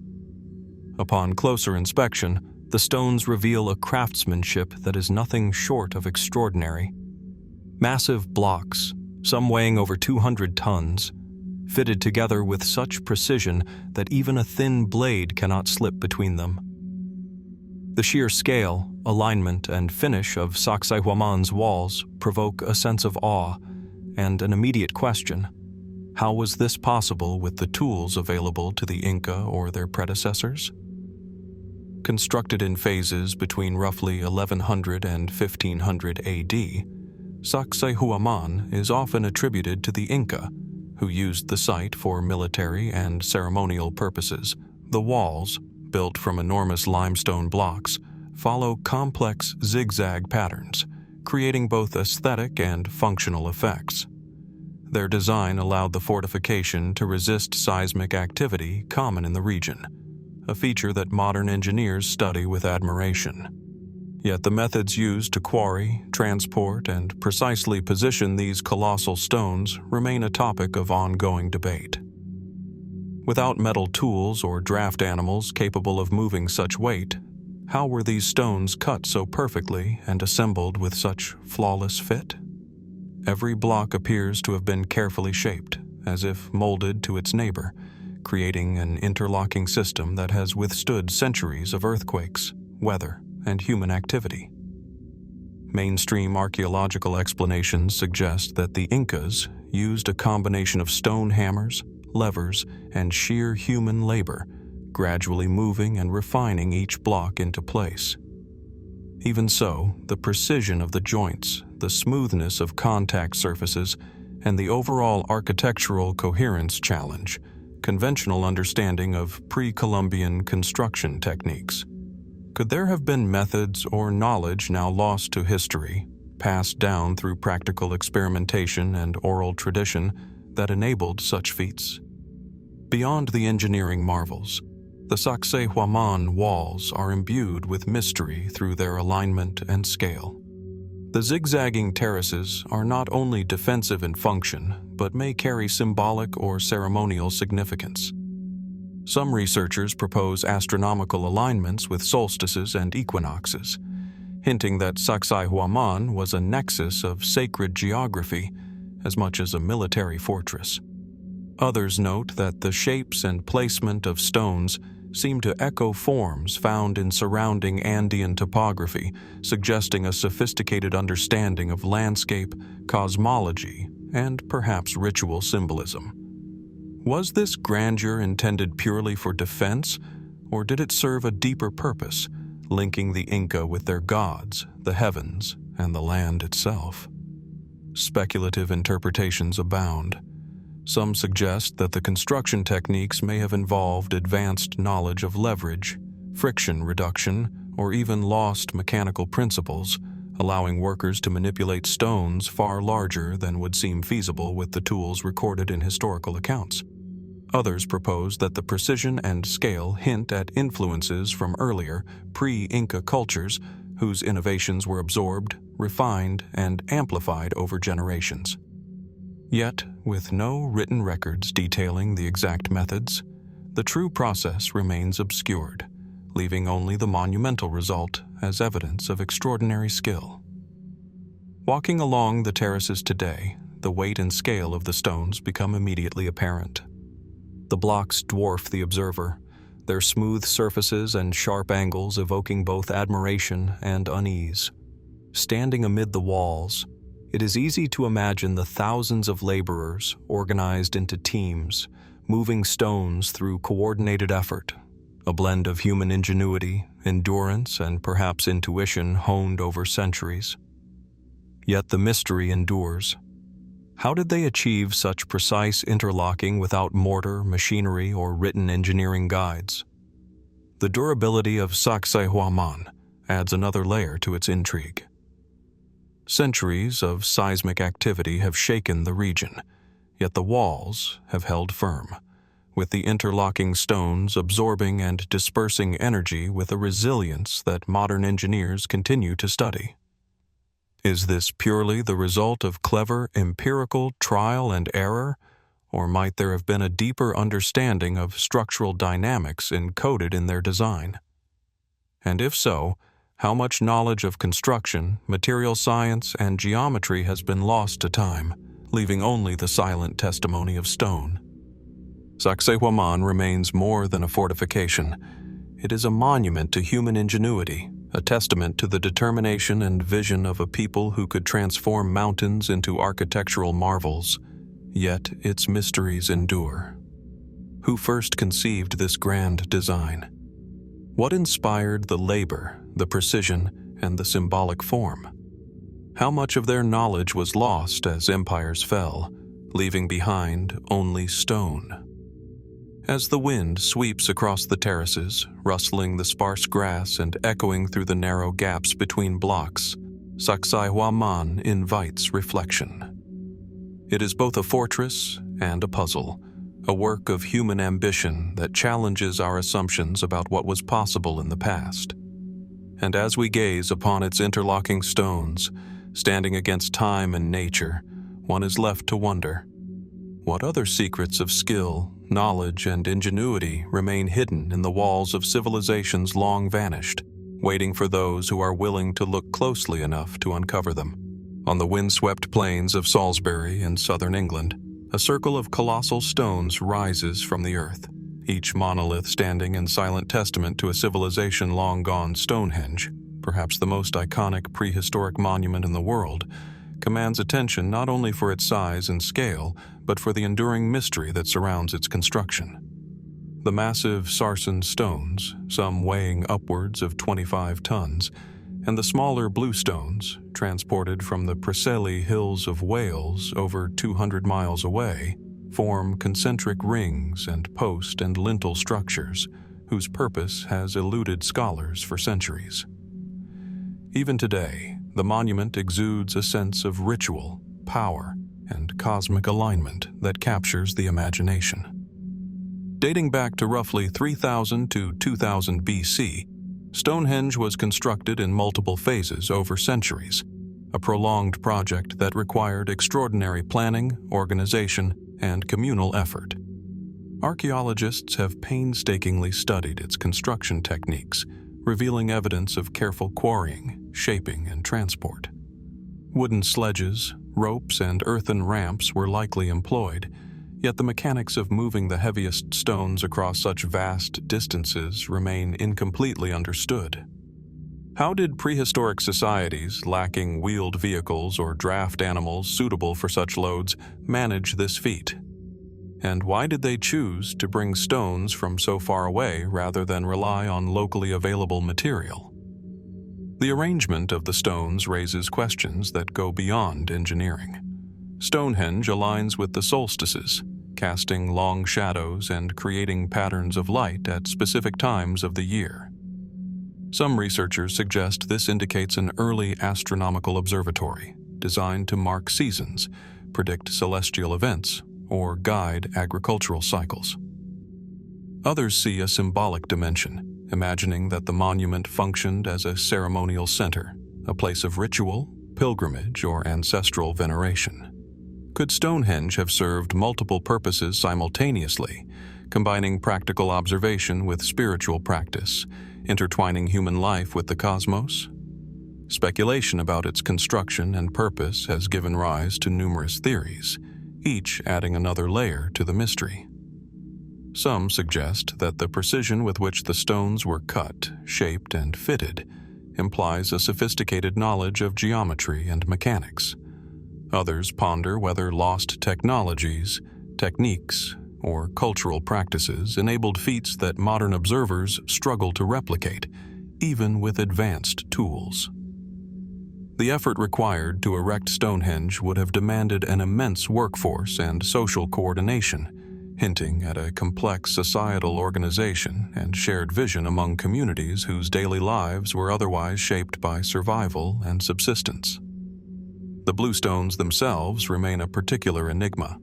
Upon closer inspection, the stones reveal a craftsmanship that is nothing short of extraordinary. Massive blocks, some weighing over 200 tons, fitted together with such precision that even a thin blade cannot slip between them. The sheer scale, alignment, and finish of Sacsayhuamán's walls provoke a sense of awe and an immediate question: how was this possible with the tools available to the Inca or their predecessors? Constructed in phases between roughly 1100 and 1500 AD, Sacsayhuamán is often attributed to the Inca, who used the site for military and ceremonial purposes. The walls, built from enormous limestone blocks, follow complex zigzag patterns, creating both aesthetic and functional effects. Their design allowed the fortification to resist seismic activity common in the region, a feature that modern engineers study with admiration. Yet the methods used to quarry, transport, and precisely position these colossal stones remain a topic of ongoing debate. Without metal tools or draft animals capable of moving such weight, how were these stones cut so perfectly and assembled with such flawless fit? Every block appears to have been carefully shaped, as if molded to its neighbor, creating an interlocking system that has withstood centuries of earthquakes, weather, and human activity. Mainstream archaeological explanations suggest that the Incas used a combination of stone hammers, levers, and sheer human labor, gradually moving and refining each block into place. Even so, the precision of the joints, the smoothness of contact surfaces, and the overall architectural coherence challenge conventional understanding of pre-Columbian construction techniques. Could there have been methods or knowledge now lost to history, passed down through practical experimentation and oral tradition, that enabled such feats? Beyond the engineering marvels, the Sacsayhuamán Walls are imbued with mystery through their alignment and scale. The zigzagging terraces are not only defensive in function, but may carry symbolic or ceremonial significance. Some researchers propose astronomical alignments with solstices and equinoxes, hinting that Sacsayhuamán was a nexus of sacred geography as much as a military fortress. Others note that the shapes and placement of stones seem to echo forms found in surrounding Andean topography, suggesting a sophisticated understanding of landscape, cosmology, and perhaps ritual symbolism. Was this grandeur intended purely for defense, or did it serve a deeper purpose, linking the Inca with their gods, the heavens, and the land itself? Speculative interpretations abound. Some suggest that the construction techniques may have involved advanced knowledge of leverage, friction reduction, or even lost mechanical principles, allowing workers to manipulate stones far larger than would seem feasible with the tools recorded in historical accounts. Others propose that the precision and scale hint at influences from earlier, pre-Inca cultures whose innovations were absorbed, refined, and amplified over generations. Yet, with no written records detailing the exact methods, the true process remains obscured, leaving only the monumental result as evidence of extraordinary skill. Walking along the terraces today, the weight and scale of the stones become immediately apparent. The blocks dwarf the observer, their smooth surfaces and sharp angles evoking both admiration and unease. Standing amid the walls, it is easy to imagine the thousands of laborers organized into teams, moving stones through coordinated effort, a blend of human ingenuity, endurance, and perhaps intuition honed over centuries. Yet the mystery endures. How did they achieve such precise interlocking without mortar, machinery, or written engineering guides? The durability of Sacsayhuamán adds another layer to its intrigue. Centuries of seismic activity have shaken the region, yet the walls have held firm, with the interlocking stones absorbing and dispersing energy with a resilience that modern engineers continue to study. Is this purely the result of clever empirical trial and error, or might there have been a deeper understanding of structural dynamics encoded in their design? And if so, how much knowledge of construction, material science, and geometry has been lost to time, leaving only the silent testimony of stone? Sacsayhuamán remains more than a fortification. It is a monument to human ingenuity, a testament to the determination and vision of a people who could transform mountains into architectural marvels. Yet its mysteries endure. Who first conceived this grand design? What inspired the labor, the precision, and the symbolic form? How much of their knowledge was lost as empires fell, leaving behind only stone? As the wind sweeps across the terraces, rustling the sparse grass and echoing through the narrow gaps between blocks, Sacsayhuamán invites reflection. It is both a fortress and a puzzle, a work of human ambition that challenges our assumptions about what was possible in the past. And as we gaze upon its interlocking stones, standing against time and nature, one is left to wonder, what other secrets of skill, knowledge, and ingenuity remain hidden in the walls of civilizations long vanished, waiting for those who are willing to look closely enough to uncover them? On the windswept plains of Salisbury in southern England, a circle of colossal stones rises from the earth, each monolith standing in silent testament to a civilization long gone. Stonehenge, perhaps the most iconic prehistoric monument in the world, commands attention not only for its size and scale, but for the enduring mystery that surrounds its construction. The massive sarsen stones, some weighing upwards of 25 tons, and the smaller blue stones, transported from the Preseli Hills of Wales over 200 miles away, form concentric rings and post and lintel structures whose purpose has eluded scholars for centuries. Even today, the monument exudes a sense of ritual, power, and cosmic alignment that captures the imagination. Dating back to roughly 3000 to 2000 BC, Stonehenge was constructed in multiple phases over centuries, a prolonged project that required extraordinary planning, organization, and communal effort. Archaeologists have painstakingly studied its construction techniques, revealing evidence of careful quarrying, shaping, and transport. Wooden sledges, ropes, and earthen ramps were likely employed, yet the mechanics of moving the heaviest stones across such vast distances remain incompletely understood. How did prehistoric societies lacking wheeled vehicles or draft animals suitable for such loads manage this feat? And why did they choose to bring stones from so far away rather than rely on locally available material? The arrangement of the stones raises questions that go beyond engineering. Stonehenge aligns with the solstices, casting long shadows and creating patterns of light at specific times of the year. Some researchers suggest this indicates an early astronomical observatory designed to mark seasons, predict celestial events, or guide agricultural cycles. Others see a symbolic dimension, imagining that the monument functioned as a ceremonial center, a place of ritual, pilgrimage, or ancestral veneration. Could Stonehenge have served multiple purposes simultaneously, combining practical observation with spiritual practice, intertwining human life with the cosmos? Speculation about its construction and purpose has given rise to numerous theories, each adding another layer to the mystery. Some suggest that the precision with which the stones were cut, shaped, and fitted implies a sophisticated knowledge of geometry and mechanics. Others ponder whether lost technologies, techniques, or cultural practices enabled feats that modern observers struggle to replicate, even with advanced tools. The effort required to erect Stonehenge would have demanded an immense workforce and social coordination, hinting at a complex societal organization and shared vision among communities whose daily lives were otherwise shaped by survival and subsistence. The bluestones themselves remain a particular enigma.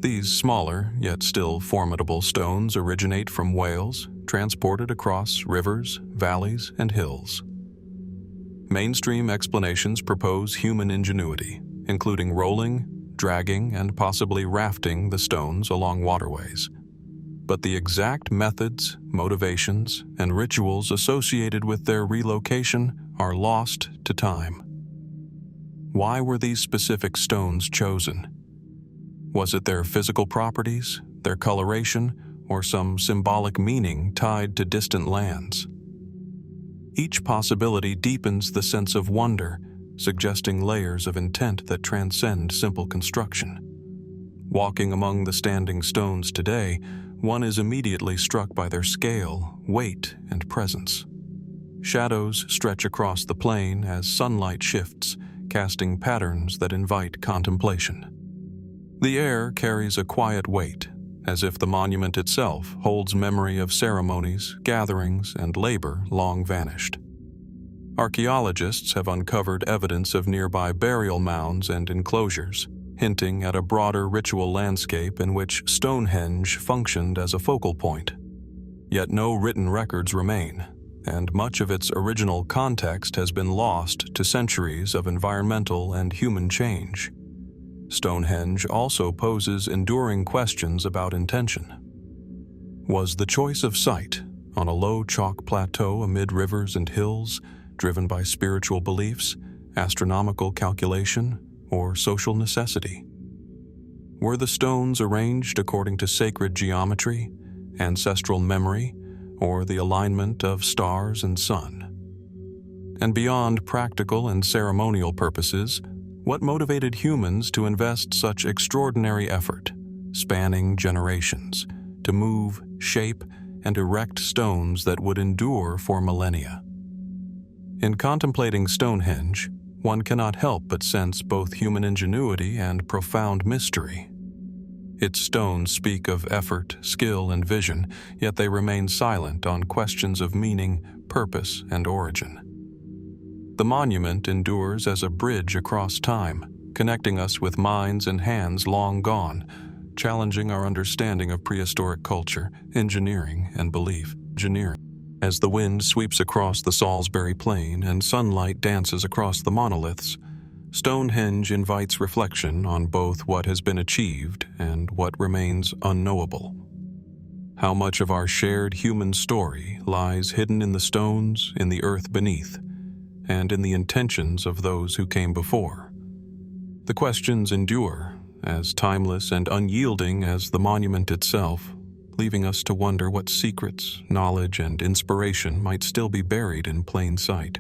These smaller, yet still formidable stones originate from Wales, transported across rivers, valleys, and hills. Mainstream explanations propose human ingenuity, including rolling, dragging, and possibly rafting the stones along waterways. But the exact methods, motivations, and rituals associated with their relocation are lost to time. Why were these specific stones chosen? Was it their physical properties, their coloration, or some symbolic meaning tied to distant lands? Each possibility deepens the sense of wonder, suggesting layers of intent that transcend simple construction. Walking among the standing stones today, one is immediately struck by their scale, weight, and presence. Shadows stretch across the plain as sunlight shifts, casting patterns that invite contemplation. The air carries a quiet weight, as if the monument itself holds memory of ceremonies, gatherings, and labor long vanished. Archaeologists have uncovered evidence of nearby burial mounds and enclosures, hinting at a broader ritual landscape in which Stonehenge functioned as a focal point. Yet no written records remain, and much of its original context has been lost to centuries of environmental and human change. Stonehenge also poses enduring questions about intention. Was the choice of site, on a low chalk plateau amid rivers and hills, driven by spiritual beliefs, astronomical calculation, or social necessity? Were the stones arranged according to sacred geometry, ancestral memory, or the alignment of stars and sun? And beyond practical and ceremonial purposes, what motivated humans to invest such extraordinary effort, spanning generations, to move, shape, and erect stones that would endure for millennia? In contemplating Stonehenge, one cannot help but sense both human ingenuity and profound mystery. Its stones speak of effort, skill, and vision, yet they remain silent on questions of meaning, purpose, and origin. The monument endures as a bridge across time, connecting us with minds and hands long gone, challenging our understanding of prehistoric culture, engineering, and belief. As the wind sweeps across the Salisbury Plain and sunlight dances across the monoliths, Stonehenge invites reflection on both what has been achieved and what remains unknowable. How much of our shared human story lies hidden in the stones, in the earth beneath, and in the intentions of those who came before? The questions endure, as timeless and unyielding as the monument itself, leaving us to wonder what secrets, knowledge, and inspiration might still be buried in plain sight,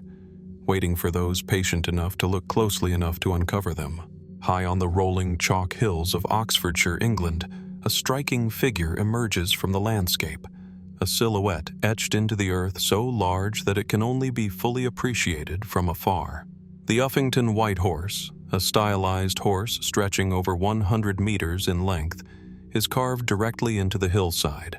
waiting for those patient enough to look closely enough to uncover them. High on the rolling chalk hills of Oxfordshire, England, a striking figure emerges from the landscape, a silhouette etched into the earth so large that it can only be fully appreciated from afar. The Uffington White Horse, a stylized horse stretching over 100 meters in length, is carved directly into the hillside,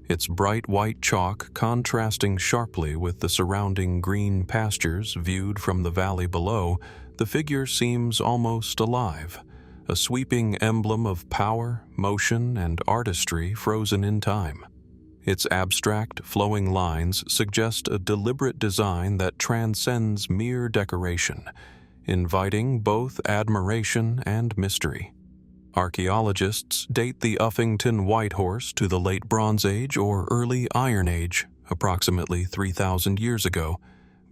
its bright white chalk contrasting sharply with the surrounding green pastures viewed from the valley below. The figure seems almost alive, a sweeping emblem of power, motion, and artistry frozen in time. Its abstract, flowing lines suggest a deliberate design that transcends mere decoration, inviting both admiration and mystery. Archaeologists date the Uffington White Horse to the Late Bronze Age or Early Iron Age, approximately 3,000 years ago,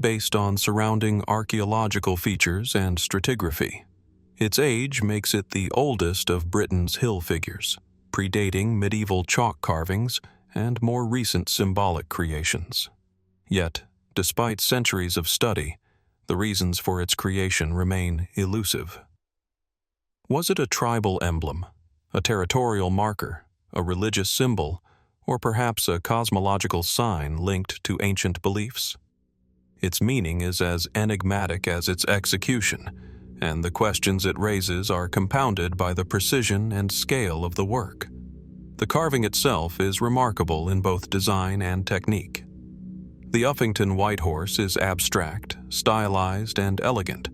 based on surrounding archaeological features and stratigraphy. Its age makes it the oldest of Britain's hill figures, predating medieval chalk carvings and more recent symbolic creations. Yet, despite centuries of study, the reasons for its creation remain elusive. Was it a tribal emblem, a territorial marker, a religious symbol, or perhaps a cosmological sign linked to ancient beliefs? Its meaning is as enigmatic as its execution, and the questions it raises are compounded by the precision and scale of the work. The carving itself is remarkable in both design and technique. The Uffington White Horse is abstract, stylized, and elegant,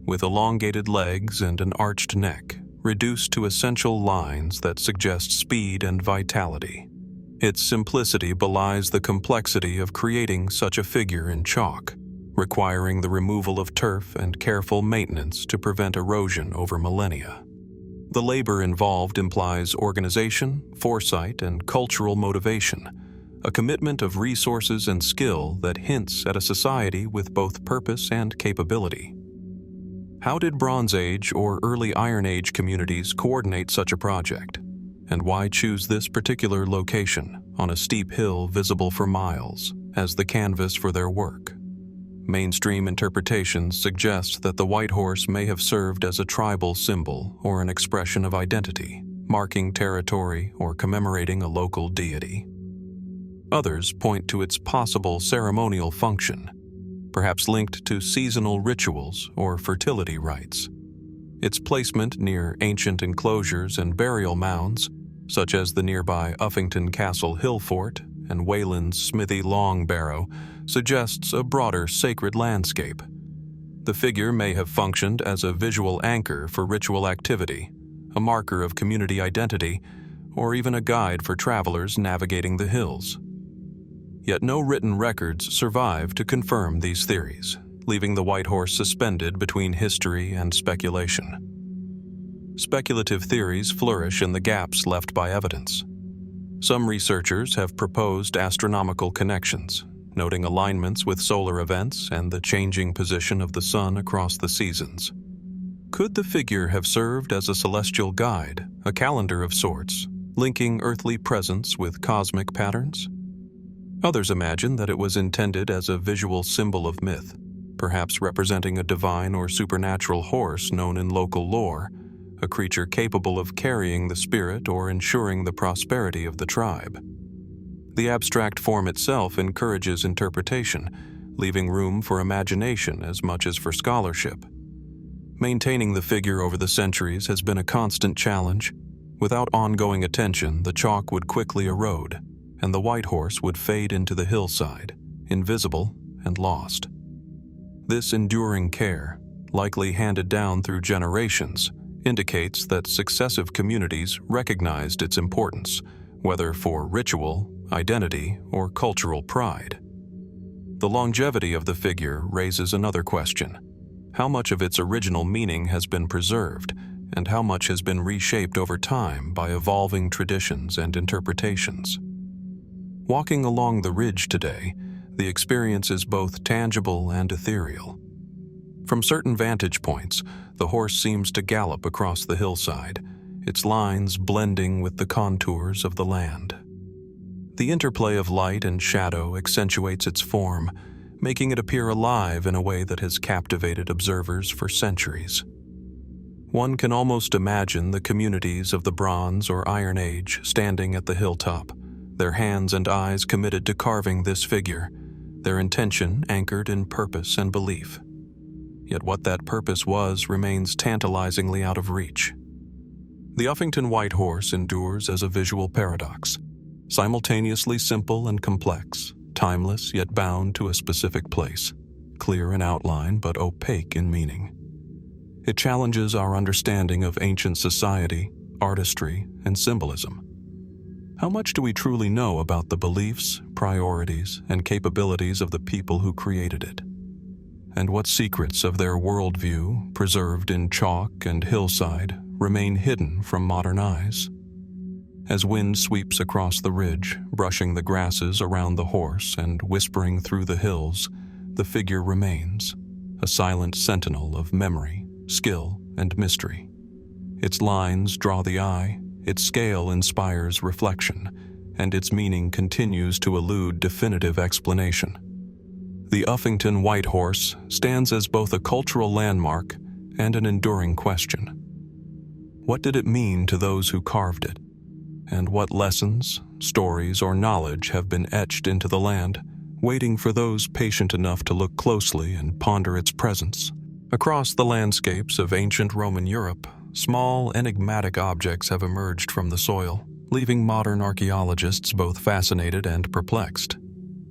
with elongated legs and an arched neck, reduced to essential lines that suggest speed and vitality. Its simplicity belies the complexity of creating such a figure in chalk, requiring the removal of turf and careful maintenance to prevent erosion over millennia. The labor involved implies organization, foresight, and cultural motivation, a commitment of resources and skill that hints at a society with both purpose and capability. How did Bronze Age or early Iron Age communities coordinate such a project? And why choose this particular location on a steep hill visible for miles as the canvas for their work? Mainstream interpretations suggest that the White Horse may have served as a tribal symbol or an expression of identity, marking territory or commemorating a local deity. Others point to its possible ceremonial function, perhaps linked to seasonal rituals or fertility rites. Its placement near ancient enclosures and burial mounds, such as the nearby Uffington Castle Hill Fort and Wayland's Smithy Long Barrow, suggests a broader sacred landscape. The figure may have functioned as a visual anchor for ritual activity, a marker of community identity, or even a guide for travelers navigating the hills. Yet no written records survive to confirm these theories, leaving the White Horse suspended between history and speculation. Speculative theories flourish in the gaps left by evidence. Some researchers have proposed astronomical connections, noting alignments with solar events and the changing position of the sun across the seasons. Could the figure have served as a celestial guide, a calendar of sorts, linking earthly presence with cosmic patterns? Others imagine that it was intended as a visual symbol of myth, perhaps representing a divine or supernatural horse known in local lore, a creature capable of carrying the spirit or ensuring the prosperity of the tribe. The abstract form itself encourages interpretation, leaving room for imagination as much as for scholarship. Maintaining the figure over the centuries has been a constant challenge. Without ongoing attention, the chalk would quickly erode, and the White Horse would fade into the hillside, invisible and lost. This enduring care, likely handed down through generations, indicates that successive communities recognized its importance, whether for ritual, identity, or cultural pride. The longevity of the figure raises another question. How much of its original meaning has been preserved, and how much has been reshaped over time by evolving traditions and interpretations? Walking along the ridge today, the experience is both tangible and ethereal. From certain vantage points, the horse seems to gallop across the hillside, its lines blending with the contours of the land. The interplay of light and shadow accentuates its form, making it appear alive in a way that has captivated observers for centuries. One can almost imagine the communities of the Bronze or Iron Age standing at the hilltop, their hands and eyes committed to carving this figure, their intention anchored in purpose and belief. Yet what that purpose was remains tantalizingly out of reach. The Uffington White Horse endures as a visual paradox, simultaneously simple and complex, timeless yet bound to a specific place, clear in outline but opaque in meaning. It challenges our understanding of ancient society, artistry, and symbolism. How much do we truly know about the beliefs, priorities, and capabilities of the people who created it? And what secrets of their worldview, preserved in chalk and hillside, remain hidden from modern eyes? As wind sweeps across the ridge, brushing the grasses around the horse and whispering through the hills, the figure remains, a silent sentinel of memory, skill, and mystery. Its lines draw the eye, its scale inspires reflection, and its meaning continues to elude definitive explanation. The Uffington White Horse stands as both a cultural landmark and an enduring question. What did it mean to those who carved it? And what lessons, stories, or knowledge have been etched into the land, waiting for those patient enough to look closely and ponder its presence. Across the landscapes of ancient Roman Europe, small, enigmatic objects have emerged from the soil, leaving modern archaeologists both fascinated and perplexed.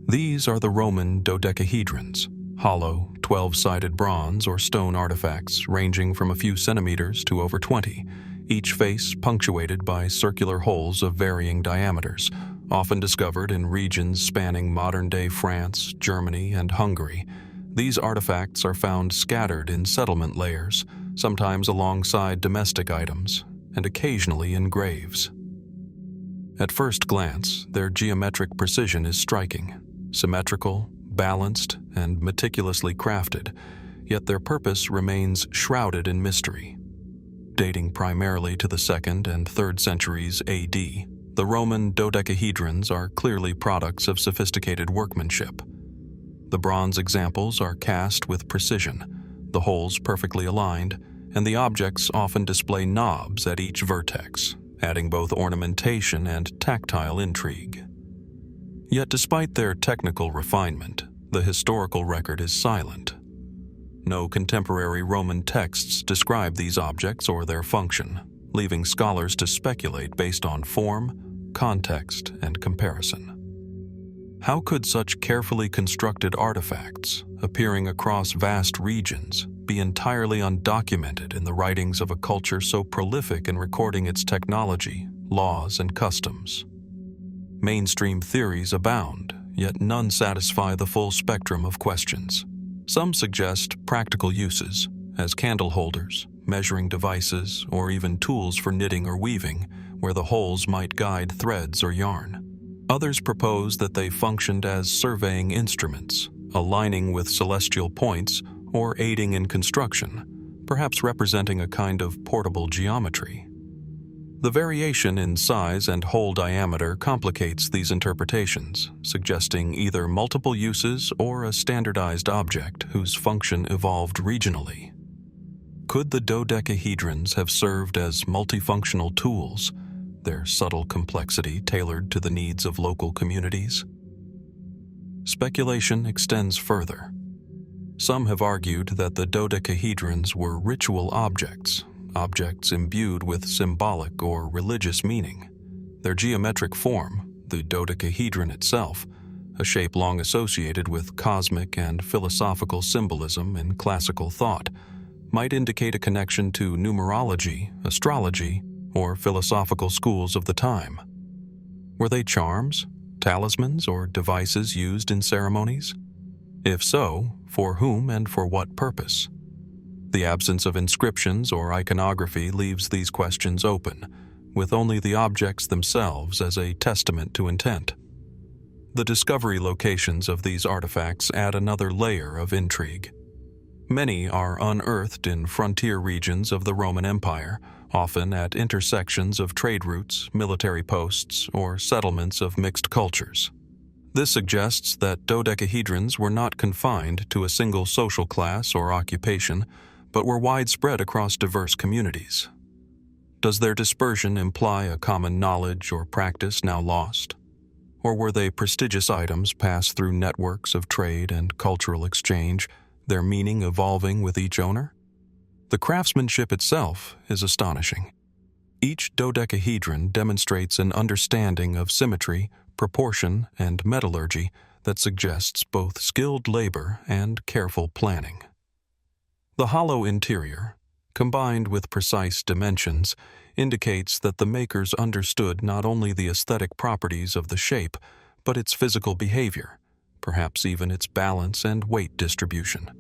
These are the Roman dodecahedrons, hollow, 12-sided bronze or stone artifacts ranging from a few centimeters to over 20, each face punctuated by circular holes of varying diameters, often discovered in regions spanning modern-day France, Germany, and Hungary. These artifacts are found scattered in settlement layers, sometimes alongside domestic items, and occasionally in graves. At first glance, their geometric precision is striking, symmetrical, balanced, and meticulously crafted, yet their purpose remains shrouded in mystery. Dating primarily to the 2nd and 3rd centuries AD, the Roman dodecahedrons are clearly products of sophisticated workmanship. The bronze examples are cast with precision, the holes perfectly aligned, and the objects often display knobs at each vertex, adding both ornamentation and tactile intrigue. Yet despite their technical refinement, the historical record is silent. No contemporary Roman texts describe these objects or their function, leaving scholars to speculate based on form, context, and comparison. How could such carefully constructed artifacts, appearing across vast regions, be entirely undocumented in the writings of a culture so prolific in recording its technology, laws, and customs? Mainstream theories abound, yet none satisfy the full spectrum of questions. Some suggest practical uses, as candle holders, measuring devices, or even tools for knitting or weaving, where the holes might guide threads or yarn. Others propose that they functioned as surveying instruments, aligning with celestial points or aiding in construction, perhaps representing a kind of portable geometry. The variation in size and hole diameter complicates these interpretations, suggesting either multiple uses or a standardized object whose function evolved regionally. Could the dodecahedrons have served as multifunctional tools, their subtle complexity tailored to the needs of local communities? Speculation extends further. Some have argued that the dodecahedrons were ritual objects imbued with symbolic or religious meaning. Their geometric form, the dodecahedron itself, a shape long associated with cosmic and philosophical symbolism in classical thought, might indicate a connection to numerology, astrology, or philosophical schools of the time. Were they charms, talismans, or devices used in ceremonies? If so, for whom and for what purpose? The absence of inscriptions or iconography leaves these questions open, with only the objects themselves as a testament to intent. The discovery locations of these artifacts add another layer of intrigue. Many are unearthed in frontier regions of the Roman Empire, often at intersections of trade routes, military posts, or settlements of mixed cultures. This suggests that dodecahedrons were not confined to a single social class or occupation, but were widespread across diverse communities. Does their dispersion imply a common knowledge or practice now lost? Or were they prestigious items passed through networks of trade and cultural exchange, their meaning evolving with each owner? The craftsmanship itself is astonishing. Each dodecahedron demonstrates an understanding of symmetry, proportion, and metallurgy that suggests both skilled labor and careful planning. The hollow interior, combined with precise dimensions, indicates that the makers understood not only the aesthetic properties of the shape, but its physical behavior, perhaps even its balance and weight distribution.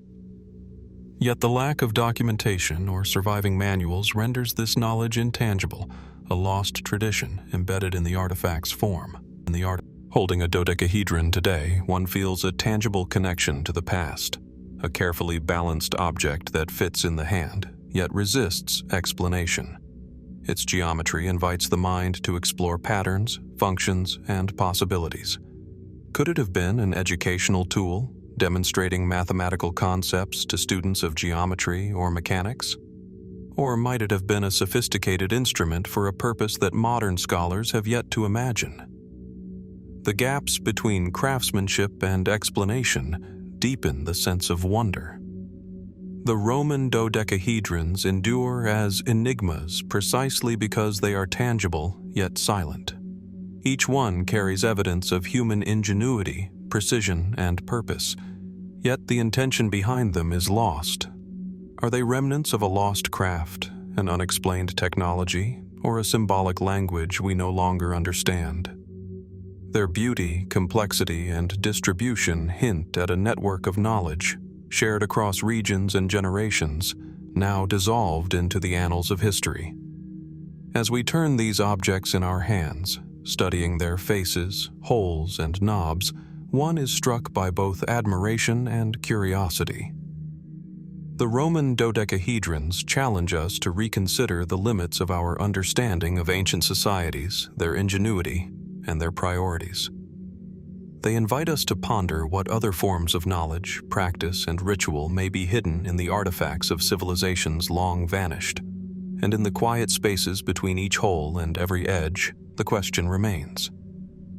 Yet the lack of documentation or surviving manuals renders this knowledge intangible, a lost tradition embedded in the artifact's form. Holding a dodecahedron today, one feels a tangible connection to the past, a carefully balanced object that fits in the hand, yet resists explanation. Its geometry invites the mind to explore patterns, functions, and possibilities. Could it have been an educational tool, demonstrating mathematical concepts to students of geometry or mechanics? Or might it have been a sophisticated instrument for a purpose that modern scholars have yet to imagine? The gaps between craftsmanship and explanation deepen the sense of wonder. The Roman dodecahedrons endure as enigmas precisely because they are tangible yet silent. Each one carries evidence of human ingenuity, precision, and purpose, yet the intention behind them is lost. Are they remnants of a lost craft, an unexplained technology, or a symbolic language we no longer understand? Their beauty, complexity, and distribution hint at a network of knowledge, shared across regions and generations, now dissolved into the annals of history. As we turn these objects in our hands, studying their faces, holes, and knobs, one is struck by both admiration and curiosity. The Roman dodecahedrons challenge us to reconsider the limits of our understanding of ancient societies, their ingenuity, and their priorities. They invite us to ponder what other forms of knowledge, practice, and ritual may be hidden in the artifacts of civilizations long vanished. And in the quiet spaces between each hole and every edge, the question remains: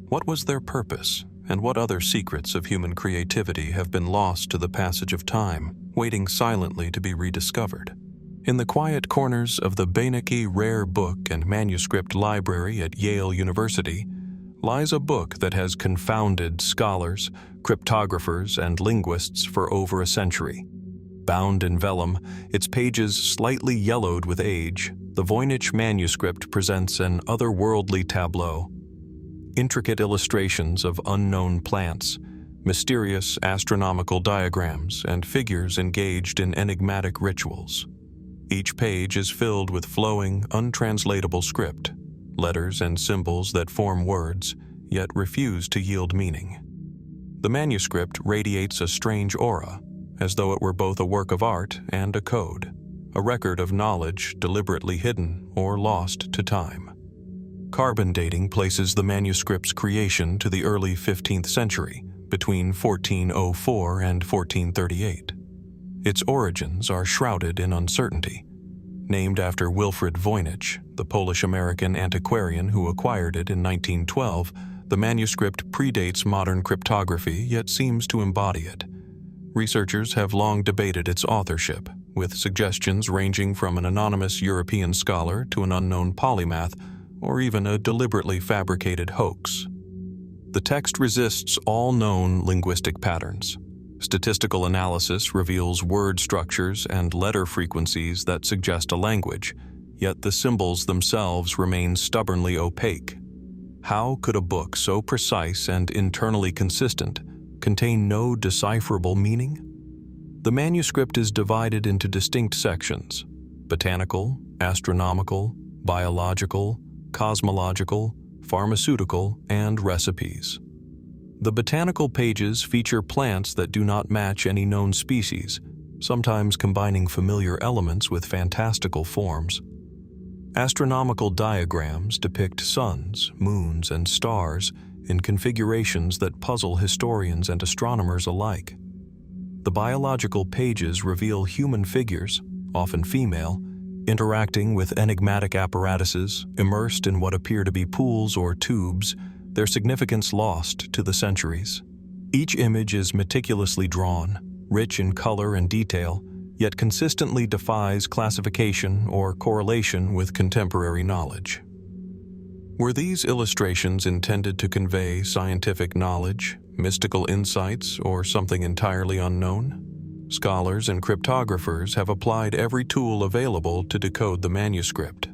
what was their purpose, and what other secrets of human creativity have been lost to the passage of time, waiting silently to be rediscovered? In the quiet corners of the Beinecke Rare Book and Manuscript Library at Yale University lies a book that has confounded scholars, cryptographers, and linguists for over a century. Bound in vellum, its pages slightly yellowed with age, the Voynich Manuscript presents an otherworldly tableau. Intricate illustrations of unknown plants, mysterious astronomical diagrams, and figures engaged in enigmatic rituals. Each page is filled with flowing, untranslatable script, letters and symbols that form words, yet refuse to yield meaning. The manuscript radiates a strange aura, as though it were both a work of art and a code, a record of knowledge deliberately hidden or lost to time. Carbon dating places the manuscript's creation to the early 15th century, between 1404 and 1438. Its origins are shrouded in uncertainty. Named after Wilfrid Voynich, the Polish-American antiquarian who acquired it in 1912, the manuscript predates modern cryptography yet seems to embody it. Researchers have long debated its authorship, with suggestions ranging from an anonymous European scholar to an unknown polymath, or even a deliberately fabricated hoax. The text resists all known linguistic patterns. Statistical analysis reveals word structures and letter frequencies that suggest a language, yet the symbols themselves remain stubbornly opaque. How could a book so precise and internally consistent contain no decipherable meaning? The manuscript is divided into distinct sections: botanical, astronomical, biological, cosmological, pharmaceutical, and recipes. The botanical pages feature plants that do not match any known species, sometimes combining familiar elements with fantastical forms. Astronomical diagrams depict suns, moons, and stars in configurations that puzzle historians and astronomers alike. The biological pages reveal human figures, often female, interacting with enigmatic apparatuses immersed in what appear to be pools or tubes, their significance lost to the centuries. Each image is meticulously drawn, rich in color and detail, yet consistently defies classification or correlation with contemporary knowledge. Were these illustrations intended to convey scientific knowledge, mystical insights, or something entirely unknown? Scholars and cryptographers have applied every tool available to decode the manuscript.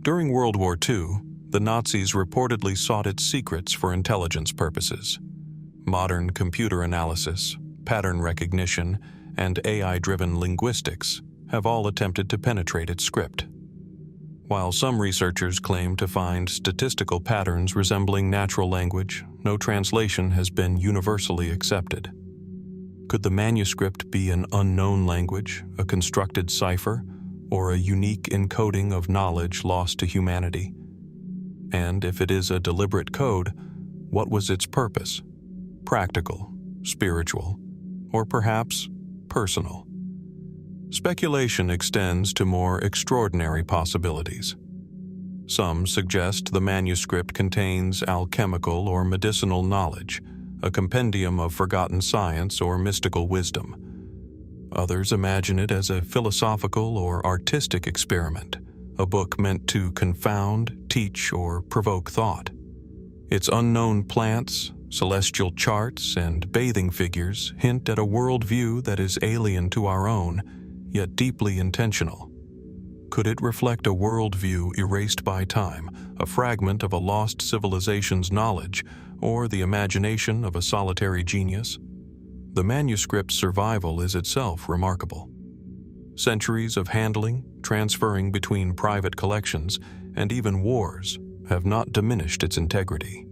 During World War II, the Nazis reportedly sought its secrets for intelligence purposes. Modern computer analysis, pattern recognition, and AI-driven linguistics have all attempted to penetrate its script. While some researchers claim to find statistical patterns resembling natural language, no translation has been universally accepted. Could the manuscript be an unknown language, a constructed cipher, or a unique encoding of knowledge lost to humanity? And if it is a deliberate code, what was its purpose? Practical, spiritual, or perhaps personal? Speculation extends to more extraordinary possibilities. Some suggest the manuscript contains alchemical or medicinal knowledge, a compendium of forgotten science or mystical wisdom. Others imagine it as a philosophical or artistic experiment, a book meant to confound, teach, or provoke thought. Its unknown plants, celestial charts, and bathing figures hint at a worldview that is alien to our own, yet deeply intentional. Could it reflect a worldview erased by time, a fragment of a lost civilization's knowledge, or the imagination of a solitary genius? The manuscript's survival is itself remarkable. Centuries of handling, transferring between private collections, and even wars have not diminished its integrity.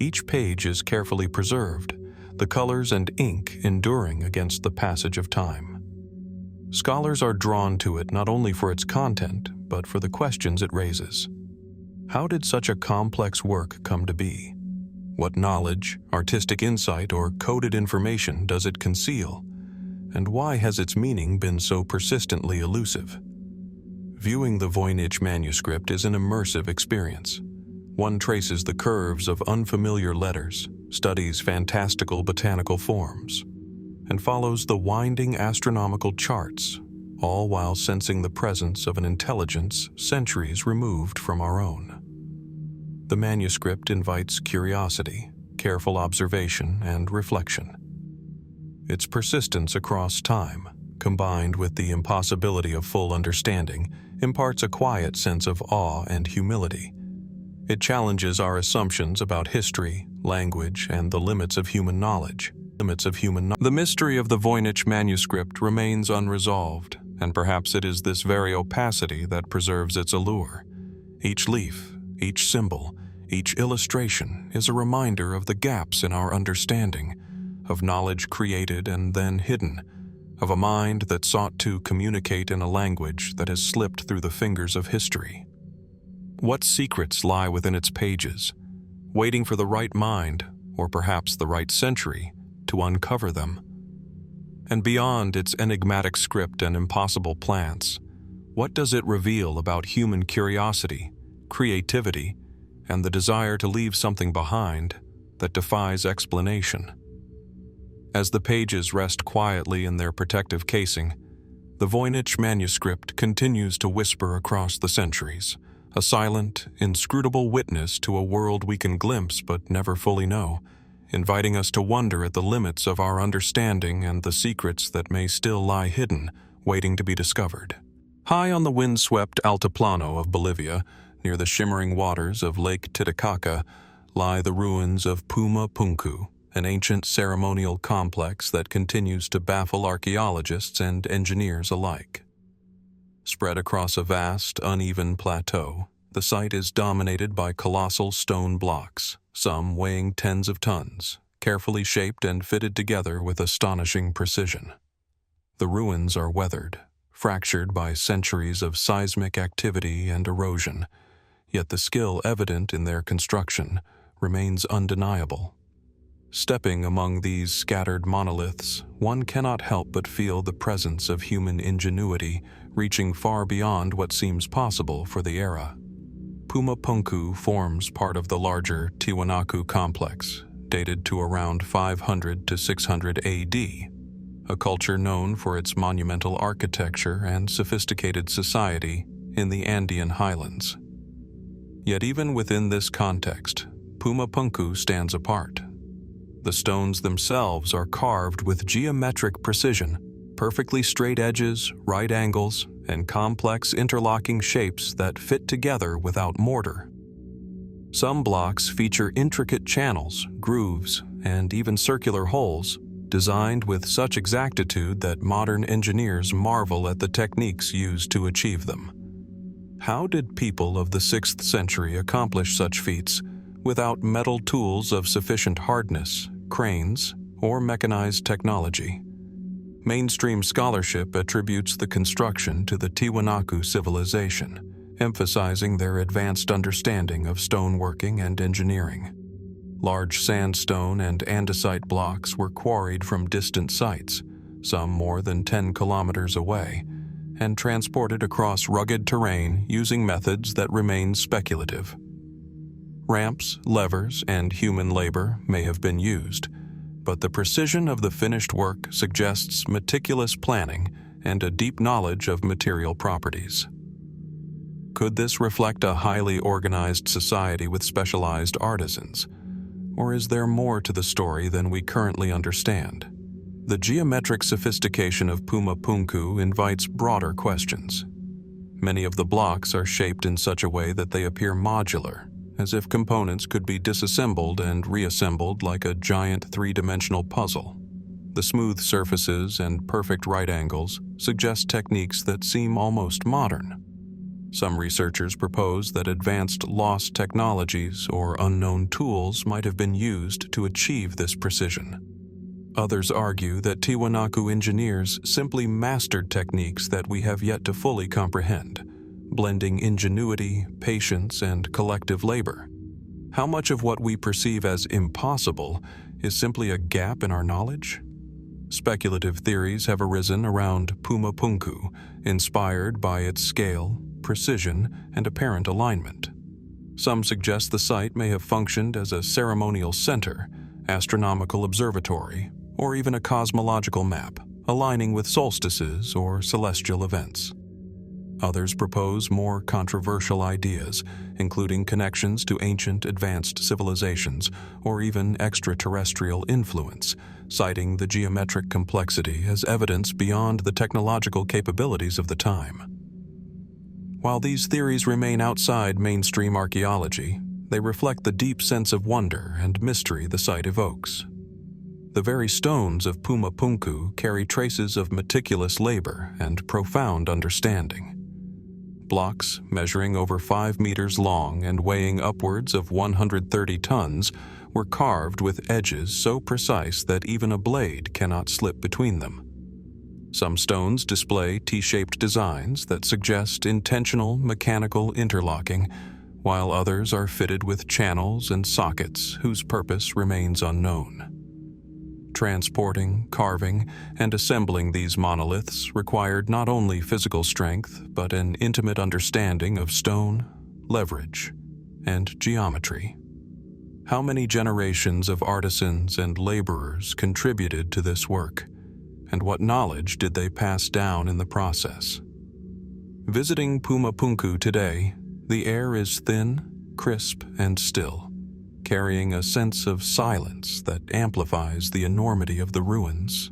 Each page is carefully preserved, the colors and ink enduring against the passage of time. Scholars are drawn to it not only for its content, but for the questions it raises. How did such a complex work come to be? What knowledge, artistic insight, or coded information does it conceal? And why has its meaning been so persistently elusive? Viewing the Voynich manuscript is an immersive experience. One traces the curves of unfamiliar letters, studies fantastical botanical forms, and follows the winding astronomical charts, all while sensing the presence of an intelligence centuries removed from our own. The manuscript invites curiosity, careful observation, and reflection. Its persistence across time, combined with the impossibility of full understanding, imparts a quiet sense of awe and humility. It challenges our assumptions about history, language, and the limits of human knowledge. The mystery of the Voynich manuscript remains unresolved, and perhaps it is this very opacity that preserves its allure. Each leaf, each symbol, each illustration is a reminder of the gaps in our understanding, of knowledge created and then hidden, of a mind that sought to communicate in a language that has slipped through the fingers of history. What secrets lie within its pages, waiting for the right mind, or perhaps the right century, to uncover them? And beyond its enigmatic script and impossible plans, what does it reveal about human curiosity, creativity, and the desire to leave something behind that defies explanation? As the pages rest quietly in their protective casing, the Voynich manuscript continues to whisper across the centuries, a silent, inscrutable witness to a world we can glimpse but never fully know, inviting us to wonder at the limits of our understanding and the secrets that may still lie hidden, waiting to be discovered. High on the windswept Altiplano of Bolivia, near the shimmering waters of Lake Titicaca, lie the ruins of Puma Punku, an ancient ceremonial complex that continues to baffle archaeologists and engineers alike. Spread across a vast, uneven plateau, the site is dominated by colossal stone blocks, some weighing tens of tons, carefully shaped and fitted together with astonishing precision. The ruins are weathered, fractured by centuries of seismic activity and erosion, yet the skill evident in their construction remains undeniable. Stepping among these scattered monoliths, one cannot help but feel the presence of human ingenuity reaching far beyond what seems possible for the era. Puma Punku forms part of the larger Tiwanaku complex, dated to around 500 to 600 AD, a culture known for its monumental architecture and sophisticated society in the Andean highlands. Yet even within this context, Puma Punku stands apart. The stones themselves are carved with geometric precision, perfectly straight edges, right angles, and complex interlocking shapes that fit together without mortar. Some blocks feature intricate channels, grooves, and even circular holes, designed with such exactitude that modern engineers marvel at the techniques used to achieve them. How did people of the 6th century accomplish such feats without metal tools of sufficient hardness, cranes, or mechanized technology? Mainstream scholarship attributes the construction to the Tiwanaku civilization, emphasizing their advanced understanding of stoneworking and engineering. Large sandstone and andesite blocks were quarried from distant sites, some more than 10 kilometers away, and transported across rugged terrain using methods that remain speculative. Ramps, levers, and human labor may have been used, but the precision of the finished work suggests meticulous planning and a deep knowledge of material properties. Could this reflect a highly organized society with specialized artisans? Or is there more to the story than we currently understand? The geometric sophistication of Puma Punku invites broader questions. Many of the blocks are shaped in such a way that they appear modular, as if components could be disassembled and reassembled like a giant three-dimensional puzzle. The smooth surfaces and perfect right angles suggest techniques that seem almost modern. Some researchers propose that advanced lost technologies or unknown tools might have been used to achieve this precision. Others argue that Tiwanaku engineers simply mastered techniques that we have yet to fully comprehend, blending ingenuity, patience, and collective labor. How much of what we perceive as impossible is simply a gap in our knowledge? Speculative theories have arisen around Puma Punku, inspired by its scale, precision, and apparent alignment. Some suggest the site may have functioned as a ceremonial center, astronomical observatory, or even a cosmological map, aligning with solstices or celestial events. Others propose more controversial ideas, including connections to ancient advanced civilizations or even extraterrestrial influence, citing the geometric complexity as evidence beyond the technological capabilities of the time. While these theories remain outside mainstream archaeology, they reflect the deep sense of wonder and mystery the site evokes. The very stones of Puma Punku carry traces of meticulous labor and profound understanding. Blocks measuring over 5 meters long and weighing upwards of 130 tons were carved with edges so precise that even a blade cannot slip between them. Some stones display T-shaped designs that suggest intentional mechanical interlocking, while others are fitted with channels and sockets whose purpose remains unknown. Transporting, carving, and assembling these monoliths required not only physical strength, but an intimate understanding of stone, leverage, and geometry. How many generations of artisans and laborers contributed to this work, and what knowledge did they pass down in the process? Visiting Puma Punku today, the air is thin, crisp, and still, carrying a sense of silence that amplifies the enormity of the ruins.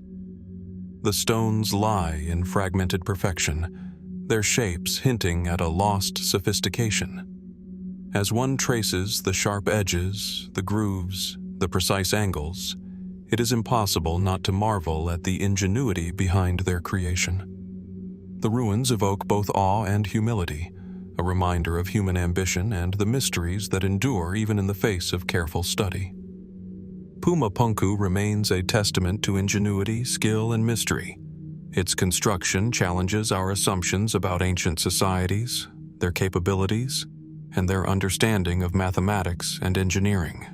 The stones lie in fragmented perfection, their shapes hinting at a lost sophistication. As one traces the sharp edges, the grooves, the precise angles, it is impossible not to marvel at the ingenuity behind their creation. The ruins evoke both awe and humility, a reminder of human ambition and the mysteries that endure even in the face of careful study. Puma Punku remains a testament to ingenuity, skill, and mystery. Its construction challenges our assumptions about ancient societies, their capabilities, and their understanding of mathematics and engineering.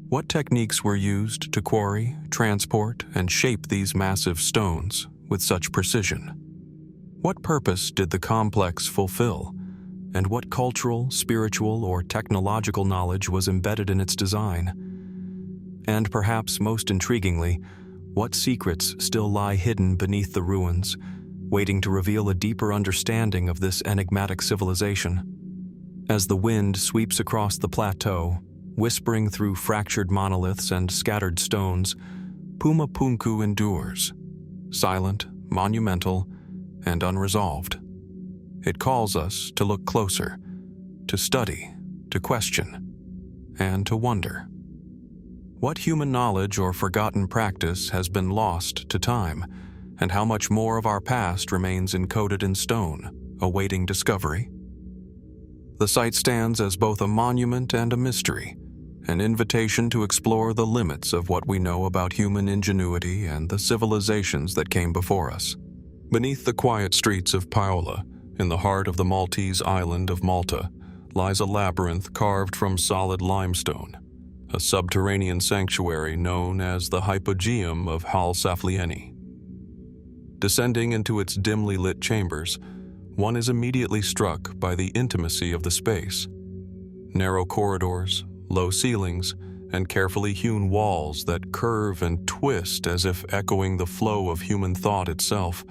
What techniques were used to quarry, transport, and shape these massive stones with such precision? What purpose did the complex fulfill, and what cultural, spiritual, or technological knowledge was embedded in its design? And perhaps most intriguingly, what secrets still lie hidden beneath the ruins, waiting to reveal a deeper understanding of this enigmatic civilization? As the wind sweeps across the plateau, whispering through fractured monoliths and scattered stones, Puma Punku endures, silent, monumental, and unresolved. It calls us to look closer, to study, to question, and to wonder. What human knowledge or forgotten practice has been lost to time, and how much more of our past remains encoded in stone, awaiting discovery? The site stands as both a monument and a mystery, an invitation to explore the limits of what we know about human ingenuity and the civilizations that came before us. Beneath the quiet streets of Paola, in the heart of the Maltese island of Malta, lies a labyrinth carved from solid limestone, a subterranean sanctuary known as the Hypogeum of Hal Saflieni. Descending into its dimly lit chambers, one is immediately struck by the intimacy of the space. Narrow corridors, low ceilings, and carefully hewn walls that curve and twist as if echoing the flow of human thought itself.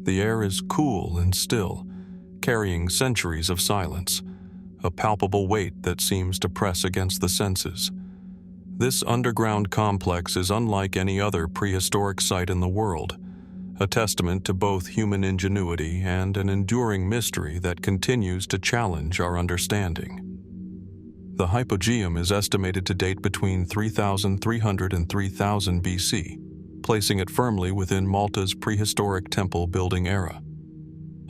The air is cool and still, carrying centuries of silence, a palpable weight that seems to press against the senses. This underground complex is unlike any other prehistoric site in the world, a testament to both human ingenuity and an enduring mystery that continues to challenge our understanding. The Hypogeum is estimated to date between 3,300 and 3000 BC, placing it firmly within Malta's prehistoric temple building era.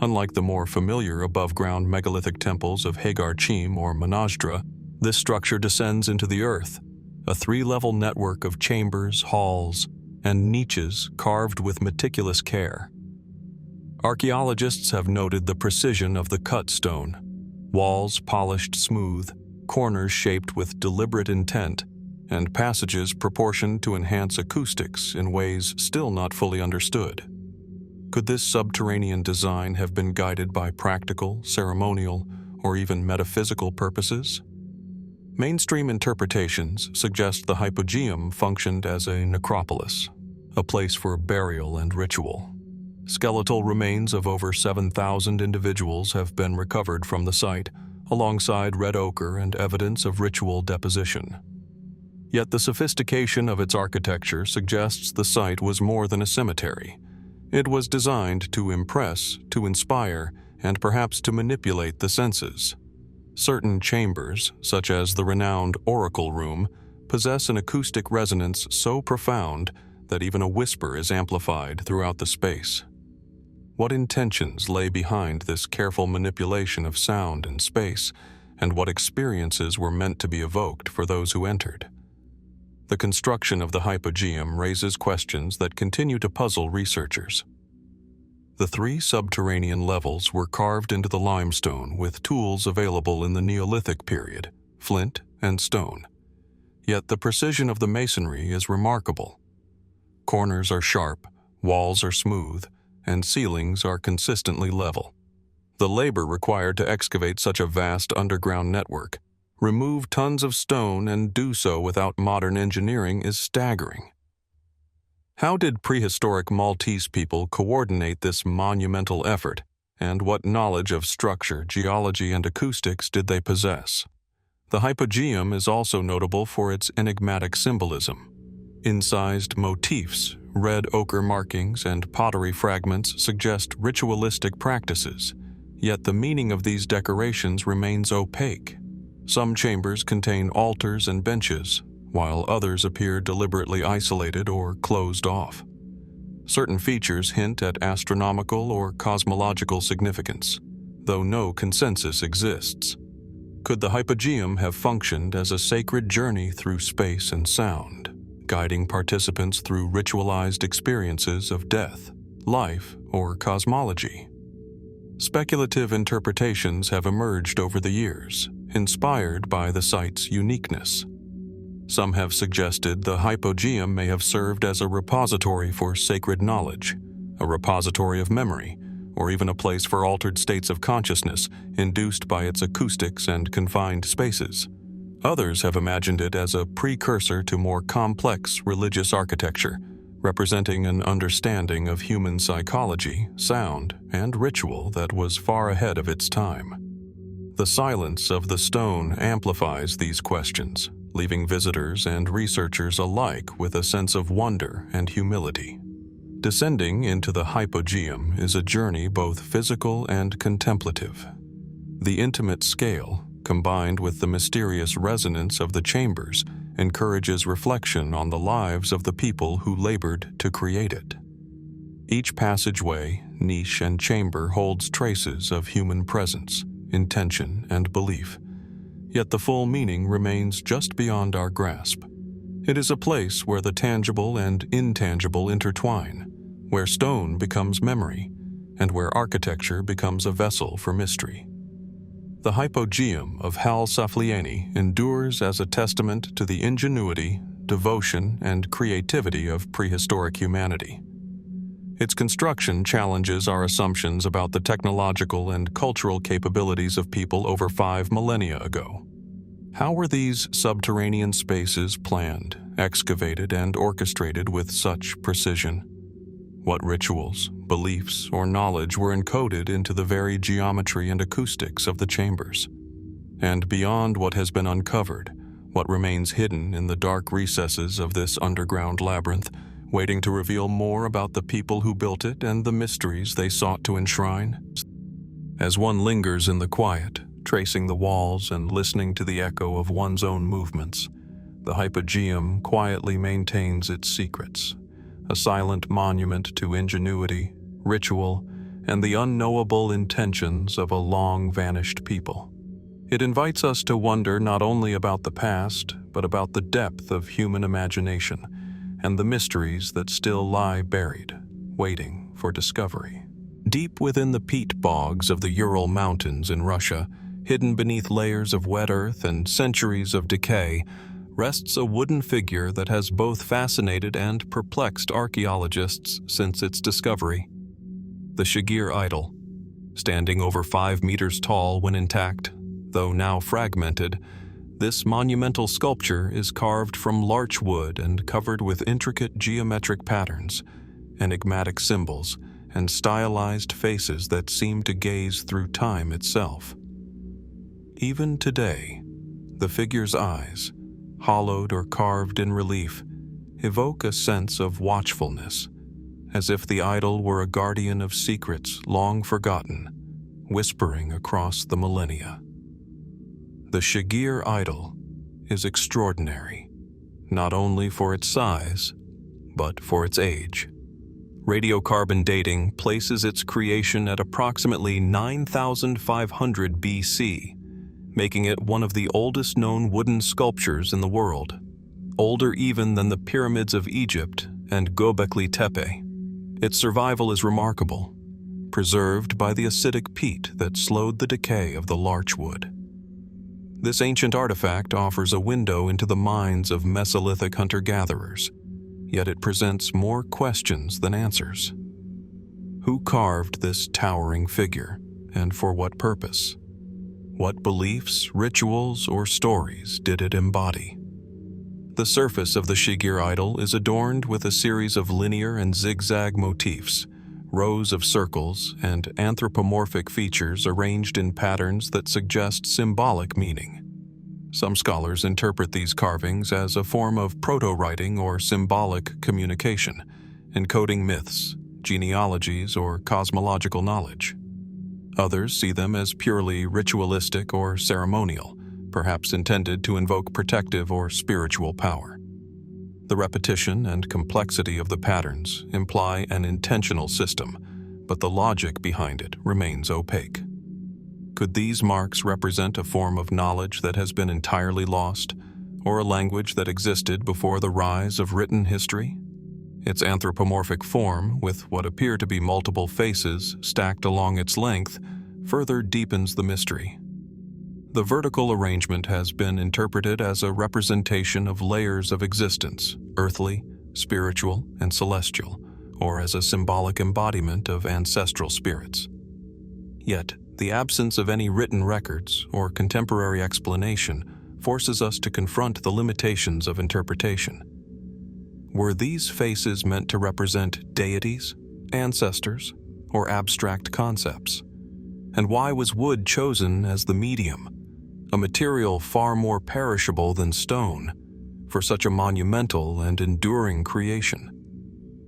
Unlike the more familiar above-ground megalithic temples of Hagar Chim or Manasdra, this structure descends into the earth, a three-level network of chambers, halls, and niches carved with meticulous care. Archaeologists have noted the precision of the cut stone, walls polished smooth, corners shaped with deliberate intent, and passages proportioned to enhance acoustics in ways still not fully understood. Could this subterranean design have been guided by practical, ceremonial, or even metaphysical purposes? Mainstream interpretations suggest the Hypogeum functioned as a necropolis, a place for burial and ritual. Skeletal remains of over 7,000 individuals have been recovered from the site, alongside red ochre and evidence of ritual deposition. Yet the sophistication of its architecture suggests the site was more than a cemetery. It was designed to impress, to inspire, and perhaps to manipulate the senses. Certain chambers, such as the renowned Oracle Room, possess an acoustic resonance so profound that even a whisper is amplified throughout the space. What intentions lay behind this careful manipulation of sound and space, and what experiences were meant to be evoked for those who entered? The construction of the Hypogeum raises questions that continue to puzzle researchers. The three subterranean levels were carved into the limestone with tools available in the Neolithic period, flint and stone. Yet the precision of the masonry is remarkable. Corners are sharp, walls are smooth, and ceilings are consistently level. The labor required to excavate such a vast underground network, remove tons of stone, and do so without modern engineering is staggering. How did prehistoric Maltese people coordinate this monumental effort, and what knowledge of structure, geology, and acoustics did they possess? The Hypogeum is also notable for its enigmatic symbolism. Incised motifs, red ochre markings, and pottery fragments suggest ritualistic practices, yet the meaning of these decorations remains opaque. Some chambers contain altars and benches, while others appear deliberately isolated or closed off. Certain features hint at astronomical or cosmological significance, though no consensus exists. Could the Hypogeum have functioned as a sacred journey through space and sound, guiding participants through ritualized experiences of death, life, or cosmology? Speculative interpretations have emerged over the years, inspired by the site's uniqueness. Some have suggested the Hypogeum may have served as a repository for sacred knowledge, a repository of memory, or even a place for altered states of consciousness induced by its acoustics and confined spaces. Others have imagined it as a precursor to more complex religious architecture, representing an understanding of human psychology, sound, and ritual that was far ahead of its time. The silence of the stone amplifies these questions, leaving visitors and researchers alike with a sense of wonder and humility. Descending into the Hypogeum is a journey both physical and contemplative. The intimate scale, combined with the mysterious resonance of the chambers, encourages reflection on the lives of the people who labored to create it. Each passageway, niche, and chamber holds traces of human presence, intention, and belief. Yet the full meaning remains just beyond our grasp. It is a place where the tangible and intangible intertwine, where stone becomes memory, and where architecture becomes a vessel for mystery. The Hypogeum of Hal Saflieni endures as a testament to the ingenuity, devotion, and creativity of prehistoric humanity. Its construction challenges our assumptions about the technological and cultural capabilities of people over 5 millennia ago. How were these subterranean spaces planned, excavated, and orchestrated with such precision? What rituals, beliefs, or knowledge were encoded into the very geometry and acoustics of the chambers? And beyond what has been uncovered, what remains hidden in the dark recesses of this underground labyrinth, waiting to reveal more about the people who built it and the mysteries they sought to enshrine? As one lingers in the quiet, tracing the walls and listening to the echo of one's own movements, the Hypogeum quietly maintains its secrets, a silent monument to ingenuity, ritual, and the unknowable intentions of a long-vanished people. It invites us to wonder not only about the past, but about the depth of human imagination and the mysteries that still lie buried, waiting for discovery. Deep within the peat bogs of the Ural Mountains in Russia, hidden beneath layers of wet earth and centuries of decay, rests a wooden figure that has both fascinated and perplexed archaeologists since its discovery. The Shigir Idol. Standing over 5 meters tall when intact, though now fragmented, this monumental sculpture is carved from larch wood and covered with intricate geometric patterns, enigmatic symbols, and stylized faces that seem to gaze through time itself. Even today, the figure's eyes, hollowed or carved in relief, evoke a sense of watchfulness, as if the idol were a guardian of secrets long forgotten, whispering across the millennia. The Shigir Idol is extraordinary, not only for its size, but for its age. Radiocarbon dating places its creation at approximately 9,500 BC, making it one of the oldest known wooden sculptures in the world, older even than the pyramids of Egypt and Gobekli Tepe. Its survival is remarkable, preserved by the acidic peat that slowed the decay of the larch wood. This ancient artifact offers a window into the minds of Mesolithic hunter-gatherers, yet it presents more questions than answers. Who carved this towering figure, and for what purpose? What beliefs, rituals, or stories did it embody? The surface of the Shigir Idol is adorned with a series of linear and zigzag motifs, rows of circles, and anthropomorphic features arranged in patterns that suggest symbolic meaning. Some scholars interpret these carvings as a form of proto-writing or symbolic communication, encoding myths, genealogies, or cosmological knowledge. Others see them as purely ritualistic or ceremonial, perhaps intended to invoke protective or spiritual power. The repetition and complexity of the patterns imply an intentional system, but the logic behind it remains opaque. Could these marks represent a form of knowledge that has been entirely lost, or a language that existed before the rise of written history? Its anthropomorphic form, with what appear to be multiple faces stacked along its length, further deepens the mystery. The vertical arrangement has been interpreted as a representation of layers of existence, earthly, spiritual, and celestial, or as a symbolic embodiment of ancestral spirits. Yet, the absence of any written records or contemporary explanation forces us to confront the limitations of interpretation. Were these faces meant to represent deities, ancestors, or abstract concepts? And why was wood chosen as the medium, a material far more perishable than stone, for such a monumental and enduring creation?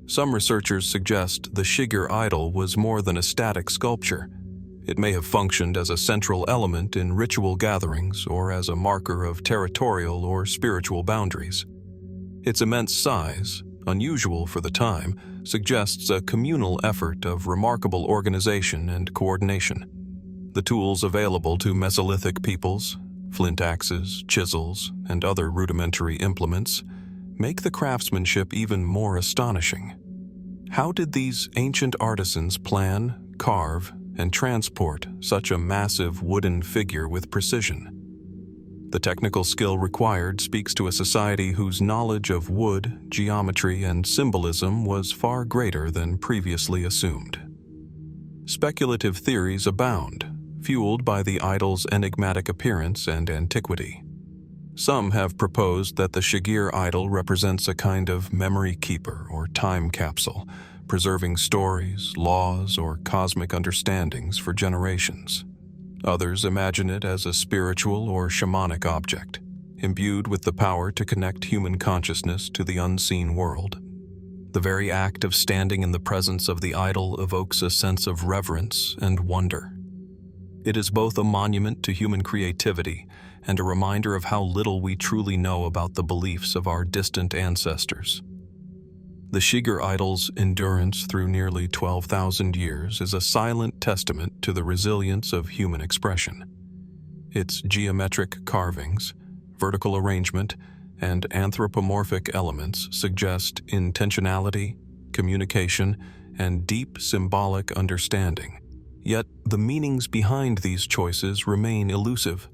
Some researchers suggest the Shigir Idol was more than a static sculpture. It may have functioned as a central element in ritual gatherings or as a marker of territorial or spiritual boundaries. Its immense size, unusual for the time, suggests a communal effort of remarkable organization and coordination. The tools available to Mesolithic peoples, flint axes, chisels, and other rudimentary implements, make the craftsmanship even more astonishing. How did these ancient artisans plan, carve, and transport such a massive wooden figure with precision? The technical skill required speaks to a society whose knowledge of wood, geometry, and symbolism was far greater than previously assumed. Speculative theories abound, fueled by the idol's enigmatic appearance and antiquity. Some have proposed that the Shigir Idol represents a kind of memory keeper or time capsule, preserving stories, laws, or cosmic understandings for generations. Others imagine it as a spiritual or shamanic object, imbued with the power to connect human consciousness to the unseen world. The very act of standing in the presence of the idol evokes a sense of reverence and wonder. It is both a monument to human creativity and a reminder of how little we truly know about the beliefs of our distant ancestors. The Shigir Idol's endurance through nearly 12,000 years is a silent testament to the resilience of human expression. Its geometric carvings, vertical arrangement, and anthropomorphic elements suggest intentionality, communication, and deep symbolic understanding. Yet the meanings behind these choices remain elusive.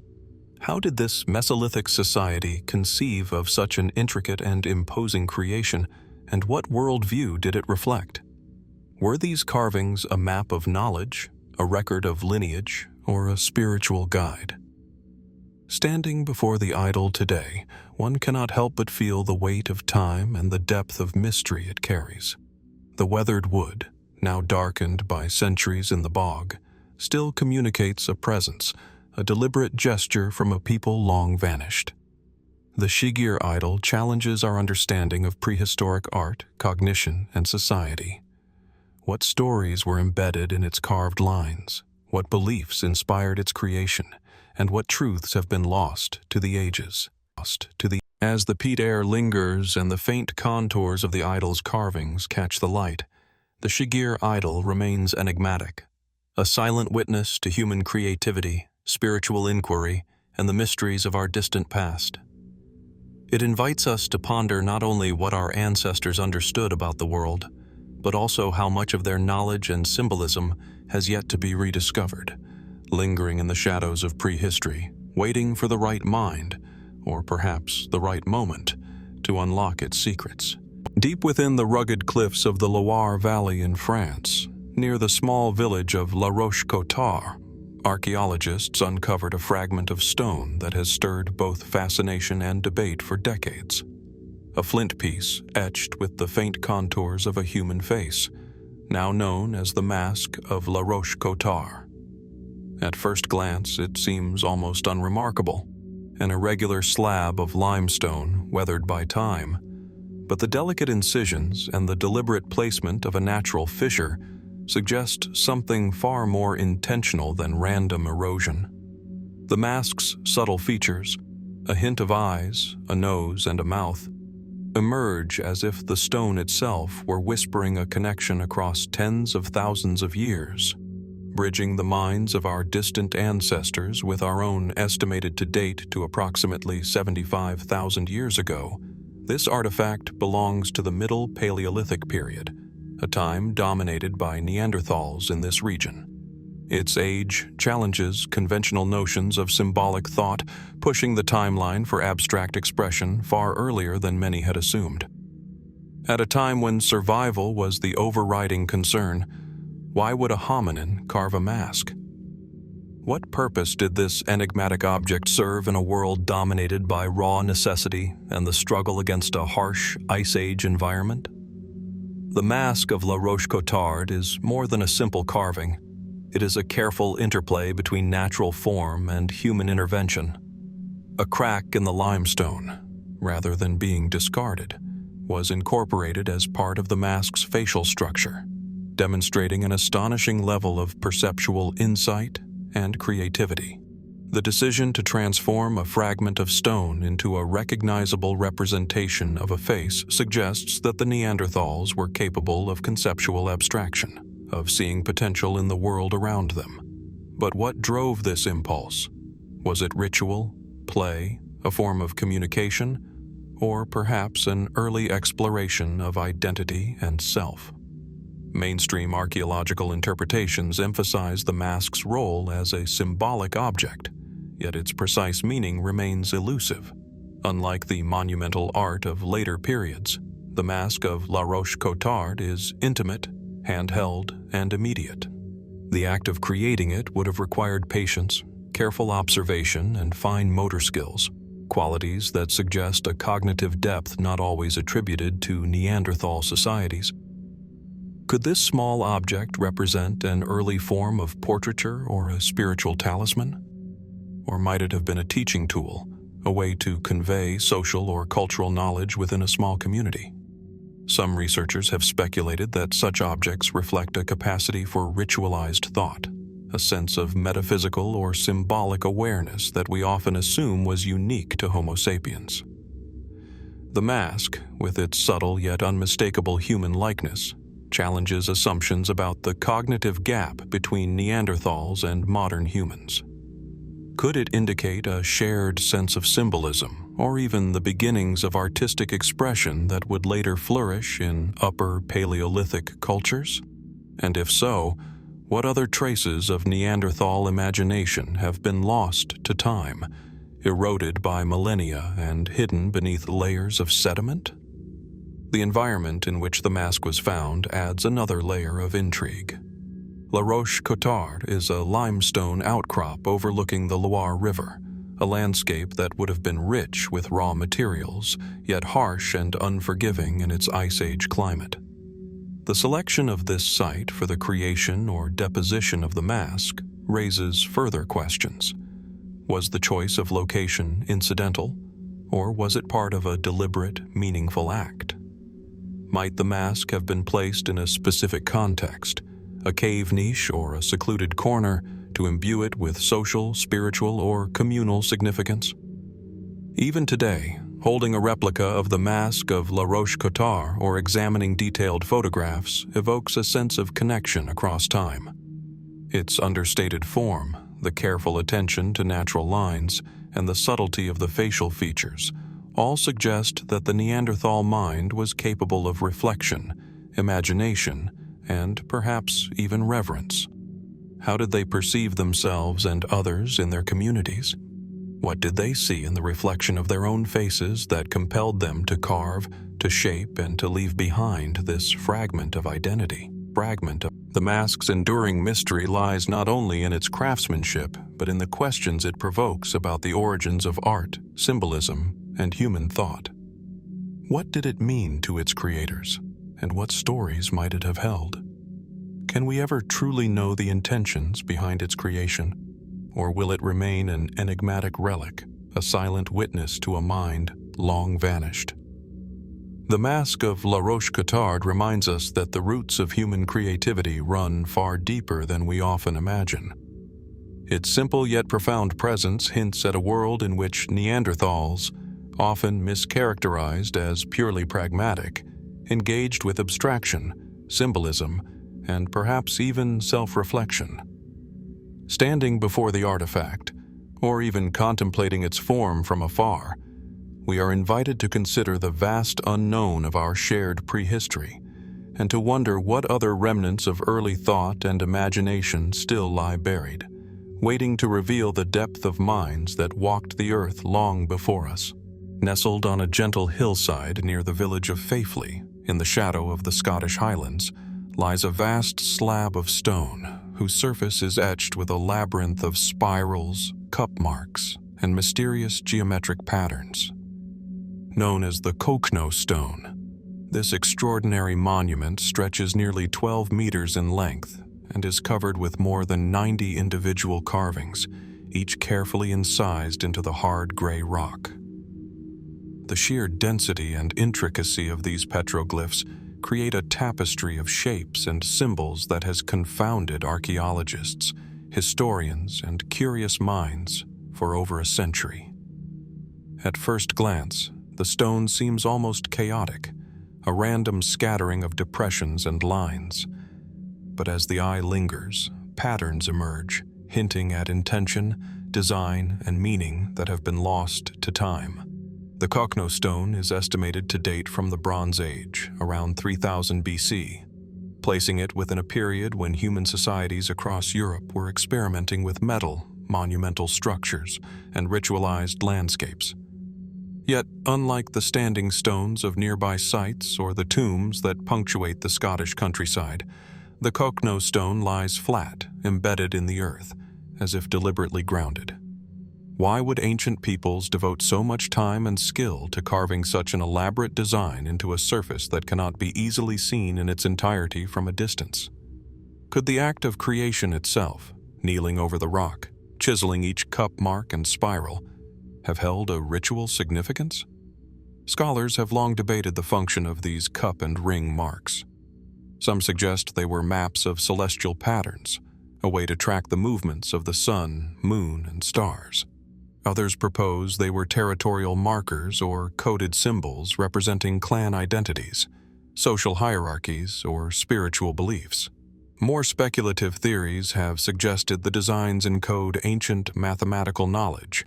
How did this Mesolithic society conceive of such an intricate and imposing creation, and what worldview did it reflect? Were these carvings a map of knowledge, a record of lineage, or a spiritual guide? Standing before the idol today, one cannot help but feel the weight of time and the depth of mystery it carries. The weathered wood, now darkened by centuries in the bog, still communicates a presence, a deliberate gesture from a people long vanished. The Shigir Idol challenges our understanding of prehistoric art, cognition, and society. What stories were embedded in its carved lines? What beliefs inspired its creation? And what truths have been lost to the ages? As the peat air lingers and the faint contours of the idol's carvings catch the light, the Shigir Idol remains enigmatic, a silent witness to human creativity, spiritual inquiry, and the mysteries of our distant past. It invites us to ponder not only what our ancestors understood about the world, but also how much of their knowledge and symbolism has yet to be rediscovered, lingering in the shadows of prehistory, waiting for the right mind, or perhaps the right moment, to unlock its secrets. Deep within the rugged cliffs of the Loire Valley in France, near the small village of La Roche-Cotard, archaeologists uncovered a fragment of stone that has stirred both fascination and debate for decades. A flint piece etched with the faint contours of a human face, now known as the Mask of La Roche-Cotard. At first glance, it seems almost unremarkable, an irregular slab of limestone weathered by time. But the delicate incisions and the deliberate placement of a natural fissure suggest something far more intentional than random erosion. The mask's subtle features, a hint of eyes, a nose, and a mouth, emerge as if the stone itself were whispering a connection across tens of thousands of years, bridging the minds of our distant ancestors with our own estimated to date to approximately 75,000 years ago. This artifact belongs to the Middle Paleolithic period, a time dominated by Neanderthals in this region. Its age challenges conventional notions of symbolic thought, pushing the timeline for abstract expression far earlier than many had assumed. At a time when survival was the overriding concern, why would a hominin carve a mask? What purpose did this enigmatic object serve in a world dominated by raw necessity and the struggle against a harsh Ice Age environment? The Mask of La Roche-Cotard is more than a simple carving. It is a careful interplay between natural form and human intervention. A crack in the limestone, rather than being discarded, was incorporated as part of the mask's facial structure, demonstrating an astonishing level of perceptual insight and creativity. The decision to transform a fragment of stone into a recognizable representation of a face suggests that the Neanderthals were capable of conceptual abstraction, of seeing potential in the world around them. But what drove this impulse? Was it ritual, play, a form of communication, or perhaps an early exploration of identity and self? Mainstream archaeological interpretations emphasize the mask's role as a symbolic object, yet its precise meaning remains elusive. Unlike the monumental art of later periods, the Mask of La Roche-Cotard is intimate, handheld, and immediate. The act of creating it would have required patience, careful observation, and fine motor skills, qualities that suggest a cognitive depth not always attributed to Neanderthal societies. Could this small object represent an early form of portraiture or a spiritual talisman? Or might it have been a teaching tool, a way to convey social or cultural knowledge within a small community? Some researchers have speculated that such objects reflect a capacity for ritualized thought, a sense of metaphysical or symbolic awareness that we often assume was unique to Homo sapiens. The mask, with its subtle yet unmistakable human likeness, challenges assumptions about the cognitive gap between Neanderthals and modern humans. Could it indicate a shared sense of symbolism, or even the beginnings of artistic expression that would later flourish in Upper Paleolithic cultures? And if so, what other traces of Neanderthal imagination have been lost to time, eroded by millennia and hidden beneath layers of sediment? The environment in which the mask was found adds another layer of intrigue. La Roche-Cotard is a limestone outcrop overlooking the Loire River, a landscape that would have been rich with raw materials, yet harsh and unforgiving in its Ice Age climate. The selection of this site for the creation or deposition of the mask raises further questions. Was the choice of location incidental, or was it part of a deliberate, meaningful act? Might the mask have been placed in a specific context, a cave niche or a secluded corner, to imbue it with social, spiritual, or communal significance? Even today, holding a replica of the Mask of La Roche-Cotard or examining detailed photographs evokes a sense of connection across time. Its understated form, the careful attention to natural lines, and the subtlety of the facial features all suggest that the Neanderthal mind was capable of reflection, imagination, and perhaps even reverence. How did they perceive themselves and others in their communities? What did they see in the reflection of their own faces that compelled them to carve, to shape, and to leave behind this fragment of identity? The mask's enduring mystery lies not only in its craftsmanship, but in the questions it provokes about the origins of art, symbolism, and human thought. What did it mean to its creators, and what stories might it have held? Can we ever truly know the intentions behind its creation, or will it remain an enigmatic relic, a silent witness to a mind long vanished? The Mask of La Roche-Cotard reminds us that the roots of human creativity run far deeper than we often imagine. Its simple yet profound presence hints at a world in which Neanderthals, often mischaracterized as purely pragmatic, engaged with abstraction, symbolism, and perhaps even self-reflection. Standing before the artifact, or even contemplating its form from afar, we are invited to consider the vast unknown of our shared prehistory, and to wonder what other remnants of early thought and imagination still lie buried, waiting to reveal the depth of minds that walked the earth long before us. Nestled on a gentle hillside near the village of Faifley, in the shadow of the Scottish Highlands, lies a vast slab of stone whose surface is etched with a labyrinth of spirals, cup marks, and mysterious geometric patterns. Known as the Cochno Stone, this extraordinary monument stretches nearly 12 meters in length and is covered with more than 90 individual carvings, each carefully incised into the hard gray rock. The sheer density and intricacy of these petroglyphs create a tapestry of shapes and symbols that has confounded archaeologists, historians, and curious minds for over a century. At first glance, the stone seems almost chaotic, a random scattering of depressions and lines. But as the eye lingers, patterns emerge, hinting at intention, design, and meaning that have been lost to time. The Cochno Stone is estimated to date from the Bronze Age, around 3000 BC, placing it within a period when human societies across Europe were experimenting with metal, monumental structures, and ritualized landscapes. Yet, unlike the standing stones of nearby sites or the tombs that punctuate the Scottish countryside, the Cochno Stone lies flat, embedded in the earth, as if deliberately grounded. Why would ancient peoples devote so much time and skill to carving such an elaborate design into a surface that cannot be easily seen in its entirety from a distance? Could the act of creation itself, kneeling over the rock, chiseling each cup mark and spiral, have held a ritual significance? Scholars have long debated the function of these cup and ring marks. Some suggest they were maps of celestial patterns, a way to track the movements of the sun, moon, and stars. Others propose they were territorial markers or coded symbols representing clan identities, social hierarchies, or spiritual beliefs. More speculative theories have suggested the designs encode ancient mathematical knowledge,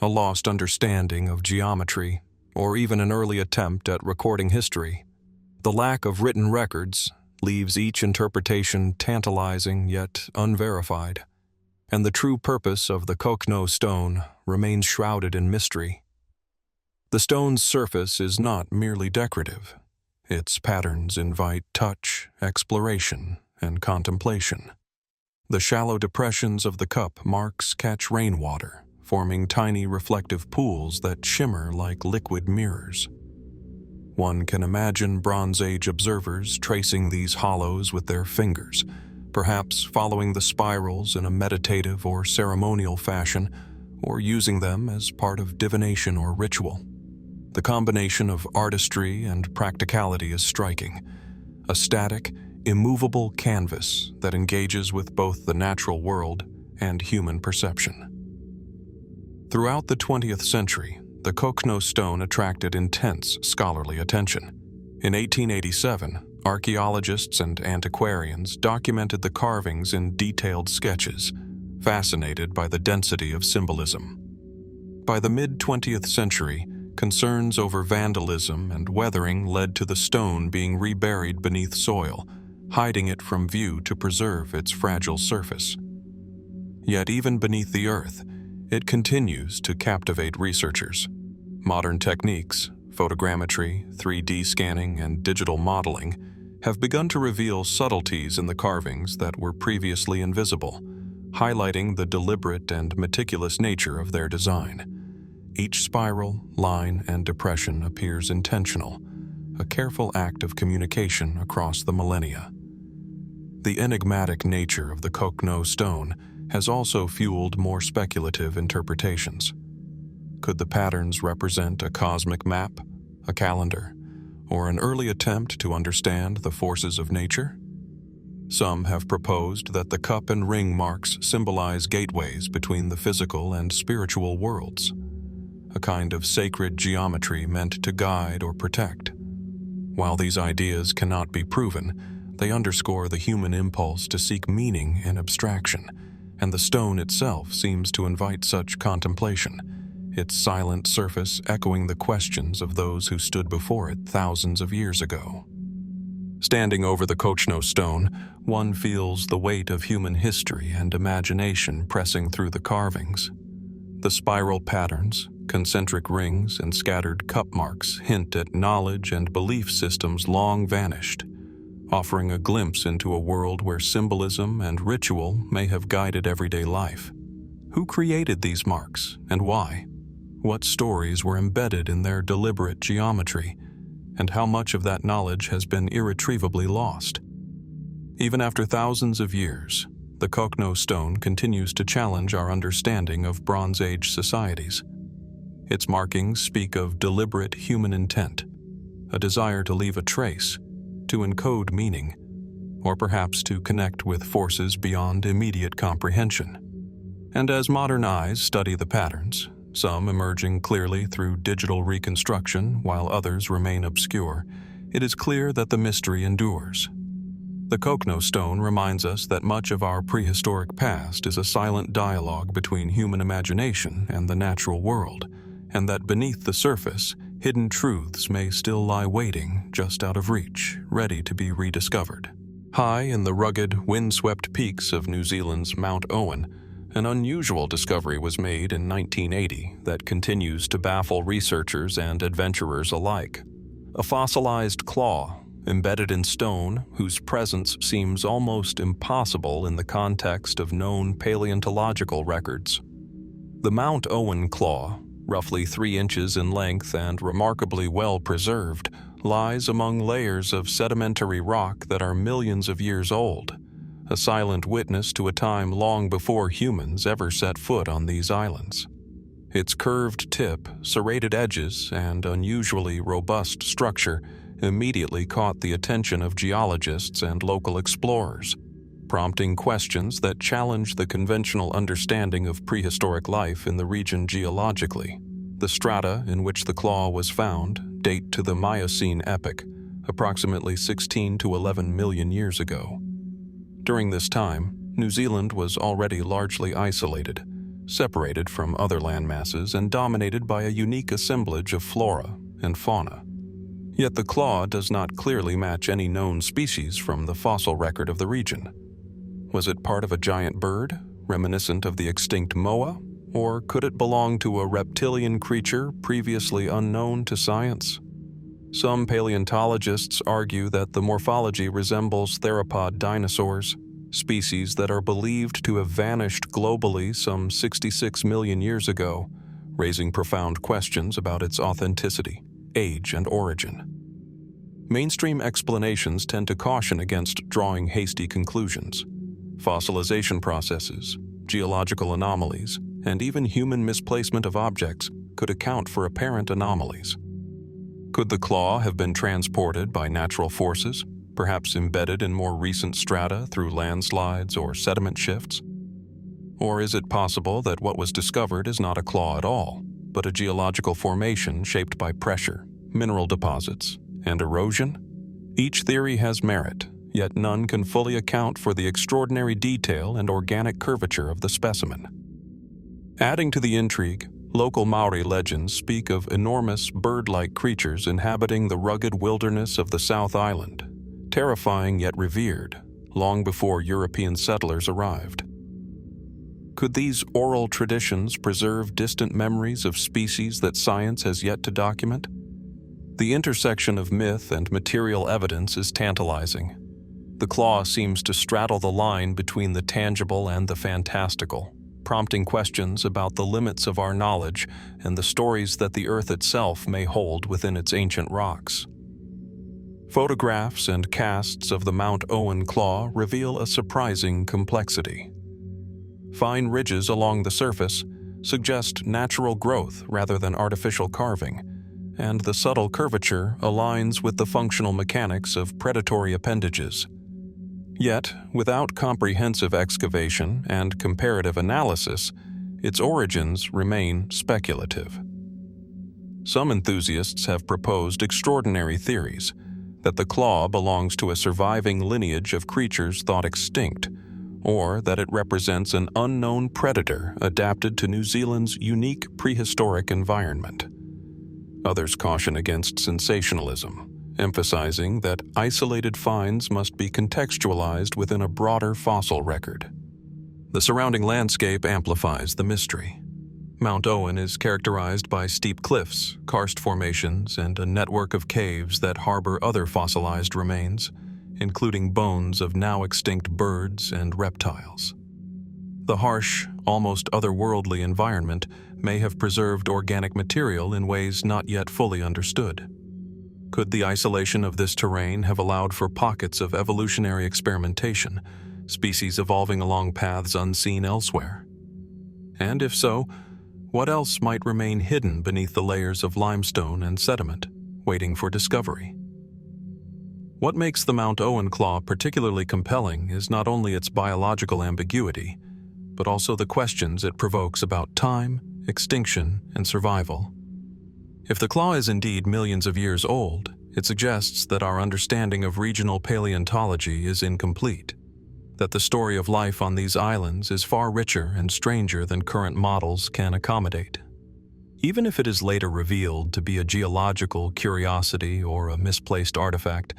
a lost understanding of geometry, or even an early attempt at recording history. The lack of written records leaves each interpretation tantalizing yet unverified, and the true purpose of the Cochno Stone remains shrouded in mystery. The stone's surface is not merely decorative. Its patterns invite touch, exploration, and contemplation. The shallow depressions of the cup marks catch rainwater, forming tiny reflective pools that shimmer like liquid mirrors. One can imagine Bronze Age observers tracing these hollows with their fingers, perhaps following the spirals in a meditative or ceremonial fashion, or using them as part of divination or ritual. The combination of artistry and practicality is striking, a static, immovable canvas that engages with both the natural world and human perception. Throughout the 20th century, the Cochno Stone attracted intense scholarly attention. In 1887, archaeologists and antiquarians documented the carvings in detailed sketches, fascinated by the density of symbolism. By the mid-20th century, concerns over vandalism and weathering led to the stone being reburied beneath soil, hiding it from view to preserve its fragile surface. Yet even beneath the earth, it continues to captivate researchers. Modern techniques, photogrammetry, 3D scanning, and digital modeling have begun to reveal subtleties in the carvings that were previously invisible, highlighting the deliberate and meticulous nature of their design. Each spiral, line, and depression appears intentional, a careful act of communication across the millennia. The enigmatic nature of the Cochno Stone has also fueled more speculative interpretations. Could the patterns represent a cosmic map, a calendar, or an early attempt to understand the forces of nature? Some have proposed that the cup and ring marks symbolize gateways between the physical and spiritual worlds, a kind of sacred geometry meant to guide or protect. While these ideas cannot be proven, they underscore the human impulse to seek meaning in abstraction, and the stone itself seems to invite such contemplation, its silent surface echoing the questions of those who stood before it thousands of years ago. Standing over the Cochno Stone, one feels the weight of human history and imagination pressing through the carvings. The spiral patterns, concentric rings, and scattered cup marks hint at knowledge and belief systems long vanished, offering a glimpse into a world where symbolism and ritual may have guided everyday life. Who created these marks, and why? What stories were embedded in their deliberate geometry, and how much of that knowledge has been irretrievably lost? Even after thousands of years, the Cochno Stone continues to challenge our understanding of Bronze Age societies. Its markings speak of deliberate human intent, a desire to leave a trace, to encode meaning, or perhaps to connect with forces beyond immediate comprehension. And as modern eyes study the patterns, some emerging clearly through digital reconstruction while others remain obscure, it is clear that the mystery endures. The Cochno Stone reminds us that much of our prehistoric past is a silent dialogue between human imagination and the natural world, and that beneath the surface, hidden truths may still lie waiting just out of reach, ready to be rediscovered. High in the rugged, windswept peaks of New Zealand's Mount Owen, An unusual discovery was made in 1980 that continues to baffle researchers and adventurers alike. A fossilized claw, embedded in stone, whose presence seems almost impossible in the context of known paleontological records. The Mount Owen claw, roughly 3 inches in length and remarkably well preserved, lies among layers of sedimentary rock that are millions of years old, a silent witness to a time long before humans ever set foot on these islands. Its curved tip, serrated edges, and unusually robust structure immediately caught the attention of geologists and local explorers, prompting questions that challenge the conventional understanding of prehistoric life in the region geologically. The strata in which the claw was found date to the Miocene epoch, approximately 16 to 11 million years ago. During this time, New Zealand was already largely isolated, separated from other landmasses and dominated by a unique assemblage of flora and fauna. Yet the claw does not clearly match any known species from the fossil record of the region. Was it part of a giant bird, reminiscent of the extinct moa, or could it belong to a reptilian creature previously unknown to science? Some paleontologists argue that the morphology resembles theropod dinosaurs, species that are believed to have vanished globally some 66 million years ago, raising profound questions about its authenticity, age, and origin. Mainstream explanations tend to caution against drawing hasty conclusions. Fossilization processes, geological anomalies, and even human misplacement of objects could account for apparent anomalies. Could the claw have been transported by natural forces, perhaps embedded in more recent strata through landslides or sediment shifts? Or is it possible that what was discovered is not a claw at all, but a geological formation shaped by pressure, mineral deposits, and erosion? Each theory has merit, yet none can fully account for the extraordinary detail and organic curvature of the specimen. Adding to the intrigue, local Maori legends speak of enormous bird-like creatures inhabiting the rugged wilderness of the South Island, terrifying yet revered, long before European settlers arrived. Could these oral traditions preserve distant memories of species that science has yet to document? The intersection of myth and material evidence is tantalizing. The claw seems to straddle the line between the tangible and the fantastical, prompting questions about the limits of our knowledge and the stories that the Earth itself may hold within its ancient rocks. Photographs and casts of the Mount Owen claw reveal a surprising complexity. Fine ridges along the surface suggest natural growth rather than artificial carving, and the subtle curvature aligns with the functional mechanics of predatory appendages. Yet, without comprehensive excavation and comparative analysis, its origins remain speculative. Some enthusiasts have proposed extraordinary theories, that the claw belongs to a surviving lineage of creatures thought extinct, or that it represents an unknown predator adapted to New Zealand's unique prehistoric environment. Others caution against sensationalism, emphasizing that isolated finds must be contextualized within a broader fossil record. The surrounding landscape amplifies the mystery. Mount Owen is characterized by steep cliffs, karst formations, and a network of caves that harbor other fossilized remains, including bones of now extinct birds and reptiles. The harsh, almost otherworldly environment may have preserved organic material in ways not yet fully understood. Could the isolation of this terrain have allowed for pockets of evolutionary experimentation, species evolving along paths unseen elsewhere? And if so, what else might remain hidden beneath the layers of limestone and sediment, waiting for discovery? What makes the Mount Owen claw particularly compelling is not only its biological ambiguity, but also the questions it provokes about time, extinction, and survival. If the claw is indeed millions of years old, it suggests that our understanding of regional paleontology is incomplete, that the story of life on these islands is far richer and stranger than current models can accommodate. Even if it is later revealed to be a geological curiosity or a misplaced artifact,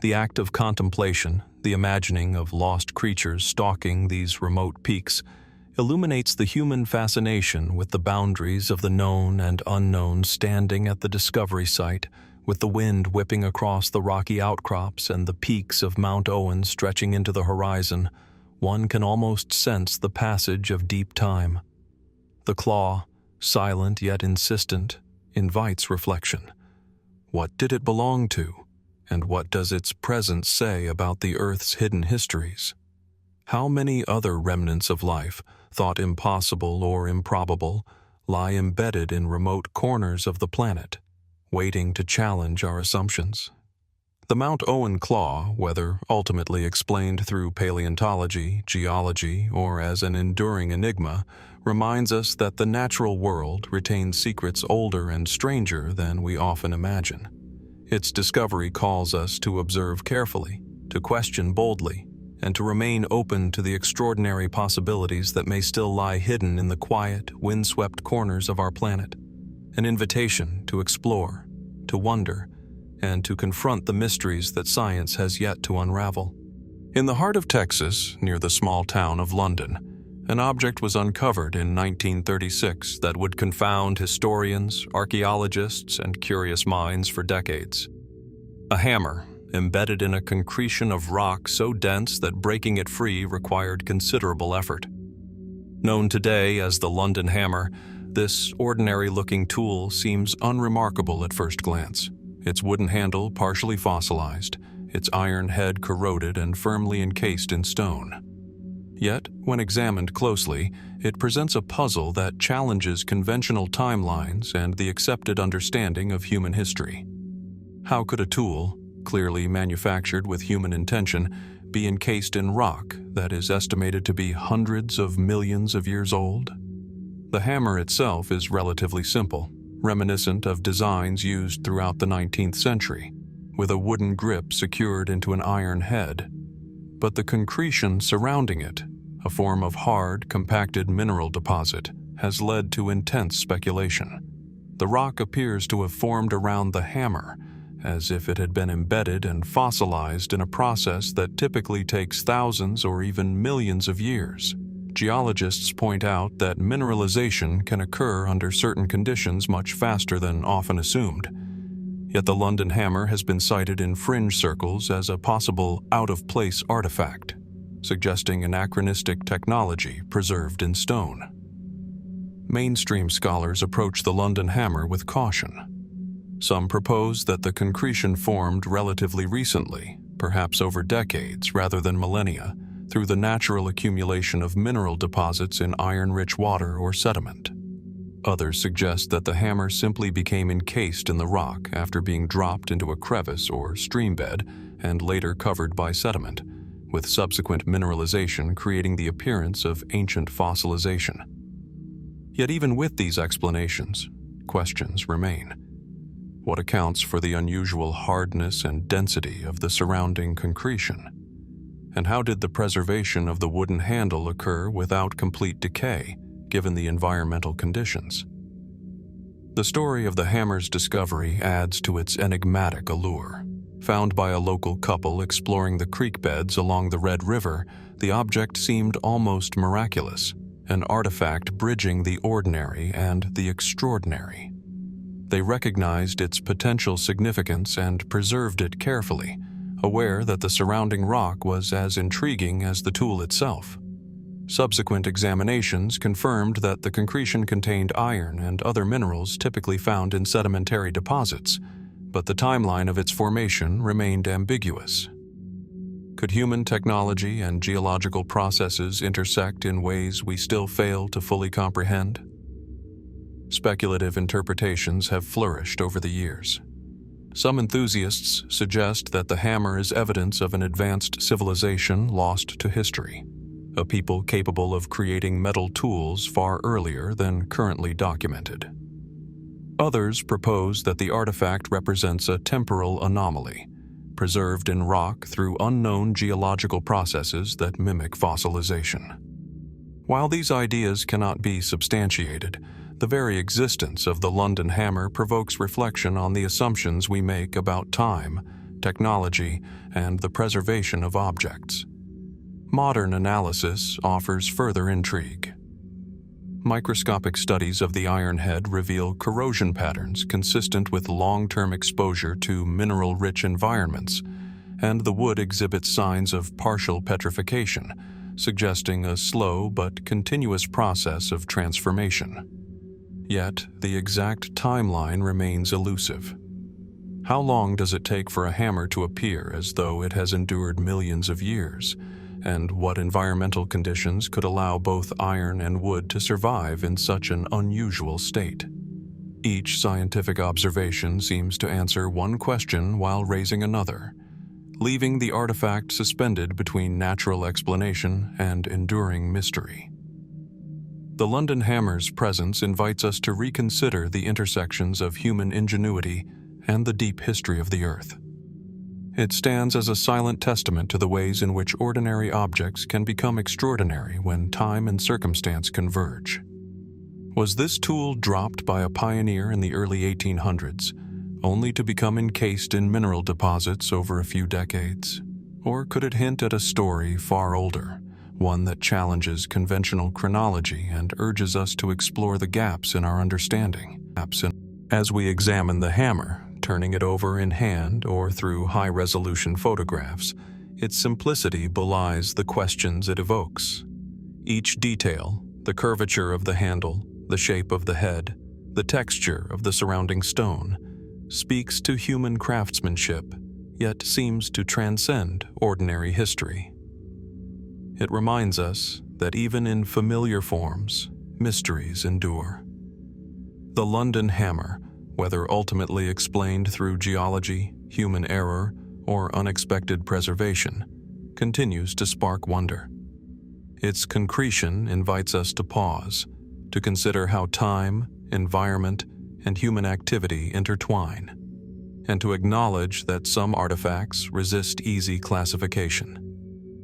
the act of contemplation, the imagining of lost creatures stalking these remote peaks, illuminates the human fascination with the boundaries of the known and unknown standing at the discovery site, with the wind whipping across the rocky outcrops and the peaks of Mount Owen stretching into the horizon. One can almost sense the passage of deep time. The claw, silent yet insistent, invites reflection. What did it belong to, and what does its presence say about the Earth's hidden histories? How many other remnants of life, thought impossible or improbable, lie embedded in remote corners of the planet, waiting to challenge our assumptions? The Mount Owen claw, whether ultimately explained through paleontology, geology, or as an enduring enigma, reminds us that the natural world retains secrets older and stranger than we often imagine. Its discovery calls us to observe carefully, to question boldly, and to remain open to the extraordinary possibilities that may still lie hidden in the quiet, windswept corners of our planet. An invitation to explore, to wonder, and to confront the mysteries that science has yet to unravel. In the heart of Texas, near the small town of London, an object was uncovered in 1936 that would confound historians, archaeologists, and curious minds for decades. A hammer, embedded in a concretion of rock so dense that breaking it free required considerable effort. Known today as the London Hammer, this ordinary-looking tool seems unremarkable at first glance. Its wooden handle partially fossilized, its iron head corroded and firmly encased in stone. Yet, when examined closely, it presents a puzzle that challenges conventional timelines and the accepted understanding of human history. How could a tool, clearly manufactured with human intention, be encased in rock that is estimated to be hundreds of millions of years old? The hammer itself is relatively simple, reminiscent of designs used throughout the 19th century, with a wooden grip secured into an iron head. But the concretion surrounding it, a form of hard, compacted mineral deposit, has led to intense speculation. The rock appears to have formed around the hammer, as if it had been embedded and fossilized in a process that typically takes thousands or even millions of years. Geologists point out that mineralization can occur under certain conditions much faster than often assumed. Yet the London Hammer has been cited in fringe circles as a possible out-of-place artifact, suggesting anachronistic technology preserved in stone. Mainstream scholars approach the London Hammer with caution. Some propose that the concretion formed relatively recently, perhaps over decades rather than millennia, through the natural accumulation of mineral deposits in iron-rich water or sediment. Others suggest that the hammer simply became encased in the rock after being dropped into a crevice or streambed and later covered by sediment, with subsequent mineralization creating the appearance of ancient fossilization. Yet even with these explanations, questions remain. What accounts for the unusual hardness and density of the surrounding concretion? And how did the preservation of the wooden handle occur without complete decay, given the environmental conditions? The story of the hammer's discovery adds to its enigmatic allure. Found by a local couple exploring the creek beds along the Red River, the object seemed almost miraculous, an artifact bridging the ordinary and the extraordinary. They recognized its potential significance and preserved it carefully, aware that the surrounding rock was as intriguing as the tool itself. Subsequent examinations confirmed that the concretion contained iron and other minerals typically found in sedimentary deposits, but the timeline of its formation remained ambiguous. Could human technology and geological processes intersect in ways we still fail to fully comprehend? Speculative interpretations have flourished over the years. Some enthusiasts suggest that the hammer is evidence of an advanced civilization lost to history, a people capable of creating metal tools far earlier than currently documented. Others propose that the artifact represents a temporal anomaly, preserved in rock through unknown geological processes that mimic fossilization. While these ideas cannot be substantiated, the very existence of the London Hammer provokes reflection on the assumptions we make about time, technology, and the preservation of objects. Modern analysis offers further intrigue. microscopic studies of the iron head reveal corrosion patterns consistent with long-term exposure to mineral-rich environments, and the wood exhibits signs of partial petrification, suggesting a slow but continuous process of transformation. Yet, the exact timeline remains elusive. How long does it take for a hammer to appear as though it has endured millions of years? And what environmental conditions could allow both iron and wood to survive in such an unusual state? Each scientific observation seems to answer one question while raising another, leaving the artifact suspended between natural explanation and enduring mystery. The London Hammer's presence invites us to reconsider the intersections of human ingenuity and the deep history of the Earth. It stands as a silent testament to the ways in which ordinary objects can become extraordinary when time and circumstance converge. Was this tool dropped by a pioneer in the early 1800s, only to become encased in mineral deposits over a few decades? Or could it hint at a story far older, one that challenges conventional chronology and urges us to explore the gaps in our understanding? As we examine the hammer, turning it over in hand or through high-resolution photographs, its simplicity belies the questions it evokes. Each detail, the curvature of the handle, the shape of the head, the texture of the surrounding stone, speaks to human craftsmanship, yet seems to transcend ordinary history. It reminds us that even in familiar forms, mysteries endure. The London Hammer, whether ultimately explained through geology, human error, or unexpected preservation, continues to spark wonder. Its concretion invites us to pause, to consider how time, environment, and human activity intertwine, and to acknowledge that some artifacts resist easy classification.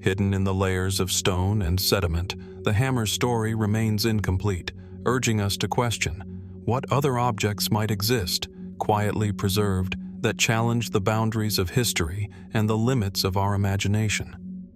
Hidden in the layers of stone and sediment, the hammer's story remains incomplete, urging us to question what other objects might exist, quietly preserved, that challenge the boundaries of history and the limits of our imagination.